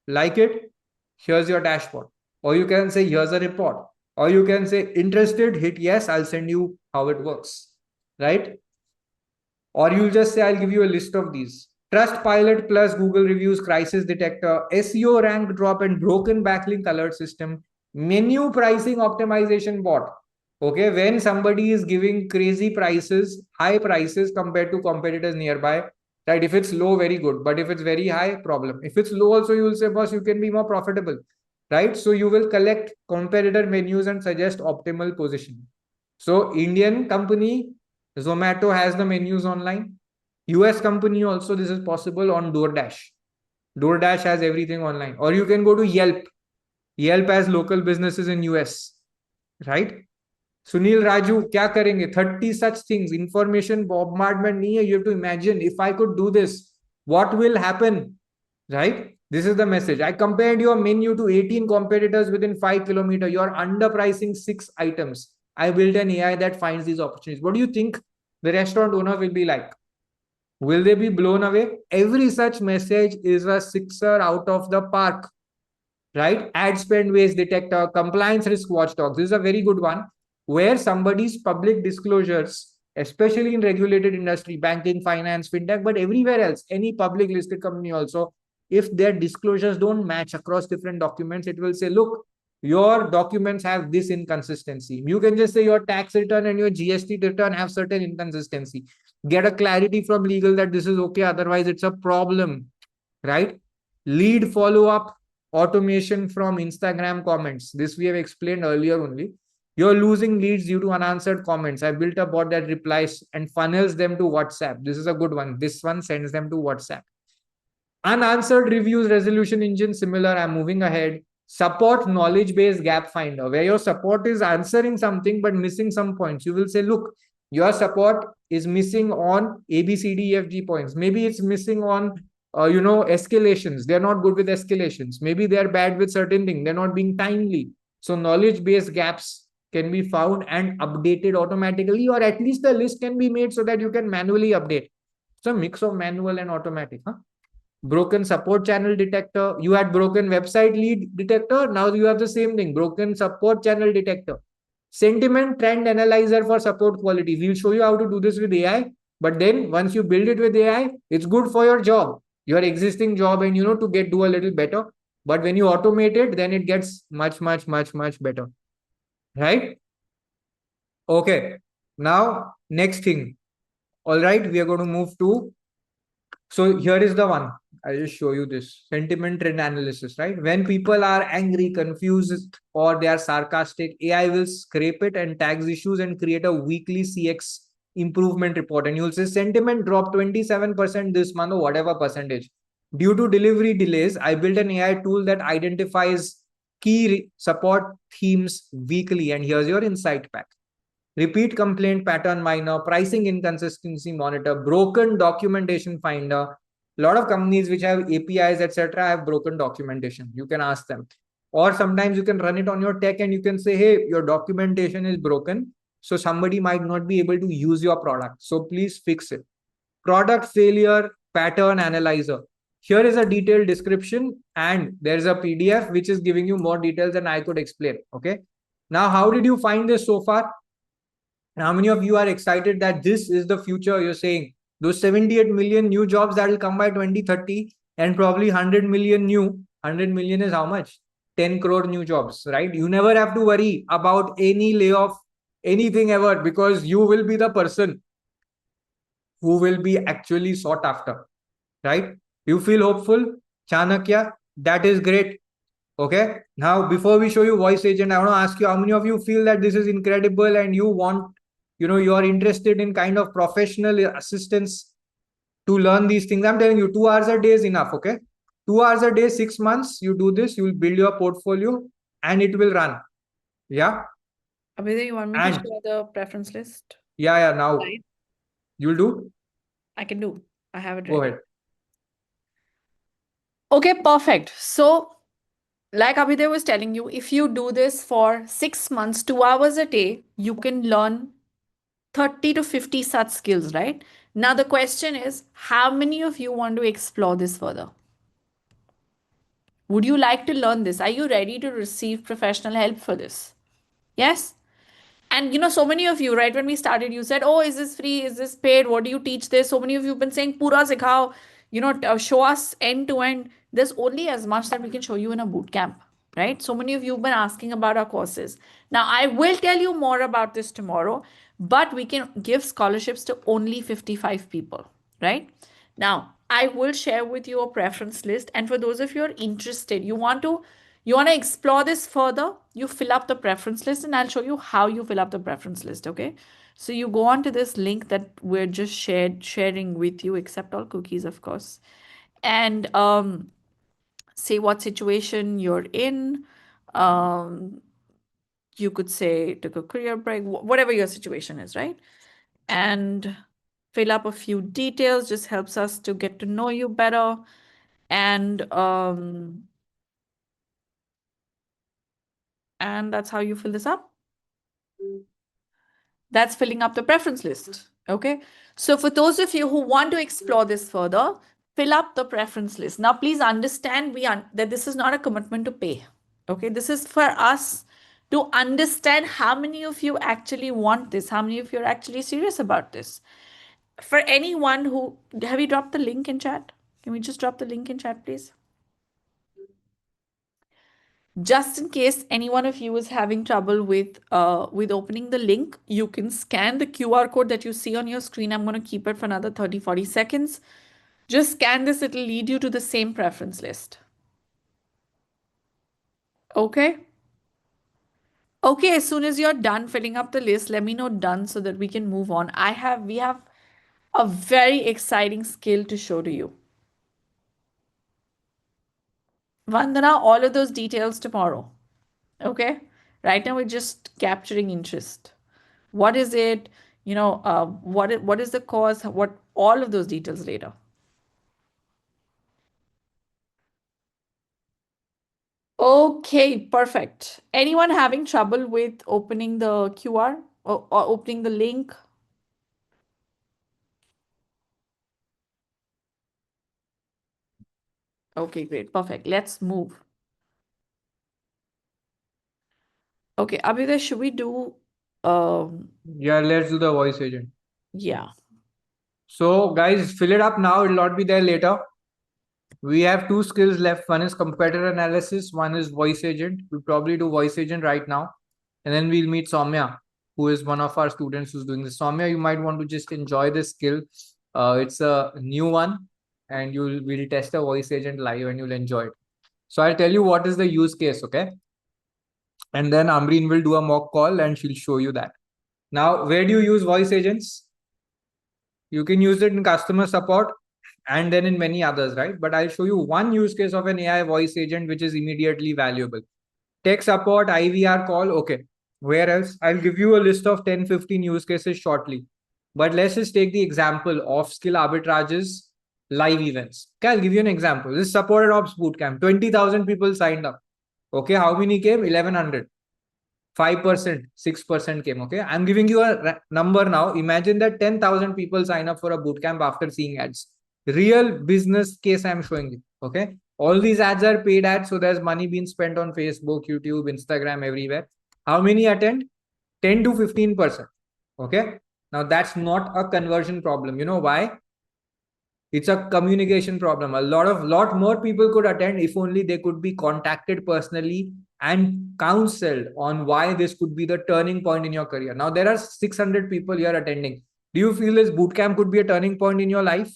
Like it? Here's your dashboard. Or you can say, here's a report. Or you can say, interested, hit yes, I'll send you how it works, right? Or you'll just say, I'll give you a list of these. Trustpilot plus Google reviews, crisis detector, SEO rank drop and broken backlink alert system, menu pricing optimization bot. Okay, when somebody is giving crazy prices, high prices compared to competitors nearby, right? If it's low, very good. But if it's very high, problem. If it's low also, you will say, boss, you can be more profitable, right? So you will collect competitor menus and suggest optimal position. So Indian company, Zomato has the menus online. US company also, this is possible on DoorDash. DoorDash has everything online. Or you can go to Yelp. Yelp has local businesses in US, right? Sunil Raju, kya karenge? 30 such things. Information bombardment nahi hai. You have to imagine, if I could do this, what will happen, right? This is the message. I compared your menu to 18 competitors within 5 kilometers. You're underpricing 6 items. I built an AI that finds these opportunities. What do you think the restaurant owner will be like? Will they be blown away? Every such message is a sixer out of the park, right? Ad spend waste detector, compliance risk watchdog. This is a very good one where somebody's public disclosures, especially in regulated industry, banking, finance, fintech, but everywhere else, any public listed company also, if their disclosures don't match across different documents, it will say, look, your documents have this inconsistency. You can just say your tax return and your GST return have certain inconsistency. Get a clarity from legal that this is okay, otherwise it's a problem, right? Lead follow-up automation from Instagram comments. This we have explained earlier only. You're losing leads due to unanswered comments. I built a bot that replies and funnels them to WhatsApp. This is a good one. This one sends them to WhatsApp. Unanswered reviews resolution engine, similar. I'm moving ahead. Support knowledge base gap finder, where your support is answering something but missing some points. You will say, look, your support is missing on A, B, C, D, E, F, G points. Maybe it's missing on, escalations. They're not good with escalations. Maybe they're bad with certain things. They're not being timely. So knowledge base gaps can be found and updated automatically, or at least the list can be made so that you can manually update. It's a mix of manual and automatic. Broken support channel detector. You had broken website lead detector. Now you have the same thing. Broken support channel detector. Sentiment trend analyzer for support quality. We'll show you how to do this with AI. But then once you build it with AI, it's good for your job, your existing job, and to do a little better. But when you automate it, then it gets much, much, much, much better. Right? Okay. Now, next thing. All right. We are going to move to So here is the one. I'll just show you this sentiment trend analysis, right? When people are angry, confused, or they are sarcastic, AI will scrape it and tags issues and create a weekly CX improvement report. And you'll say sentiment dropped 27% this month or whatever percentage. Due to delivery delays, I built an AI tool that identifies key support themes weekly. And here's your insight pack. Repeat complaint pattern minor, pricing inconsistency monitor, broken documentation finder. A lot of companies which have APIs, etc., have broken documentation. You can ask them. Or sometimes you can run it on your tech and you can say, hey, your documentation is broken. So somebody might not be able to use your product. So please fix it. Product failure pattern analyzer. Here is a detailed description and there's a PDF which is giving you more details than I could explain. Okay. Now, how did you find this so far? And how many of you are excited that this is the future? You're saying those 78 million new jobs that will come by 2030 and probably 100 million new. 100 million is how much? 10 crore new jobs, right? You never have to worry about any layoff, anything ever, because you will be the person who will be actually sought after, right? You feel hopeful? Chanakya, that is great. Okay. Now, before we show you voice agent, I want to ask you, how many of you feel that this is incredible and you want, you are interested in kind of professional assistance to learn these things? I'm telling you, 2 hours a day is enough. Okay. 2 hours a day, 6 months, you do this, you will build your portfolio and it will run. Yeah. Abhyuday, you want me to share the preference list? Yeah. Now Right. you'll do. I can do. I have it Go ready. ahead. Okay, perfect. So, like Abhyuday was telling you, if you do this for 6 months, 2 hours a day, you can learn 30 to 50 such skills, right? Now, the question is, how many of you want to explore this further? Would you like to learn this? Are you ready to receive professional help for this? Yes? And so many of you, right, when we started, you said, oh, is this free? Is this paid? What do you teach this? So many of you have been saying, Pura sikhao, show us end to end. There's only as much that we can show you in a boot camp, right? So many of you have been asking about our courses. Now, I will tell you more about this tomorrow, but we can give scholarships to only 55 people, right? Now, I will share with you a preference list. And for those of you who are interested, you want to explore this further, you fill up the preference list and I'll show you how you fill up the preference list. Okay. So you go on to this link that we're just sharing with you, except all cookies, of course. And say what situation you're in. You could say took a career break, whatever your situation is, right? And fill up a few details, just helps us to get to know you better. And that's how you fill this up. That's filling up the preference list. Okay. So for those of you who want to explore this further, fill up the preference list. Now, please understand that this is not a commitment to pay. Okay. This is for us to understand how many of you actually want this, how many of you are actually serious about this. For anyone who, have you dropped the link in chat? Can we just drop the link in chat, please? Just in case any one of you is having trouble with opening the link, you can scan the QR code that you see on your screen. I'm going to keep it for another 30-40 seconds. Just scan this, it'll lead you to the same preference list. Okay. Okay, as soon as you're done filling up the list, let me know done so that we can move on. We have a very exciting skill to show to you. Vandana, all of those details tomorrow. Okay. Right now we're just capturing interest. What is it? What is the cause? What all of those details later. Okay, perfect. Anyone having trouble with opening the QR or opening the link? Okay, great. Perfect. Let's move. Okay, Abhyuday, should we do Yeah, let's do the voice agent. yeah. So guys, fill it up now. It'll not be there later. We have 2 skills left. One is competitor analysis. One is voice agent. We'll probably do voice agent right now. And then we'll meet Soumya, who is one of our students who's doing this. Soumya, you might want to just enjoy this skill. It's a new one. and we'll test a voice agent live and you'll enjoy it. So I'll tell you what is the use case, okay? And then Amreen will do a mock call and she'll show you that. Now, where do you use voice agents? You can use it in customer support and then in many others, right? But I'll show you one use case of an AI voice agent which is immediately valuable. Tech support, IVR call, okay. Where else? I'll give you a list of 10, 15 use cases shortly. But let's just take the example of skill arbitrages, live events. Okay, I'll give you an example. This supported ops bootcamp, 20,000 people signed up. Okay, how many came? 1,100. 5%, 6% came. Okay, I'm giving you a number now. Imagine that 10,000 people sign up for a bootcamp after seeing ads. Real business case I'm showing you. Okay, all these ads are paid ads, so there's money being spent on Facebook, YouTube, Instagram, everywhere. How many attend? 10 to 15%. Okay, now that's not a conversion problem. You know why? It's a communication problem. A lot more people could attend if only they could be contacted personally and counseled on why this could be the turning point in your career. Now there are 600 people here attending. Do you feel this bootcamp could be a turning point in your life?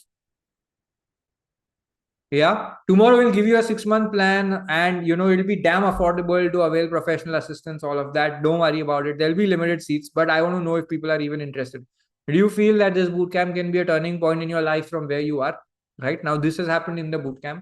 Yeah. Tomorrow we'll give you a 6-month plan and it'll be damn affordable to avail professional assistance, all of that. Don't worry about it. There'll be limited seats, but I want to know if people are even interested. Do you feel that this bootcamp can be a turning point in your life from where you are? Right now, this has happened in the bootcamp,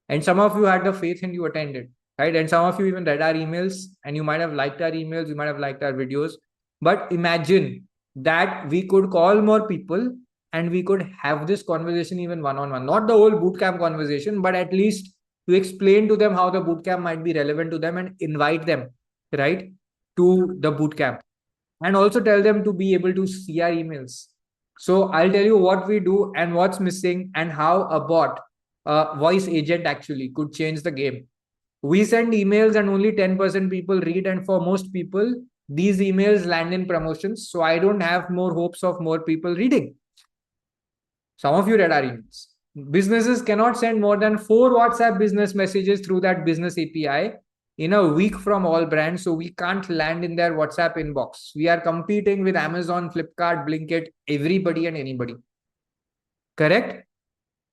and some of you had the faith and you attended, right? And some of you even read our emails, and you might have liked our emails, you might have liked our videos. But imagine that we could call more people and we could have this conversation even one-on-one, not the whole bootcamp conversation, but at least to explain to them how the bootcamp might be relevant to them and invite them, right, to the bootcamp. And also tell them to be able to see our emails. So I'll tell you what we do and what's missing and how a bot, voice agent actually could change the game. We send emails and only 10% people read. And for most people, these emails land in promotions. So I don't have more hopes of more people reading. Some of you read our emails. Businesses cannot send more than 4 WhatsApp business messages through that business API in a week from all brands. So we can't land in their WhatsApp inbox. We are competing with Amazon, Flipkart, Blinkit, everybody and anybody. Correct?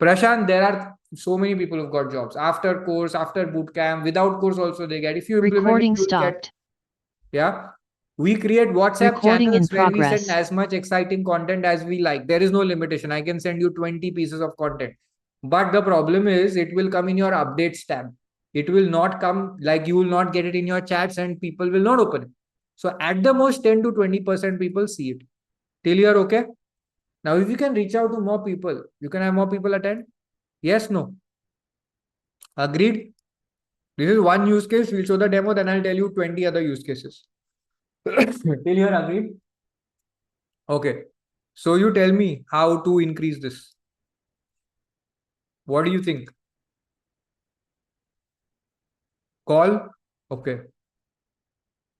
Prashant, there are so many people who've got jobs after course, after bootcamp, without course also they get. If you Recording implement it, stopped. yeah. We create WhatsApp Recording in channels where we progress. send as much exciting content as we like. There is no limitation. I can send you 20 pieces of content. But the problem is it will come in your updates tab. It will not come, like you will not get it in your chats and people will not open it. So at the most 10 to 20% people see it. Till you're okay? Now, if you can reach out to more people, you can have more people attend. Yes, no. Agreed? This is one use case. We'll show the demo, then I'll tell you 20 other use cases. Till here, agreed? Okay. So you tell me how to increase this. What do you think? Call? Okay.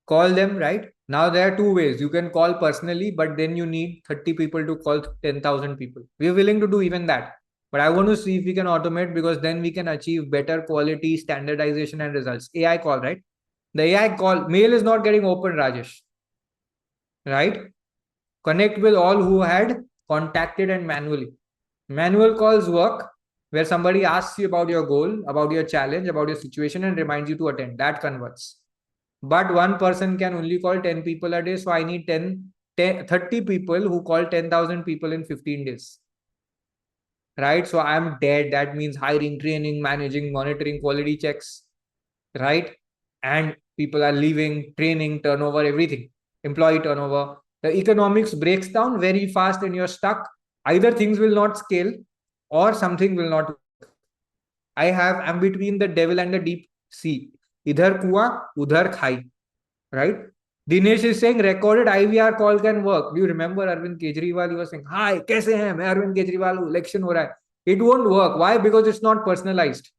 Call them, right? Now there are 2 ways. You can call personally, but then you need 30 people to call 10,000 people. We're willing to do even that. But I want to see if we can automate, because then we can achieve better quality, standardization and results. AI call, right? The AI call, mail is not getting open, Rajesh. Right? Connect with all who had contacted and manually. Manual calls work where somebody asks you about your goal, about your challenge, about your situation and reminds you to attend. That converts. But one person can only call 10 people a day. So I need 30 people who call 10,000 people in 15 days. Right? So I'm dead. That means hiring, training, managing, monitoring, quality checks. Right? And people are leaving, training, turnover, everything. Employee turnover. The economics breaks down very fast and you're stuck. Either things will not scale or something will not work. I'm between the devil and the deep sea. Idhar kuwa, udhar khai. Right? Dinesh is saying recorded IVR call can work. Do you remember Arvind Kejriwal? He was saying, hi, kaise hain? Main Arvind Kejriwal, election ho raha hai. It won't work. Why? Because it's not personalized.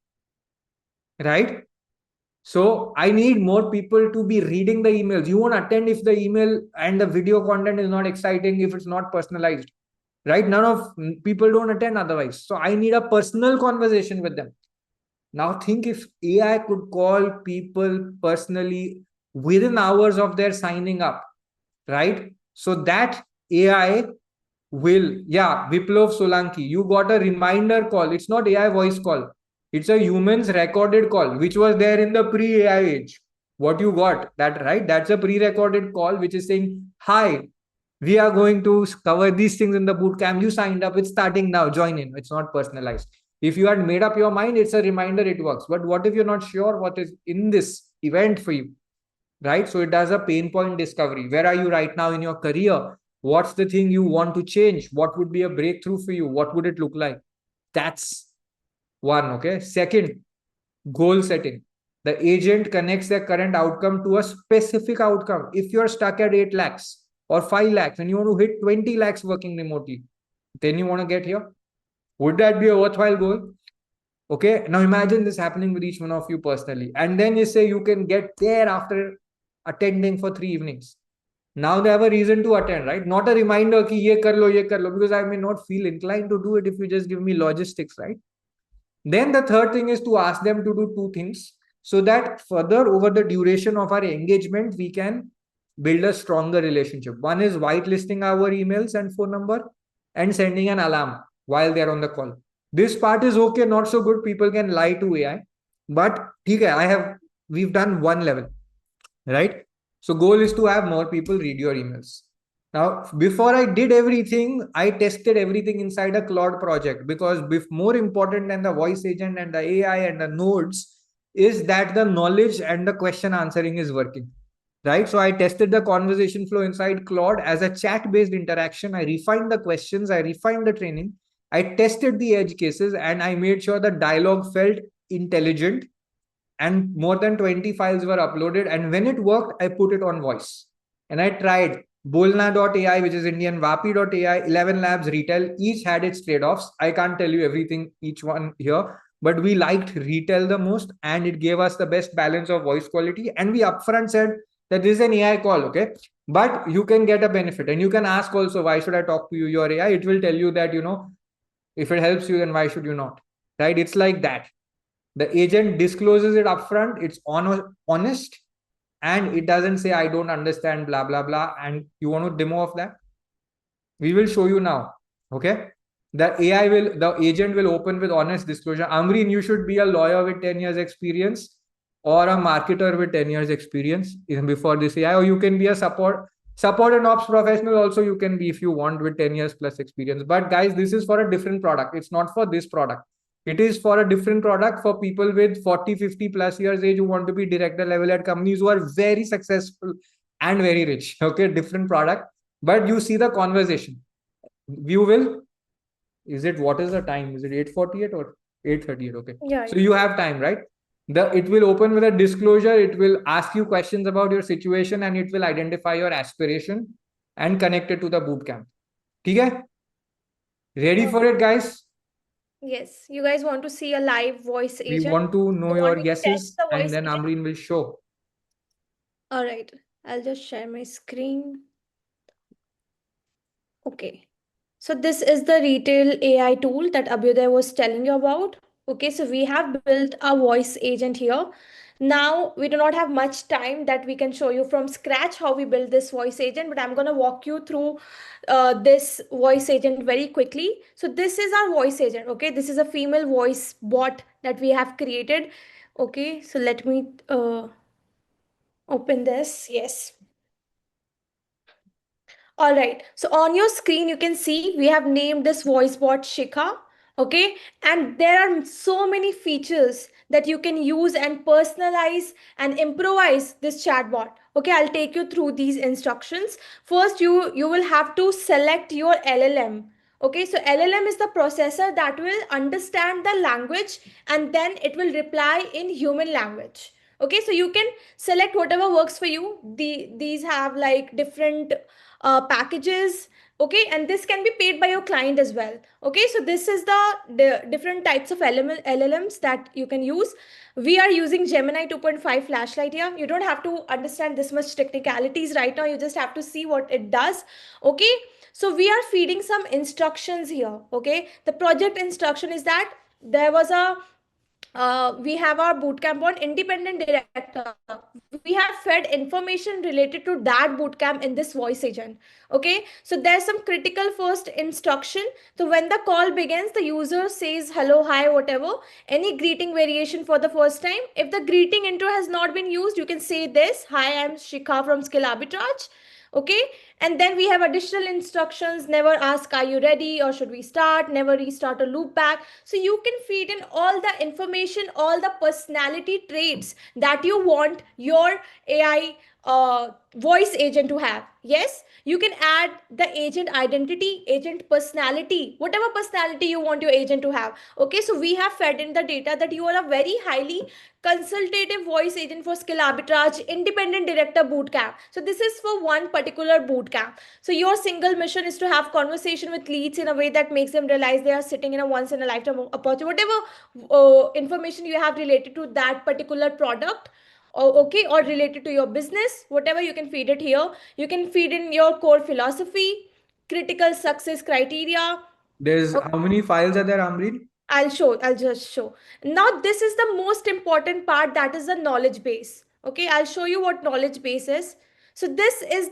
Right? So I need more people to be reading the emails. You won't attend if the email and the video content is not exciting, if it's not personalized. Right? None of people don't attend otherwise. So I need a personal conversation with them. Now think if AI could call people personally within hours of their signing up, right? So that AI Viplav Solanki, you got a reminder call. It's not AI voice call. It's a human's recorded call, which was there in the pre-AI age. What you got, that right? That's a pre-recorded call, which is saying, hi, we are going to cover these things in the bootcamp. You signed up. It's starting now. Join in. It's not personalized. If you had made up your mind, it's a reminder, it works. But what if you're not sure what is in this event for you, right? So it does a pain point discovery. Where are you right now in your career? What's the thing you want to change? What would be a breakthrough for you? What would it look like? That's one. Okay. Second, goal setting. The agent connects their current outcome to a specific outcome. If you're stuck at 8 lakhs or 5 lakhs and you want to hit 20 lakhs working remotely, then you want to get here. Would that be a worthwhile goal? Okay. Now imagine this happening with each one of you personally. And then you say you can get there after attending for 3 evenings. Now they have a reason to attend, right? Not a reminder ki ye kar lo, because I may not feel inclined to do it if you just give me logistics, right? Then the third thing is to ask them to do 2 things so that further over the duration of our engagement, we can build a stronger relationship. One is whitelisting our emails and phone number and sending an alarm while they're on the call. This part is okay, not so good. People can lie to AI, but we've done one level, right? So goal is to have more people read your emails. Now, before I did everything, I tested everything inside a Claude project, because more important than the voice agent and the AI and the nodes is that the knowledge and the question answering is working, right? So I tested the conversation flow inside Claude as a chat-based interaction. I refined the questions, I refined the training, I tested the edge cases, and I made sure the dialogue felt intelligent. And more than 20 files were uploaded. And when it worked, I put it on voice. And I tried Bolna.ai, which is Indian, Vapi.ai, 11 Labs, Retail. Each had its trade-offs. I can't tell you everything, each one here, but we liked Retail the most, and it gave us the best balance of voice quality. And we upfront said that this is an AI call, okay? But you can get a benefit. And you can ask also, why should I talk to you, your AI? It will tell you that, if it helps you, then why should you not, right? It's like that. The agent discloses it upfront. It's honest, and it doesn't say, I don't understand, blah, blah, blah. And you want to demo of that? We will show you now. Okay. The agent will open with honest disclosure. Amreen, you should be a lawyer with 10 years experience or a marketer with 10 years experience even before this AI, or you can be a support and ops professional also, you can be if you want, with 10 years plus experience. But guys, this is for a different product. It's not for this product. It is for a different product for people with 40, 50 plus years age who want to be director level at companies who are very successful and very rich. Okay, different product. But you see the conversation. What is the time? Is it 8:48 or 8:38? Okay. Yeah. So you have time, right? It will open with a disclosure. It will ask you questions about your situation, and it will identify your aspiration and connect it to the bootcamp. Okay? Ready for it, guys? Yes. You guys want to see a live voice agent? We want to know You your want me to test guesses, the and voice then agent? Amreen will show. All right. I'll just share my screen. Okay. So this is the retail AI tool that Abhyuday was telling you about. Okay, so we have built a voice agent here. Now we do not have much time that we can show you from scratch how we build this voice agent, but I'm going to walk you through this voice agent very quickly. So this is our voice agent. Okay, this is a female voice bot that we have created. Okay, so let me open this. Yes. All right, so on your screen, you can see we have named this voice bot Shikha. Okay, and there are so many features that you can use and personalize and improvise this chatbot. Okay, I'll take you through these instructions. First, you will have to select your LLM. Okay, so LLM is the processor that will understand the language and then it will reply in human language. Okay, so you can select whatever works for you. These have like different packages. Okay, and this can be paid by your client as well. Okay, so this is the different types of LLMs that you can use. We are using Gemini 2.5 Flashlight here. You don't have to understand this much technicalities right now. You just have to see what it does. Okay, so we are feeding some instructions here. Okay, the project instruction is that there was a we have our bootcamp on independent director. We have fed information related to that bootcamp in this voice agent. Okay, so there's some critical first instruction. So when the call begins, the user says hello, hi, whatever, any greeting variation for the first time. If the greeting intro has not been used, you can say this: hi, I'm Shikha from Skill Arbitrage. Okay, and then we have additional instructions: never ask are you ready or should we start, never restart or loop back. So you can feed in all the information, all the personality traits that you want your AI voice agent to have. Yes, you can add the agent identity, agent personality, whatever personality you want your agent to have. Okay, so we have fed in the data that you are a very highly consultative voice agent for Skill Arbitrage Independent Director Bootcamp. So this is for one particular bootcamp. So your single mission is to have conversation with leads in a way that makes them realize they are sitting in a once in a lifetime opportunity. Whatever information you have related to that particular product, or related to your business, whatever, you can feed it here. You can feed in your core philosophy, critical success criteria. There's how many files are there, Amreen? I'll just show. Now, this is the most important part, that is the knowledge base. Okay, I'll show you what knowledge base is. So this is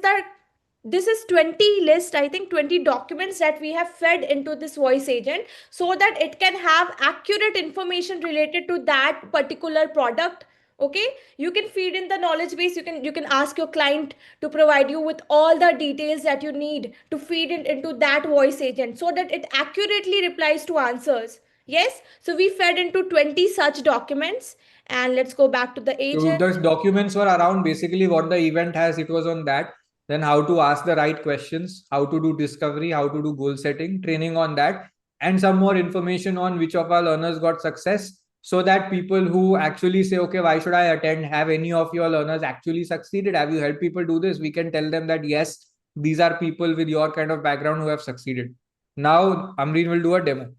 20 list, I think 20 documents that we have fed into this voice agent so that it can have accurate information related to that particular product. Okay, you can feed in the knowledge base. You can ask your client to provide you with all the details that you need to feed it into that voice agent so that it accurately replies to answers. Yes, so we fed into 20 such documents, and let's go back to the So agent. those documents were around basically what the event has. It was on that. Then how to ask the right questions, how to do discovery, how to do goal setting, training on that, and some more information on which of our learners got success, so that people who actually say, okay, why should I attend? Have any of your learners actually succeeded? Have you helped people do this? We can tell them that, yes, these are people with your kind of background who have succeeded. Now, Amreen will do a demo.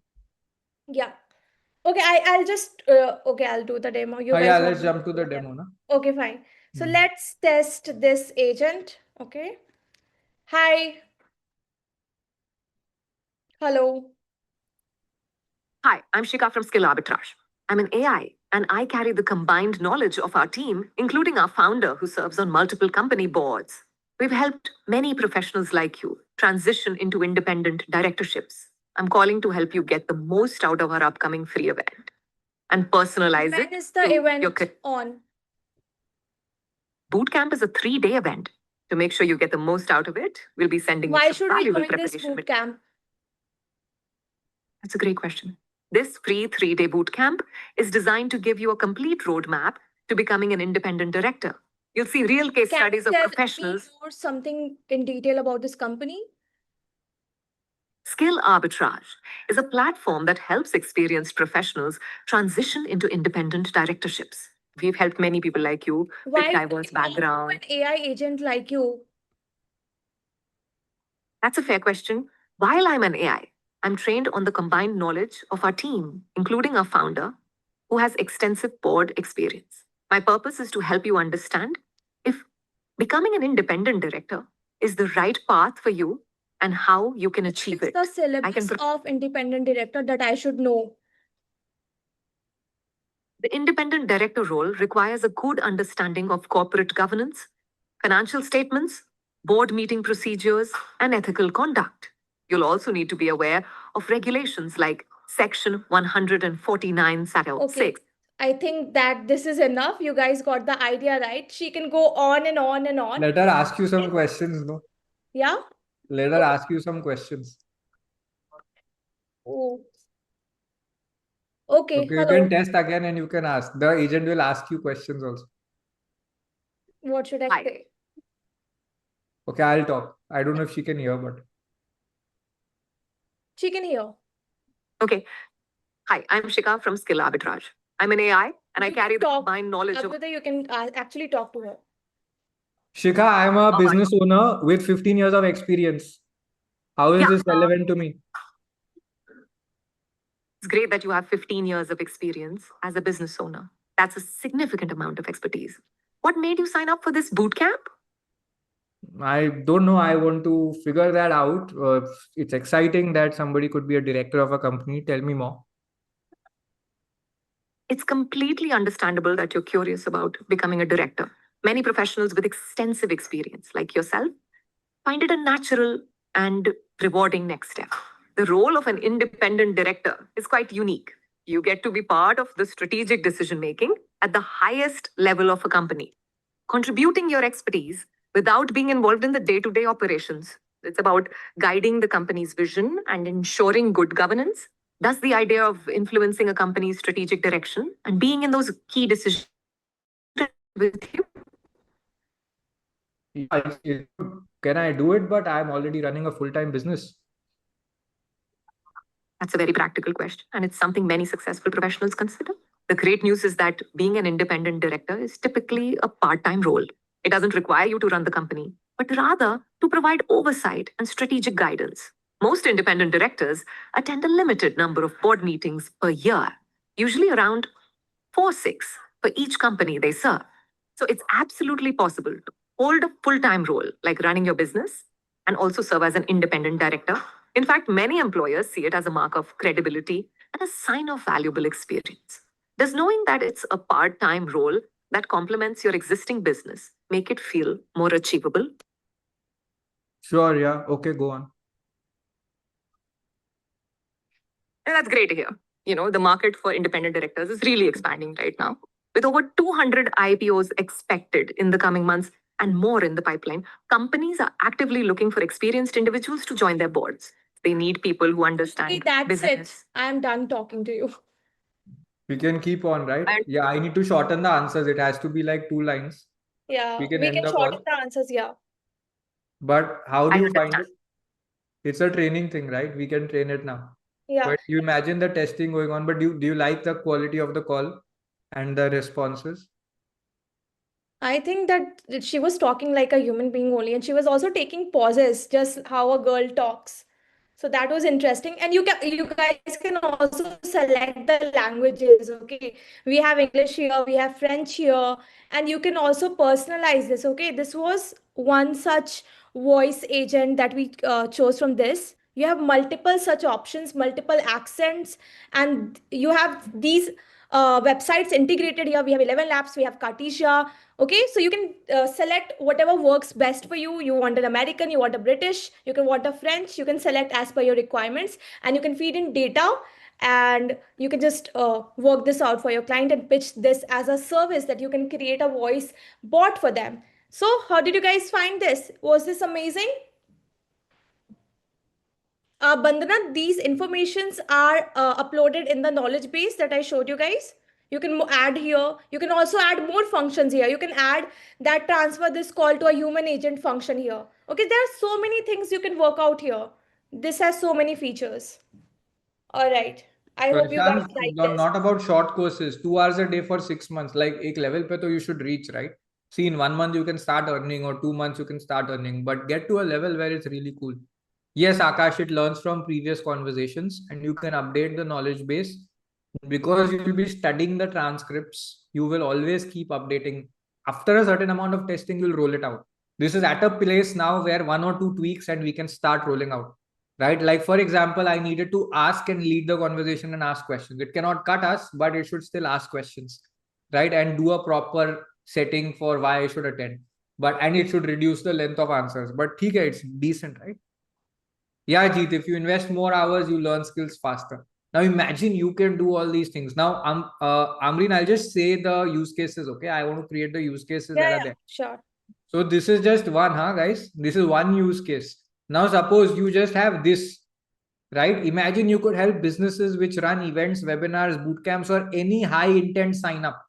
Yeah. Okay, I'll just okay, I'll do the demo. You guys Yeah, want let's me jump to do the the demo. Na? Okay, fine. So Hmm. let's test this agent. Okay. Hi. Hello. Hi, I'm Shika from Skill Arbitrage. I'm an AI, and I carry the combined knowledge of our team, including our founder who serves on multiple company boards. We've helped many professionals like you transition into independent directorships. I'm calling to help you get the most out of our upcoming free event and personalize When it. is the to event your on? Bootcamp is a 3-day event. To make sure you get the most out of it, we'll be sending you Why some should we valuable join this preparation. boot camp? That's a great question. This free 3-day bootcamp is designed to give you a complete roadmap to becoming an independent director. You'll see real case Can studies you of tell professionals. me more something in detail about this company? Skill Arbitrage is a platform that helps experienced professionals transition into independent directorships. We've helped many people like you Why with do diverse we need background. an AI agent like you? That's a fair question. While I'm an AI, I'm trained on the combined knowledge of our team, including our founder, who has extensive board experience. My purpose is to help you understand if becoming an independent director is the right path for you and how you can achieve it. What's the I can syllabus of independent director that I should know? The independent director role requires a good understanding of corporate governance, financial statements, board meeting procedures, and ethical conduct. You'll also need to be aware of regulations like Section 149 Sat. Okay. 6. I think that this is enough. You guys got the idea, right? She can go on and on and on. Let her ask you some questions, no? Yeah? Let her ask you some questions. Oh. Okay, Okay, you hello. can test again and you can ask. The agent will ask you questions also. What should I Hi. say? Okay, I'll talk. I don't know if she can hear, but She can hear. Okay. Hi, I'm Shika from Skill Arbitrage. I'm an AI and I You can carry the talk. combined knowledge of. After that, you can actually talk to her. Shikha, I'm a business owner with 15 years of experience. How is Yeah. this relevant to me? It's great that you have 15 years of experience as a business owner. That's a significant amount of expertise. What made you sign up for this boot camp? I don't know. I want to figure that out. It's exciting that somebody could be a director of a company. Tell me more. It's completely understandable that you're curious about becoming a director. Many professionals with extensive experience, like yourself, find it a natural and rewarding next step. The role of an independent director is quite unique. You get to be part of the strategic decision making at the highest level of a company, contributing your expertise without being involved in the day to day operations. It's about guiding the company's vision and ensuring good governance. Thus, the idea of influencing a company's strategic direction and being in those key decisions with you. Yeah, can I do it? But I'm already running a full-time business. That's a very practical question, and it's something many successful professionals consider. The great news is that being an independent director is typically a part time role. It doesn't require you to run the company, but rather to provide oversight and strategic guidance. Most independent directors attend a limited number of board meetings per year, usually around 4-6 for each company they serve. So it's absolutely possible to hold a full time role like running your business and also serve as an independent director. In fact, many employers see it as a mark of credibility and a sign of valuable experience. Does knowing that it's a part time role that complements your existing business make it feel more achievable? Sure, yeah. Okay, go on. And that's great to hear. You know, the market for independent directors is really expanding right now. With over 200 IPOs expected in the coming months and more in the pipeline, companies are actively looking for experienced individuals to join their boards. They need people who understand Okay, that's business. it. I'm done talking to you. We can keep on, right? And- Yeah, I need to shorten the answers. It has to be like 2 lines. Yeah, We can we end can the shorten call. the answers. Yeah. But how do I you find understand. it? It's a training thing, right? We can train it now. Yeah. But you imagine the testing going on, but do you like the quality of the call and the responses? I think that she was talking like a human being only, and she was also taking pauses, just how a girl talks. So that was interesting. And you guys can also select the languages. Okay, we have English here, we have French here, and you can also personalize this. Okay, this was one such voice agent that we chose from this. You have multiple such options, multiple accents, and you have these websites integrated here. We have 11 Labs, we have Cartesia. Okay, so you can select whatever works best for you. You want an American, you want a British, you can want a French, you can select as per your requirements, and you can feed in data, and you can just work this out for your client and pitch this as a service that you can create a voice bot for them. So how did you guys find this? Was this amazing? Bandana, these informations are uploaded in the knowledge base that I showed you guys. You can add here. You can also add more functions here. You can add that transfer this call to a human agent function here. Okay, there are so many things you can work out here. This has so many features. All right. I So hope you guys Ishan, like this. not about short courses, 2 hours a day for 6 months. Like ek level pe to you should reach, right? See, in 1 month you can start earning, or 2 months you can start earning, but get to a level where it's really cool. Yes, Akash, it learns from previous conversations and you can update the knowledge base because you will be studying the transcripts. You will always keep updating. After a certain amount of testing, you'll roll it out. This is at a place now where 1 or 2 tweaks and we can start rolling out, right? Like, for example, I needed to ask and lead the conversation and ask questions. It cannot cut us, but it should still ask questions, right? And do a proper setting for why I should attend. And it should reduce the length of answers. But okay, it's decent, right? Yeah, Jeet, if you invest more hours, you learn skills faster. Now imagine you can do all these things. Now, Amreen, I'll just say the use cases, okay? I want to create the use cases that are there. Sure. So this is just one, guys? This is one use case. Now, suppose you just have this, right? Imagine you could help businesses which run events, webinars, bootcamps, or any high intent sign up.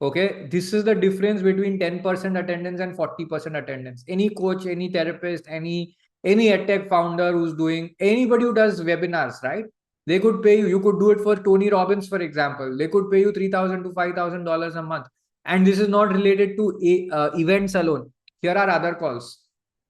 Okay, this is the difference between 10% attendance and 40% attendance. Any coach, any therapist, any edtech founder who's doing, anybody who does webinars, right? They could pay you. You could do it for Tony Robbins, for example. They could pay you $3,000 to $5,000 a month. And this is not related to events alone. Here are other calls.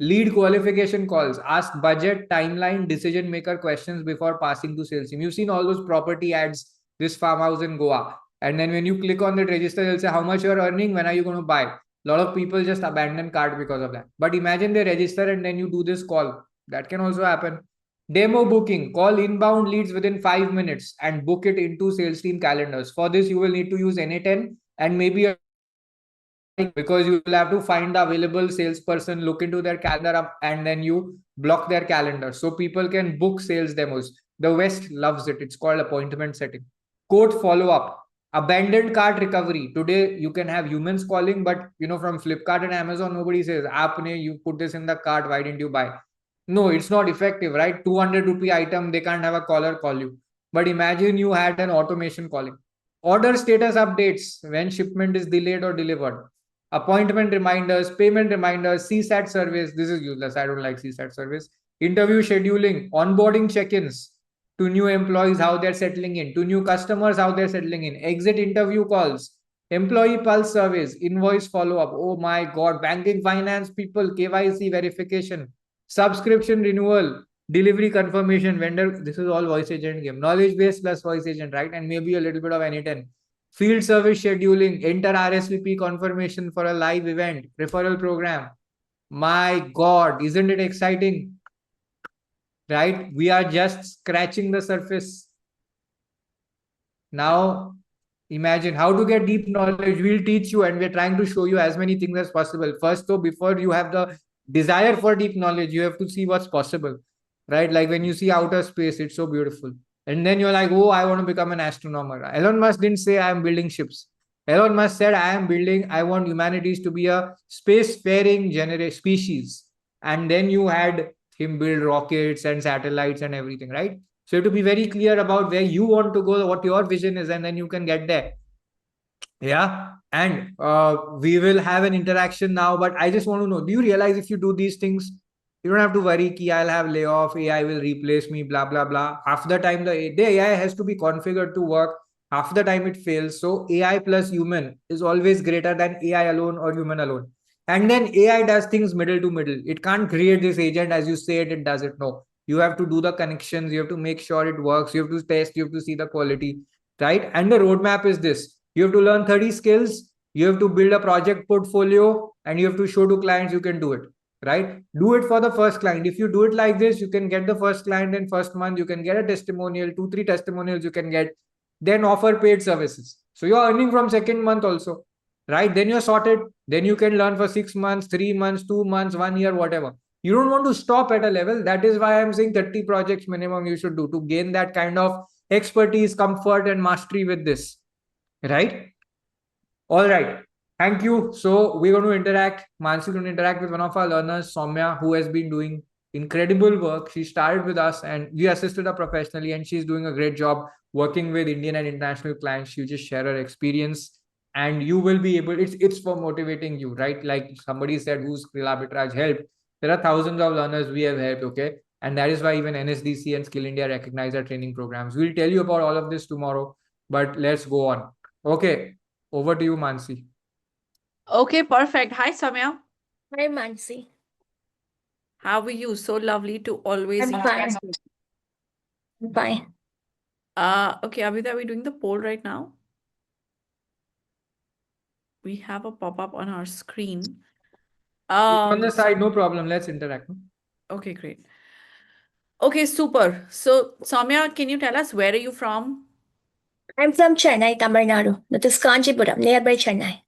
Lead qualification calls. Ask budget, timeline, decision maker questions before passing to sales team. You've seen all those property ads, this farmhouse in Goa. And then when you click on the register, they'll say how much you're earning, when are you going to buy? A lot of people just abandon cart because of that. But imagine they register and then you do this call. That can also happen. Demo booking, call inbound leads within 5 minutes and book it into sales team calendars. For this, you will need to use NA10 and maybe a because you will have to find the available salesperson, look into their calendar up, and then you block their calendar so people can book sales demos. The West loves it. It's called appointment setting. Quote follow up. Abandoned cart recovery. Today you can have humans calling, but from Flipkart and Amazon, nobody says, Aapne, you put this in the cart, why didn't you buy? No, it's not effective, right? 200 rupee item, they can't have a caller call you. But imagine you had an automation calling. Order status updates when shipment is delayed or delivered. Appointment reminders, payment reminders, CSAT service. This is useless. I don't like CSAT service. Interview scheduling, onboarding check-ins to new employees, how they're settling in, to new customers, how they're settling in, exit interview calls, employee pulse surveys, invoice follow-up. Oh my God, banking, finance people, KYC verification, subscription renewal, delivery confirmation, vendor. This is all voice agent game. Knowledge base plus voice agent, right? And maybe a little bit of NA10. Field service scheduling, enter RSVP confirmation for a live event, referral program. My God, isn't it exciting? Right? We are just scratching the surface. Now, imagine how to get deep knowledge. We'll teach you, and we're trying to show you as many things as possible. First, though, before you have the desire for deep knowledge, you have to see what's possible. Right? Like when you see outer space, it's so beautiful. And then you're like, oh, I want to become an astronomer. Elon Musk didn't say I am building ships. Elon Musk said, I want humanities to be a spacefaring species. And then you had him build rockets and satellites and everything, right? So you have to be very clear about where you want to go, what your vision is, and then you can get there. Yeah. And we will have an interaction now, but I just want to know, do you realize if you do these things, you don't have to worry ki I'll have layoff, AI will replace me, blah, blah, blah. Half the time, the AI has to be configured to work. Half the time it fails. So AI plus human is always greater than AI alone or human alone. And then AI does things middle to middle. It can't create this agent as you say it does it. No, you have to do the connections. You have to make sure it works. You have to test. You have to see the quality, right? And the roadmap is this. You have to learn 30 skills. You have to build a project portfolio and you have to show to clients you can do it, right? Do it for the first client. If you do it like this, you can get the first client in first month. You can get a testimonial, 2-3 testimonials you can get, then offer paid services. So you're earning from second month also, right? Then you're sorted. Then you can learn for 6 months, 3 months, 2 months, 1 year, whatever. You don't want to stop at a level. That is why I'm saying 30 projects minimum you should do to gain that kind of expertise, comfort, and mastery with this. Right? All right. Thank you. So we're going to interact. Mansi is going to interact with one of our learners, Soumya, who has been doing incredible work. She started with us and we assisted her professionally and she's doing a great job working with Indian and international clients. She'll just share her experience and you will be able, it's for motivating you, right? Like somebody said, who's skill arbitrage helped. There are thousands of learners we have helped, okay? And that is why even NSDC and Skill India recognize our training programs. We'll tell you about all of this tomorrow, but let's go on. Okay, over to you, Mansi. Okay, perfect. Hi, Samya. Hi, Mansi. How are you? So lovely to always I'm fine. interact with you. Bye. Okay, Abhida, are we doing the poll right now? We have a pop-up on our screen. On the side, no problem. Let's interact. Okay, great. Okay, super. So, Soumya, can you tell us where are you from? I'm from Chennai, Tamil Nadu. That is Kanchipuram, nearby Chennai.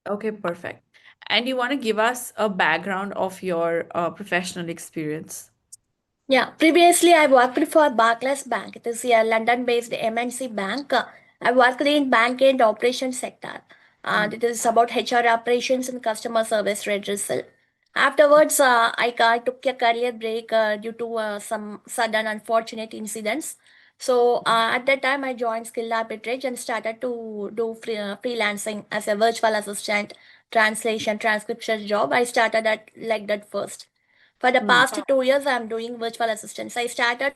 Okay, perfect. And you want to give us a background of your professional experience? Yeah, previously I worked for Barclays Bank. It is a London-based MNC bank. I worked in bank and operations sector. It is about HR operations and customer service redressal. Afterwards, I took a career break due to some sudden unfortunate incidents. So at that time, I joined Skill Arbitrage and started to do freelancing as a virtual assistant, translation, transcription job. I started at like that first. For the past 2 years, I'm doing virtual assistants. I started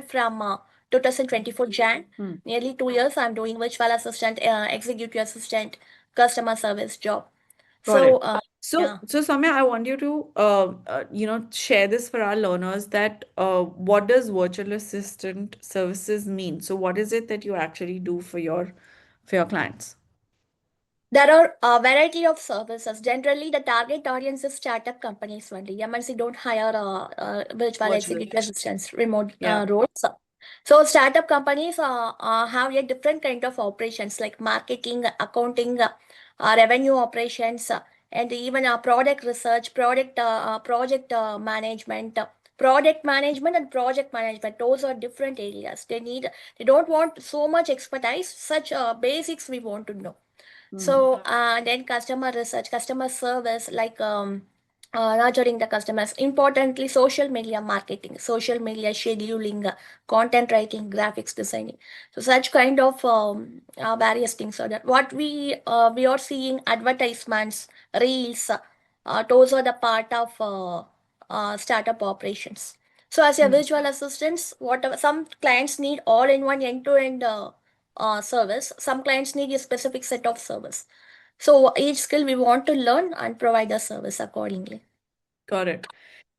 from 2024 Jan. Nearly 2 years, I'm doing virtual assistant, executive assistant, customer service job. Got So, yeah. So Soumya, I want you to share this for our learners that what does virtual assistant services mean? So what is it that you actually do for your clients? There are a variety of services. Generally, the target audience is startup companies only. MNC don't hire virtual Virtual executive assistants, remote Yeah. roles. So startup companies have a different kind of operations like marketing, accounting, revenue operations, and even product research, project management. Product management and project management, those are different areas. They don't want so much expertise, such basics we want to know. So then customer research, customer service, like nurturing the customers. Importantly, social media marketing, social media scheduling, content writing, graphics designing. So such kind of various things. So that what we are seeing advertisements, reels. Those are the part of startup operations. So as a virtual assistants, whatever some clients need all-in-one end-to-end service. Some clients need a specific set of service. So each skill we want to learn and provide the service accordingly. Got it.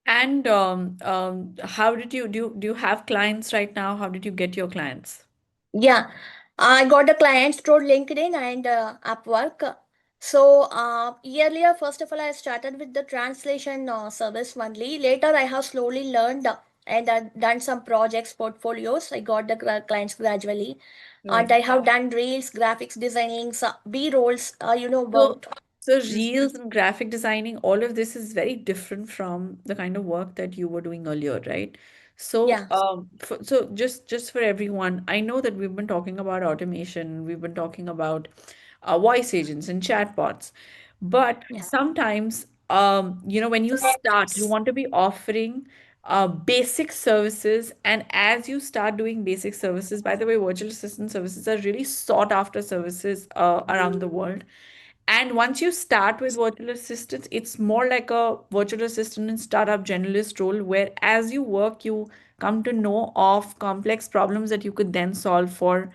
And how did do you have clients right now? How did you get your clients? Yeah, I got the clients through LinkedIn and Upwork. So earlier, first of all, I started with the translation service only. Later, I have slowly learned and done some projects, portfolios. I got the clients gradually. And Right. I have done reels, graphics designing, B-rolls, So, worked. so reels and graphic designing, all of this is very different from the kind of work that you were doing earlier, right? So, Yeah. so just for everyone, I know that we've been talking about automation, we've been talking about voice agents and chatbots, but Yeah. sometimes, when you start, you want to be offering basic services, and as you start doing basic services, by the way, virtual assistant services are really sought after services around the world. And once you start with virtual assistants, it's more like a virtual assistant and startup generalist role where as you work, you come to know of complex problems that you could then solve for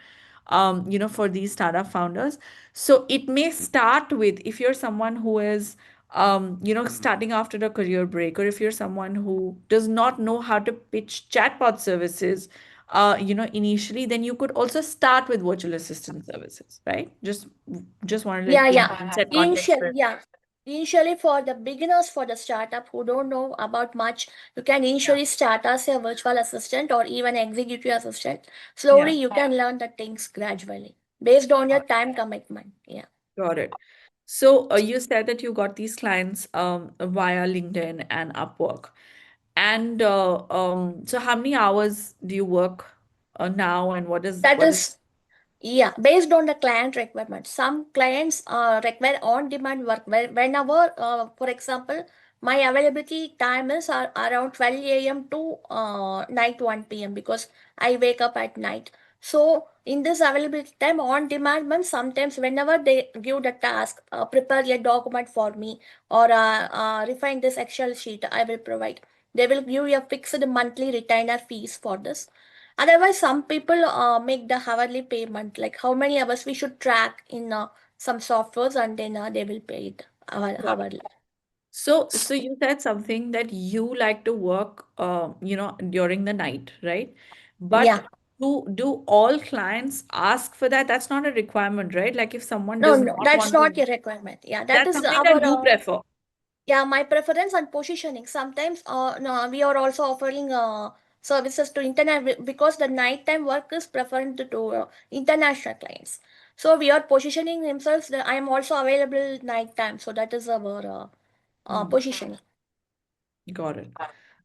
these startup founders. So it may start with, if you're someone who is, starting after a career break, or if you're someone who does not know how to pitch chatbot services, initially, then you could also start with virtual assistant services, right? Just wanted to Yeah, set context for. Yeah. Initially, for the beginners, for the startup who don't know about much, you can initially start as a virtual assistant or even executive assistant. Slowly, Yeah, you can learn the things gradually based on your time commitment. Yeah. got it. So you said that you got these clients via LinkedIn and Upwork. And so how many hours do you work now, and That what is is Yeah, based on the client requirement. Some clients require on-demand work. Whenever, for example, my availability time is around 12 a.m. to night 1 p.m. because I wake up at night. So in this availability time, on-demand means sometimes whenever they give the task, prepare a document for me or refine this Excel sheet, I will provide. They will give you a fixed monthly retainer fees for this. Otherwise, some people make the hourly payment, like how many hours we should track in some softwares, and then they will pay it hourly. so you said something that you like to work during the night, right? But Yeah. do all clients ask for that? That's not a requirement, right? Like if someone No, does no, not that's want to, not a requirement. Yeah, that that's is something that our you prefer. yeah, my preference and positioning. Sometimes no, we are also offering services to internet because the nighttime work is preferred to international clients. So we are positioning themselves that I am also available nighttime. So that is our positioning. Got it.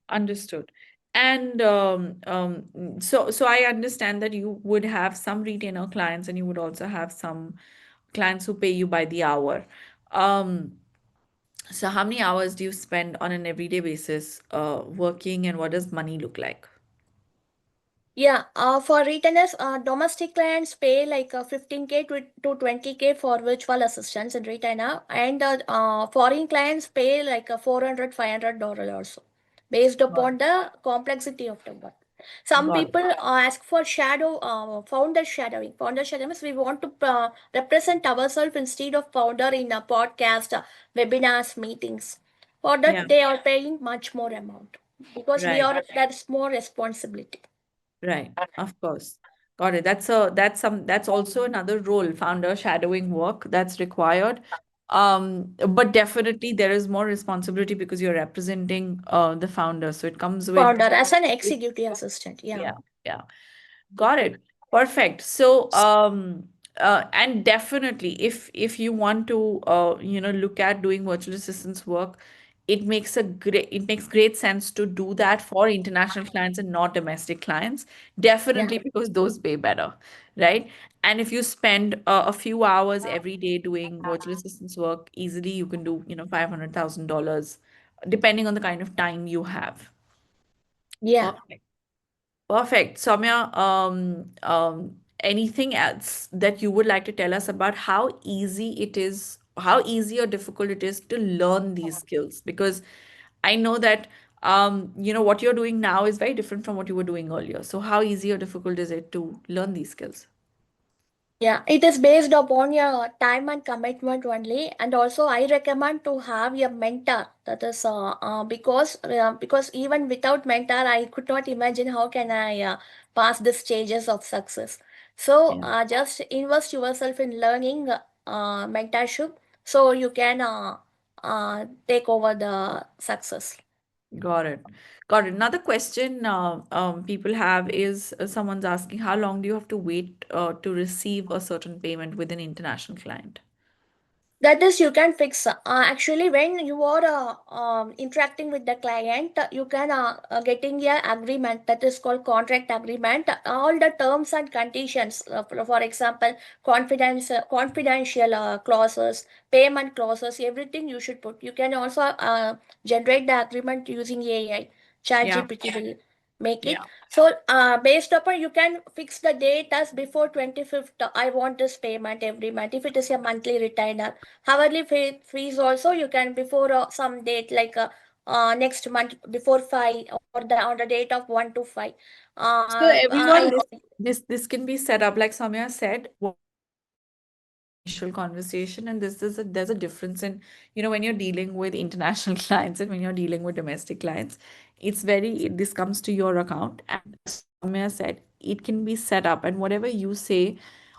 Understood. And so I understand that you would have some retainer clients, and you would also have some clients who pay you by the hour. Um, so how many hours do you spend on an everyday basis working, and what does money look like? Yeah, for retainers, domestic clients pay like 15K to 20K for virtual assistants and retainer, and foreign clients pay like $400-500 also, based Got upon the complexity of the work. Some got it. people ask for founder shadowing. Founder shadowing means we want to represent ourselves instead of founder in a podcast, webinars, meetings. For Yeah, that, they are paying much more amount because right, that's more responsibility. right. Of course. Got it. That's also another role, founder shadowing work that's required. But definitely there is more responsibility because you're representing the founder. So it comes with Founder as an executive assistant. Yeah. yeah, yeah. Got it. Perfect. So, and definitely, if you want to, look at doing virtual assistants work, it makes great sense to do that for international clients and not domestic clients. Definitely because those pay better, right? And if you spend a few hours every day doing virtual assistants work, easily you can do, $500,000, depending on the kind of time you have. Yeah. Perfect. Perfect. Soumya, anything else that you would like to tell us about how easy or difficult it is to learn these skills? Because I know that, what you're doing now is very different from what you were doing earlier. So how easy or difficult is it to learn these skills? Yeah, it is based upon your time and commitment only, and also I recommend to have a mentor. That is because even without mentor, I could not imagine how can I pass the stages of success. So Yeah. just invest yourself in learning mentorship, so you can take over the success. Got it. Got it. Another question people have is someone's asking, how long do you have to wait to receive a certain payment with an international client? That is, you can fix. Actually, when you are interacting with the client, you can getting a agreement that is called contract agreement. All the terms and conditions, for example, confidential clauses, payment clauses, everything you should put. You can also generate the agreement using AI. Yeah. ChatGPT will make it. So, based upon you can fix the date as before 25th. I want this payment every month. If it is a monthly retainer, hourly fees also you can before some date like next month before 5 or on the date of 1 to 5. So everyone, I this can be set up like Samya said. Initial conversation, and there's a difference in, when you're dealing with international clients and when you're dealing with domestic clients, this comes to your account, and as Samya said, it can be set up, and whatever you say,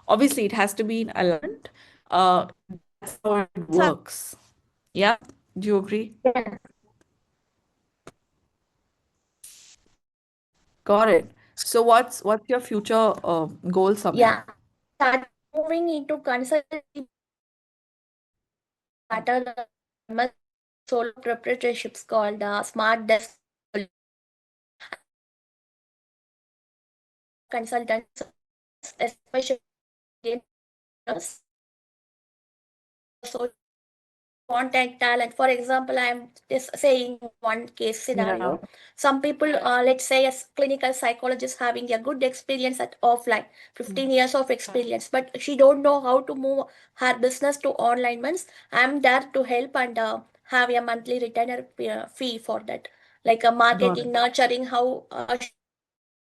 obviously it has to be in alignment. That's how it works. Yeah, do you agree? Got it. So what's your future goal, Samya? yeah, start moving into consulting matter solo proprietorships called smart desk consultants, especially so content talent. For example, I'm just saying one case scenario. Some people, let's say a clinical psychologist having a good experience at offline, 15 years of experience, but she don't know how to move her business to online means I'm there to help and have a monthly retainer fee for that, like a marketing, nurturing, how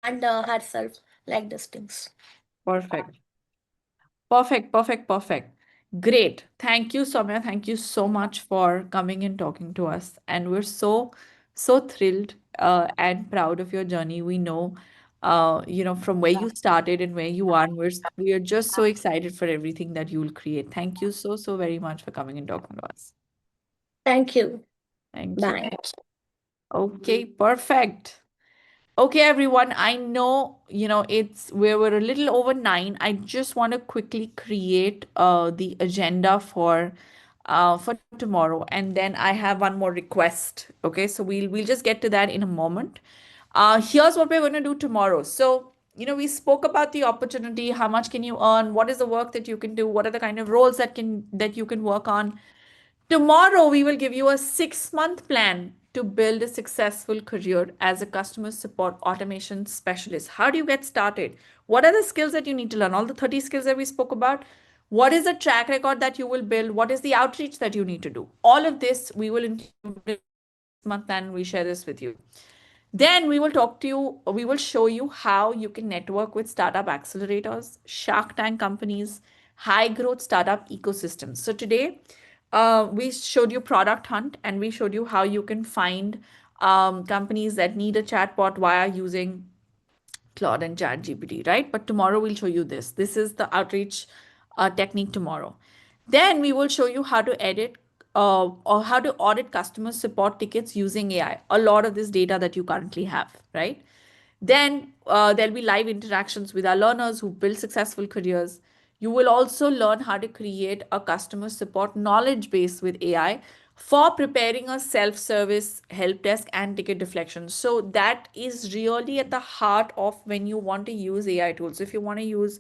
and herself, like these things. Perfect. Perfect, perfect, perfect. Great. Thank you, Soumya. Thank you so much for coming and talking to us. And we're so thrilled and proud of your journey. We know, from where you started and where you are. And we are just so excited for everything that you'll create. Thank you so very much for coming and talking to us. Thank you. Thank you. Bye. Okay, perfect. Okay, everyone, I know, we're a little over 9. I just want to quickly create the agenda for tomorrow, and then I have one more request. Okay, so we'll just get to that in a moment. Here's what we're going to do tomorrow. So, we spoke about the opportunity, how much can you earn, what is the work that you can do, what are the kind of roles that you can work on. Tomorrow, we will give you a 6-month plan to build a successful career as a customer support automation specialist. How do you get started? What are the skills that you need to learn? All the 30 skills that we spoke about. What is the track record that you will build? What is the outreach that you need to do? All of this we will include this month and we share this with you. Then we will we will show you how you can network with startup accelerators, Shark Tank companies, high growth startup ecosystems. So today, we showed you Product Hunt and we showed you how you can find companies that need a chatbot via using Claude and ChatGPT, right? But tomorrow we'll show you this. This is the outreach technique tomorrow. Then we will show you how to edit or how to audit customer support tickets using AI. A lot of this data that you currently have, right? Then there'll be live interactions with our learners who build successful careers. You will also learn how to create a customer support knowledge base with AI for preparing a self-service help desk and ticket deflection. So that is really at the heart of when you want to use AI tools. If you want to use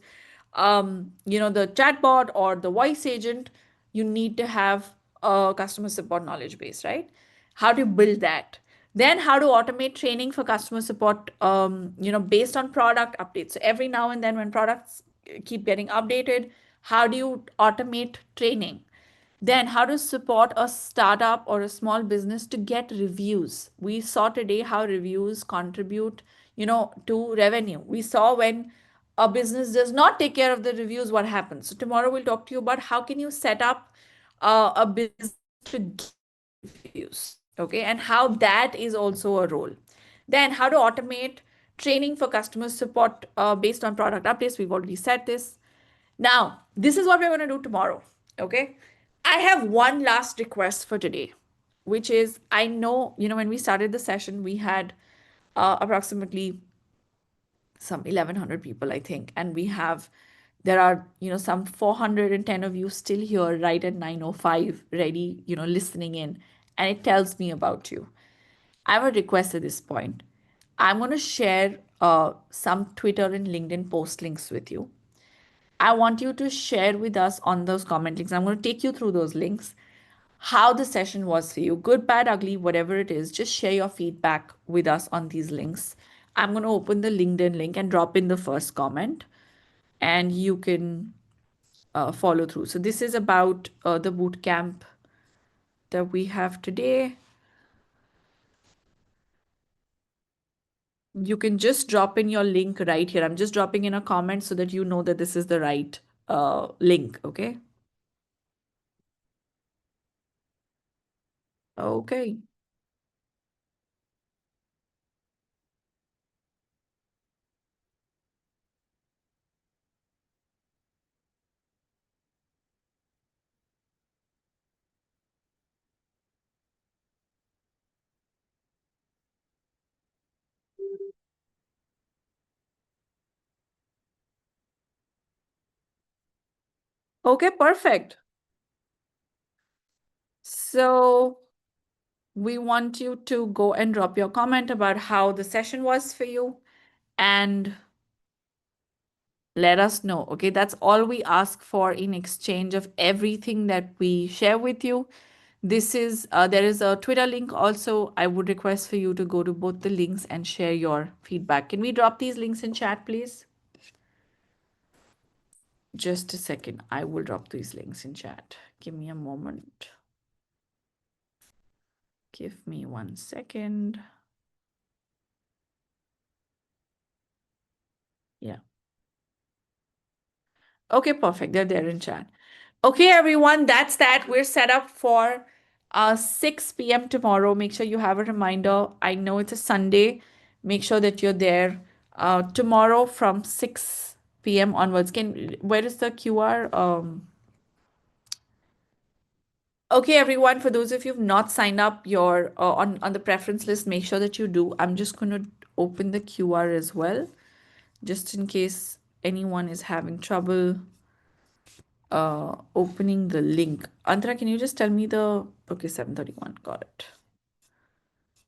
the chatbot or the voice agent, you need to have a customer support knowledge base, right? How to build that. Then how to automate training for customer support, based on product updates. So every now and then when products keep getting updated, how do you automate training? Then how to support a startup or a small business to get reviews. We saw today how reviews contribute, to revenue. We saw when a business does not take care of the reviews, what happens. So tomorrow we'll talk to you about how can you set up a business to give reviews, okay, and how that is also a role. Then how to automate training for customer support based on product updates. We've already said this. Now, this is what we're going to do tomorrow, okay? I have one last request for today, which is I know, when we started the session, we had approximately some 1100 people, I think, and there are some 410 of you still here right at 9:05 ready, listening in, and it tells me about you. I have a request at this point. I'm going to share some Twitter and LinkedIn post links with you. I want you to share with us on those comment links. I'm going to take you through those links, how the session was for you, good, bad, ugly, whatever it is. Just share your feedback with us on these links. I'm going to open the LinkedIn link and drop in the first comment, and you can follow through. So this is about the boot camp that we have today. You can just drop in your link right here. I'm just dropping in a comment so that you know that this is the right link, okay? Okay. Okay, perfect. So we want you to go and drop your comment about how the session was for you and let us know. Okay, that's all we ask for in exchange of everything that we share with you. There is a Twitter link also. I would request for you to go to both the links and share your feedback. Can we drop these links in chat, please? Just a second. I will drop these links in chat. Give me a moment. Give me 1 second. Yeah. Okay, perfect. They're there in chat. Okay, everyone, that's that. We're set up for 6 p.m. tomorrow. Make sure you have a reminder. I know it's a Sunday. Make sure that you're there tomorrow from 6 p.m. onwards. Where is the QR? Okay, everyone, for those of you who've not signed up your on the preference list, make sure that you do. I'm just going to open the QR as well, just in case anyone is having trouble opening the link. Antara, can you just tell me okay, 7:31, got it.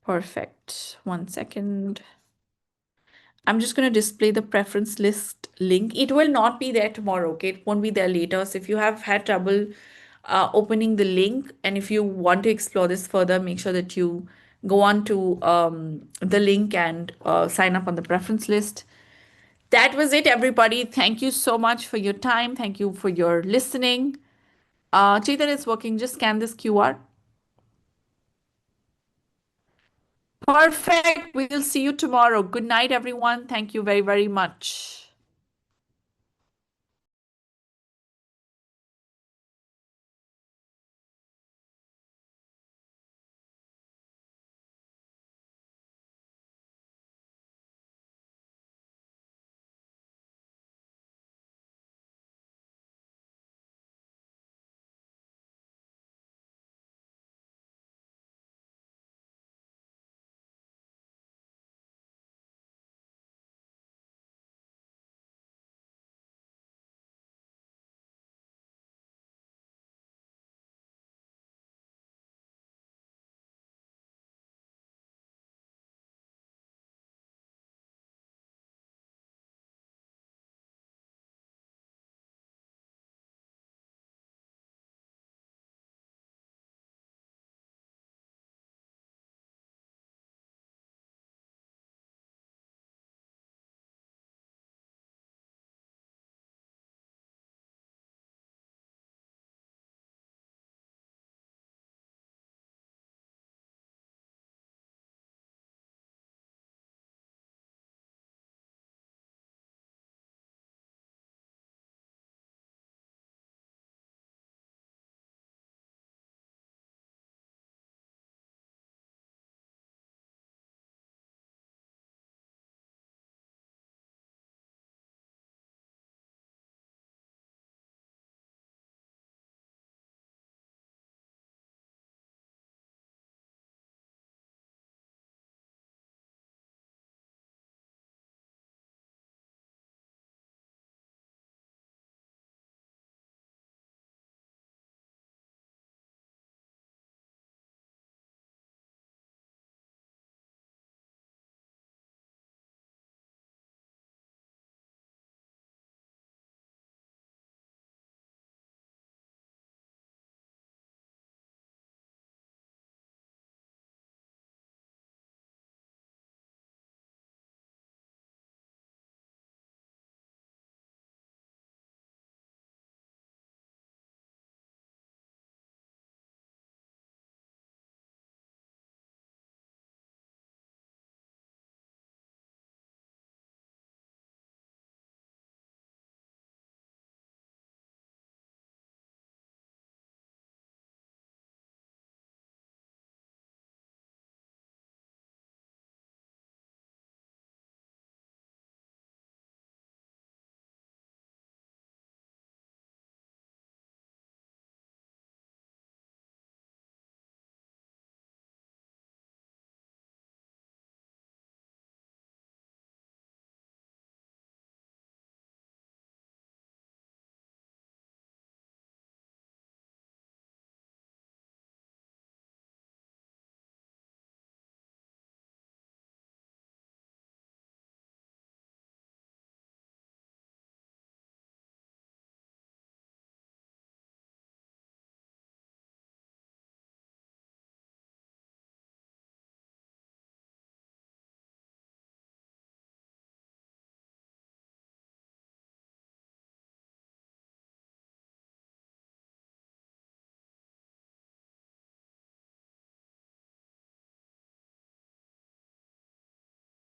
Perfect. 1 second. I'm just going to display the preference list link. It will not be there tomorrow, okay? It won't be there later. So if you have had trouble opening the link, and if you want to explore this further, make sure that you go on to the link and sign up on the preference list. That was it, everybody. Thank you so much for your time. Thank you for your listening. Chetan, it's working. Just scan this QR. Perfect. We'll see you tomorrow. Good night, everyone. Thank you very, very much.